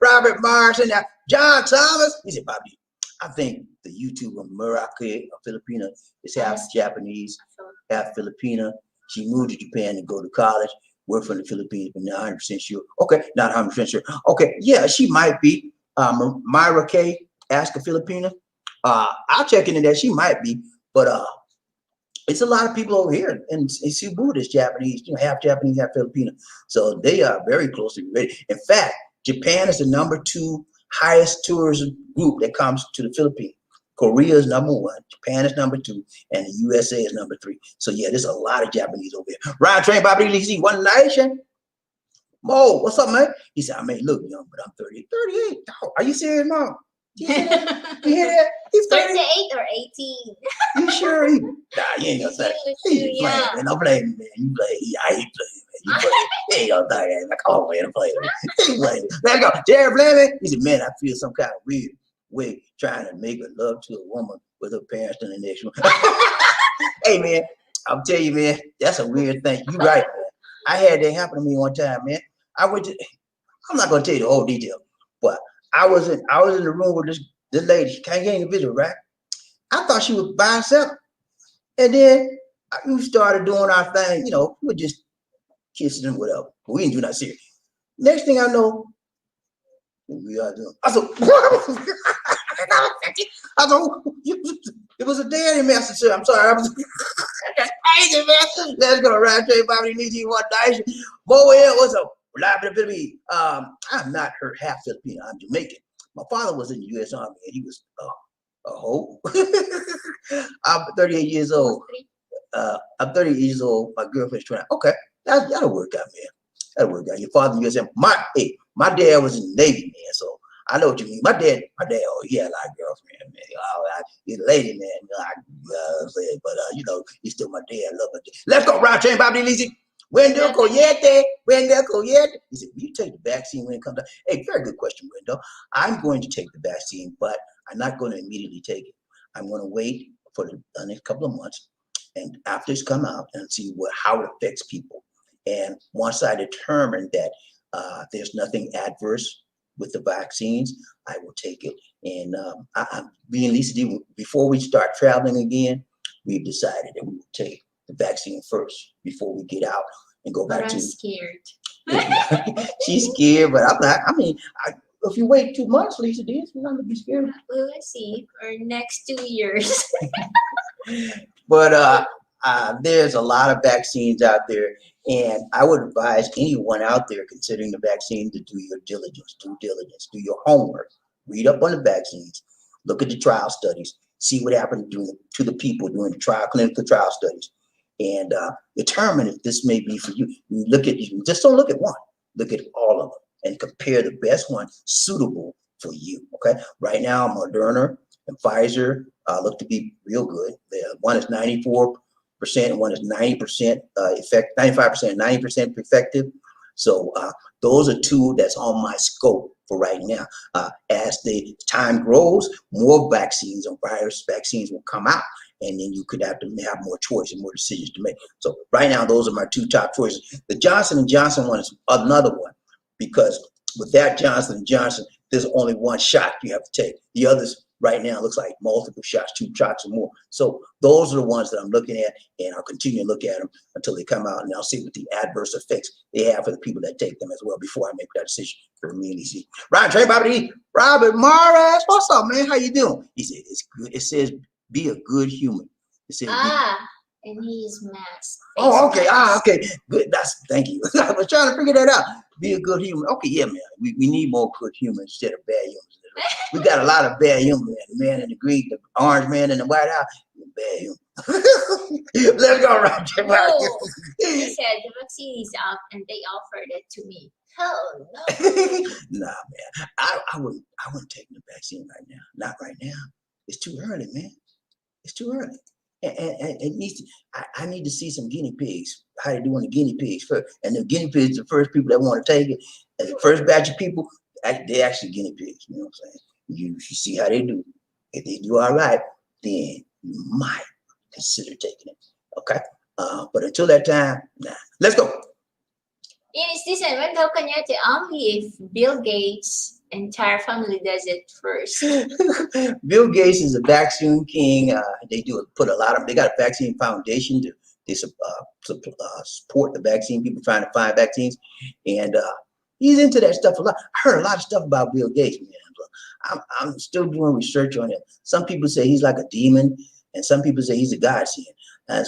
Robert Mars and John Thomas. He said, Bobby, I think the YouTuber Murake, a Filipina, is half Japanese, half Filipina. She moved to Japan to go to college. We're from the Philippines, but not 100% sure. Okay, not 100% sure. Okay, yeah, she might be. Myra K, ask a Filipina. I'll check into that. She might be, but it's a lot of people over here in Cebu that's Japanese, half Japanese, half Filipino. So they are very closely related. In fact, Japan is the #2 highest tourism group that comes to the Philippines. Korea is #1, Japan is #2, and the USA is #3. So yeah, there's a lot of Japanese over here. Ryan Train, Bobby Lee, one nation. Mo, what's up, man? He said, I may look young, but I'm 38. Oh, are you serious, Mom? You hear that? You hear that? He's 38 or 18. You sure? Nah, you ain't gonna say. He playing, man. Don't play me, man. You play. I ain't playing, man. You play. He ain't gonna say like, oh man, I'm playing. He playing. Let's go. Jared Fleming. He said, man, I feel some kind of weird way trying to make a love to a woman with her parents in the next room. Hey, man, I'll tell you, man, that's a weird thing. You right, man. I had that happen to me one time, man. I'm not gonna tell you the whole detail, but I was in the room with this lady. She can't get in the video, right? I thought she was by herself. And then we started doing our thing, we were just kissing and whatever. But we didn't do nothing serious. Next thing I know, what we are doing. I said, it was a daddy message, sir. I'm sorry. I was crazy, man. Let's go. Ryan J. Bobby Lee, one nice. Boy, what's up? I'm not half Filipino. I'm Jamaican. My father was in the U.S. Army, and he was a hoe. I'm 38 years old. I'm 30 years old. My girlfriend's 20. Okay, that'll work out, man. That'll work out. Your father in the U.S. Army. My dad was in the Navy, man, so I know what you mean. My dad, oh, he had a lot of girlfriends, man. He's a lady, man. But you know, he's still my dad. I love my dad. Let's go, round train, Bobby Lizzie. Wendell Coyete. He said, will you take the vaccine when it comes out? Hey, very good question, Wendell. I'm going to take the vaccine, but I'm not going to immediately take it. I'm going to wait for the next couple of months, and after it's come out, and see how it affects people. And once I determine that there's nothing adverse with the vaccines, I will take it. And I'm being Lisa, before we start traveling again, we've decided that we will take the vaccine first before we get out and go back to. I'm scared. She's scared, but I'm not. I mean, if you wait 2 months, Lisa, you're not gonna be scared. Well, let's see. For next 2 years. But there's a lot of vaccines out there, and I would advise anyone out there considering the vaccine to do your due diligence, do your homework, read up on the vaccines, look at the trial studies, see what happened to the people doing the clinical trial studies, and determine if this may be for you. Just don't look at one, look at all of them and compare the best one suitable for you. Okay, right now Moderna and Pfizer look to be real good. One is 94% and one is 90% 95% and 90% effective. So those are two that's on my scope for right now. As the time grows, more vaccines or virus vaccines will come out, and then you could have to have more choice and more decisions to make. So right now, those are my two top choices. The Johnson & Johnson one is another one, because with that Johnson & Johnson, there's only one shot you have to take. The others right now looks like multiple shots, 2 shots or more. So those are the ones that I'm looking at, and I'll continue to look at them until they come out, and I'll see what the adverse effects they have for the people that take them as well before I make that decision for me and DC. Ryan Trey, Robert Morris, what's up, man? How you doing? He said, it's good. It says, be a good human. It says, and he's masked. Oh, okay. Okay. Good. Thank you. I was trying to figure that out. Be a good human. Okay, yeah, man. We need more good humans instead of bad humans. We got a lot of bad humans, man. The man in the green, the orange man in the white house, bad human. Let's go, Roger. No. He said the vaccine is out and they offered it to me. Hell no. Nah, man. I wouldn't take the vaccine right now. Not right now. It's too early, man. It's too early. And it needs to, I need to see some guinea pigs. How they do on the guinea pigs first. And the guinea pigs, the first people that want to take it, and the first batch of people, they actually guinea pigs. You know what I'm saying? You see how they do. If they do all right, then you might consider taking it. Okay? But until that time, nah. Let's go. Yes, listen, when daw kanya only if Bill Gates' entire family does it first. Bill Gates is a vaccine king. They got a vaccine foundation to support the vaccine people trying to find vaccines, and he's into that stuff a lot. I heard a lot of stuff about Bill Gates, man. I'm still doing research on him. Some people say he's like a demon, and some people say he's a godsend. I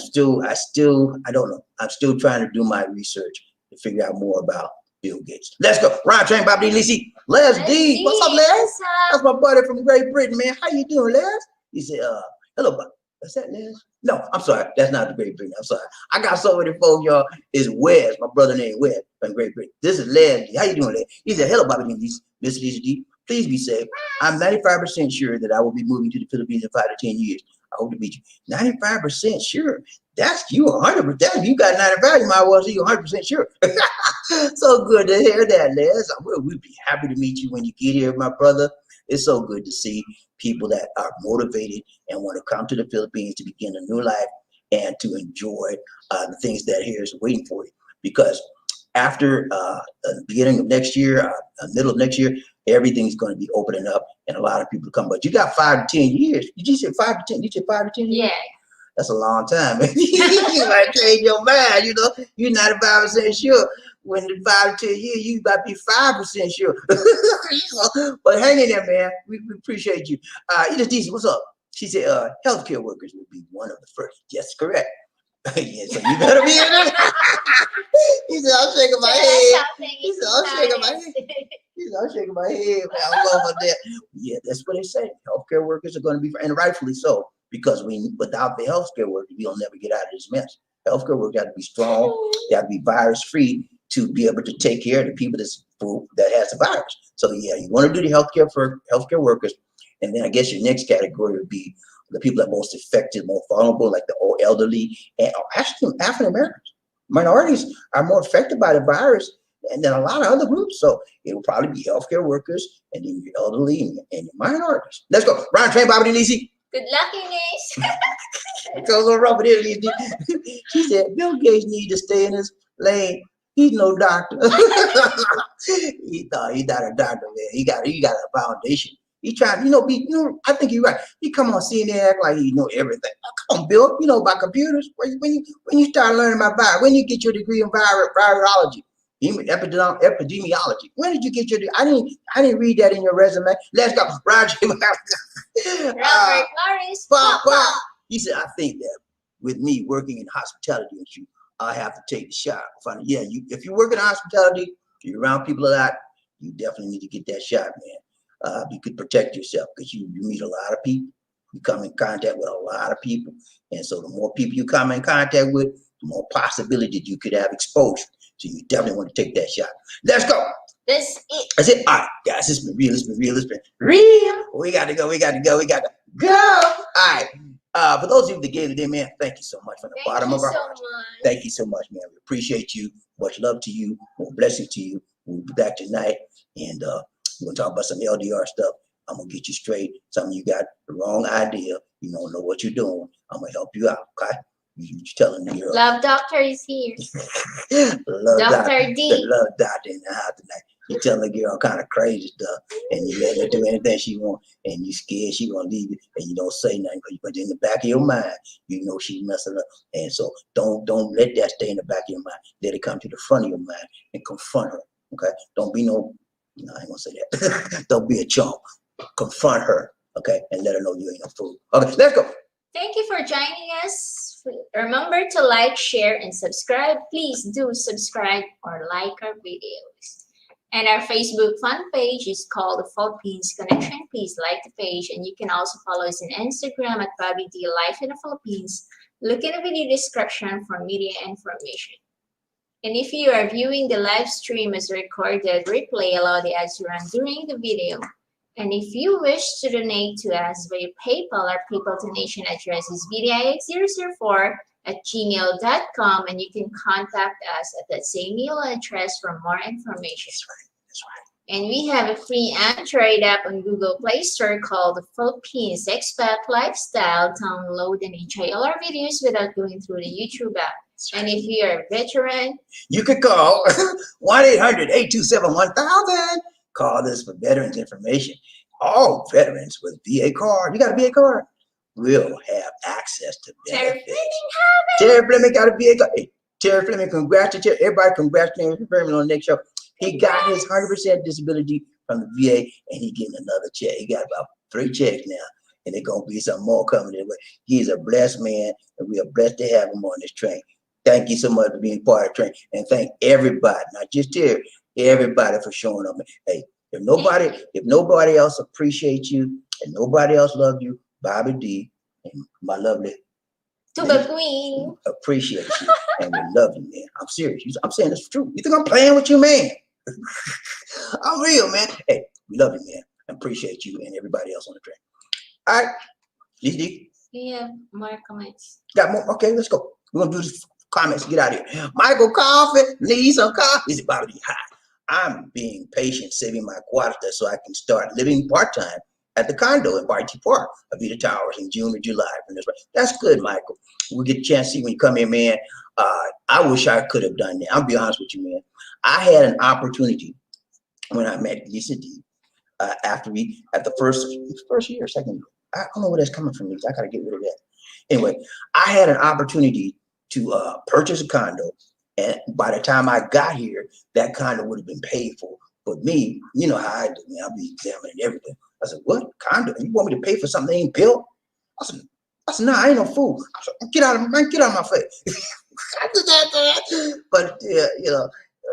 don't know. I'm still trying to do my research to figure out more about Bill Gates. Let's go. Ryan Train, Bobby Lisi. Les D. What's up, Les? That's my buddy from Great Britain, man. How you doing, Les? He said, hello, buddy. Is that Les? No, I'm sorry. That's not the Great Britain. I'm sorry. I got so many folks, y'all. It's Wes, my brother named Wes from Great Britain. This is Les. How you doing, Les? He said, hello, Bobby Lisi. Miss Lisa D. Please be safe. I'm 95% sure that I will be moving to the Philippines in 5 to 10 years. I hope to meet you. 95% sure. That's you 100%. You got 95, you might well see you 100% sure. So good to hear that, Les. We'd be happy to meet you when you get here, my brother. It's so good to see people that are motivated and want to come to the Philippines to begin a new life and to enjoy the things that here is waiting for you. Because after the beginning of next year, middle of next year, everything's going to be opening up and a lot of people come. But you got 5 to 10 years. You just said 5 to 10. You said 5 to 10 years? Yeah. That's a long time. You might change your mind, you know. You're 95% sure. When in 5 to 10 years, you about to be 5% sure. But hang in there, man. We appreciate you. Edith Deasy, what's up? She said, healthcare workers will be one of the first. Yes, correct. Yeah, so you better be in it. He said, I'm shaking my head. He said, I'm shaking my head. He said, I'm shaking my head. Man, I love that. Yeah, that's what they say. Healthcare workers are going to be, and rightfully so, because without the healthcare workers, we'll never get out of this mess. Healthcare workers got to be strong. They have to be virus-free to be able to take care of the people that's food that has the virus. So yeah, you want to do the healthcare for healthcare workers, and then I guess your next category would be the people that are most affected, more vulnerable, like the old elderly, and actually African Americans. Minorities are more affected by the virus than a lot of other groups. So it will probably be healthcare workers, and then your elderly and your minorities. Let's go. Round train, Bobby Denise. Good luck, Ines. It goes on rubber there. She said, Bill Gates need to stay in his lane. He's no doctor. He's not a doctor, man. He got a foundation. He tried, I think you're right. He come on CNN act like he know everything. Oh, come on, Bill. You know about computers. When you start learning about virus, when you get your degree in virology, epidemiology. When did you get your degree? I didn't read that in your resume. Let's go. Roger. Robert Morris. Pop. He said, I think that with me working in hospitality industry, I have to take the shot. If you work in hospitality, you're around people a lot, you definitely need to get that shot, man. You could protect yourself because you meet a lot of people. You come in contact with a lot of people. And so the more people you come in contact with, the more possibility that you could have exposure. So you definitely want to take that shot. Let's go. That's it. That's it. All right, guys, it's been real. We got to go. All right. For those of you that gave it in, man, thank you so much from the bottom of our hearts. Thank you so much, man. We appreciate you. Much love to you. More blessings to you. We'll be back tonight, and we're going to talk about some LDR stuff. I'm going to get you straight. Some of you got the wrong idea. You don't know what you're doing. I'm going to help you out, okay? You telling the girl. Love Doctor is here. Dr. D. The love doctor in the house tonight. You telling the girl all kind of crazy stuff, and you let her do anything she want, and you scared she gonna leave you, and you don't say nothing, but in the back of your mind, you know she's messing up. And so don't let that stay in the back of your mind. Let it come to the front of your mind and confront her. Okay? Don't be no, I ain't gonna say that. Don't be a chump. Confront her, okay, and let her know you ain't no fool. Okay, let's go. Thank you for joining us. Remember to like, share, and subscribe. Please do subscribe or like our videos. And our Facebook fan page is called The Philippines Connection. Please like the page, and you can also follow us on Instagram at Bobby D Life in the Philippines. Look in the video description for media information. And if you are viewing the live stream as recorded replay, allow the ads to run during the video. And if you wish to donate to us via PayPal, our PayPal donation address is bdix004@gmail.com, and you can contact us at that same email address for more information. That's right. And we have a free Android app on Google Play Store called the Philippines Expat Lifestyle. Download and enjoy all our videos without going through the YouTube app. And if you are a veteran, you could call 1-800-827-1000. Call this for veterans information. All veterans with VA card. You got a VA card? Will have access to benefits. Terry Fleming got a VA card. Hey, Terry Fleming, congratulations. Everybody congratulating Terry Fleming on the next show. He got his 100% disability from the VA, and he getting another check. He got about 3 checks now, and there's going to be some more coming in. He's a blessed man, and we are blessed to have him on this train. Thank you so much for being part of the train, and thank everybody, not just Terry, everybody for showing up. Hey, if nobody else appreciates you and nobody else loves you, Bobby D and my lovely Tuba Queen appreciate you and we love you, man. I'm serious. I'm saying this true. You think I'm playing with you, man? I'm real, man. Hey, we love you, man. I appreciate you and everybody else on the train. All right, D. We have more comments. Got more? Okay, let's go. We're gonna do this comments. Get out of here. Michael Coffee, need some coffee. Is it Bobby D? Hi. I'm being patient, saving my quarter so I can start living part-time at the condo in Barty Park, Avita Towers, in June or July. That's good, Michael. We'll get a chance to see when you come in, man. I wish I could have done that. I'll be honest with you, man. I had an opportunity when I met Lisa D. After the first year, second year. I don't know where that's coming from, Lisa. I gotta get rid of that. Anyway, I had an opportunity to purchase a condo. And by the time I got here, that condo would have been paid for. But me, you know how I do, man. I'll be examining everything. I said, what? Condo? You want me to pay for something they ain't built? I said, nah, I ain't no fool. I said, get out of my face. But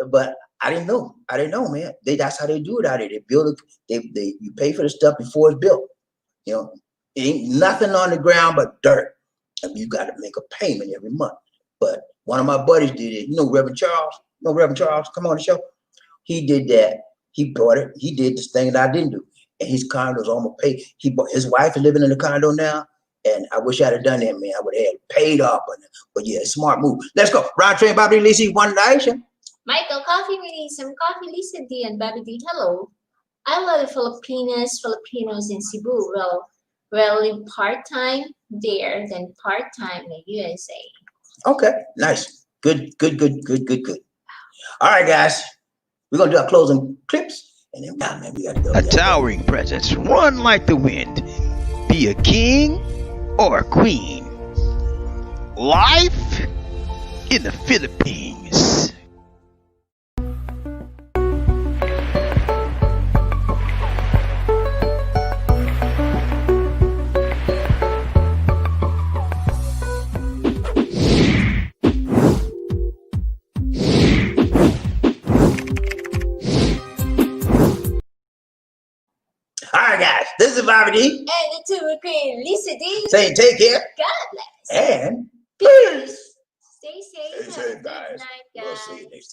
but I didn't know. Man. That's how they do it out here. They build it, you pay for the stuff before it's built. You know, it ain't nothing on the ground but dirt. And you got to make a payment every month. But one of my buddies did it. You know Reverend Charles? Come on the show. he did that. He bought it. He did this thing that I didn't do. And his condo's almost paid. He bought, his wife is living in the condo now. And I wish I'd have done that, man. I would have paid off on it. But yeah, smart move. Let's go. Round train, Bobby Lisi, one Aisha. Michael, coffee me some coffee, Lisa D and Bobby D. Hello. I love the Filipinos in Cebu. Well, live part-time there, then part-time in the USA. Okay, nice. Good. All right, guys. We're going to do our closing clips. And then, man, we got to go. A towering presence, run like the wind. Be a king or a queen. Life in the Philippines. All right, guys. This is Bobby D. And the two queen, Lisa D. Saying take care. God bless. And Peace. Stay safe. Stay Have a safe, good guys. night, We'll see you guys. next time.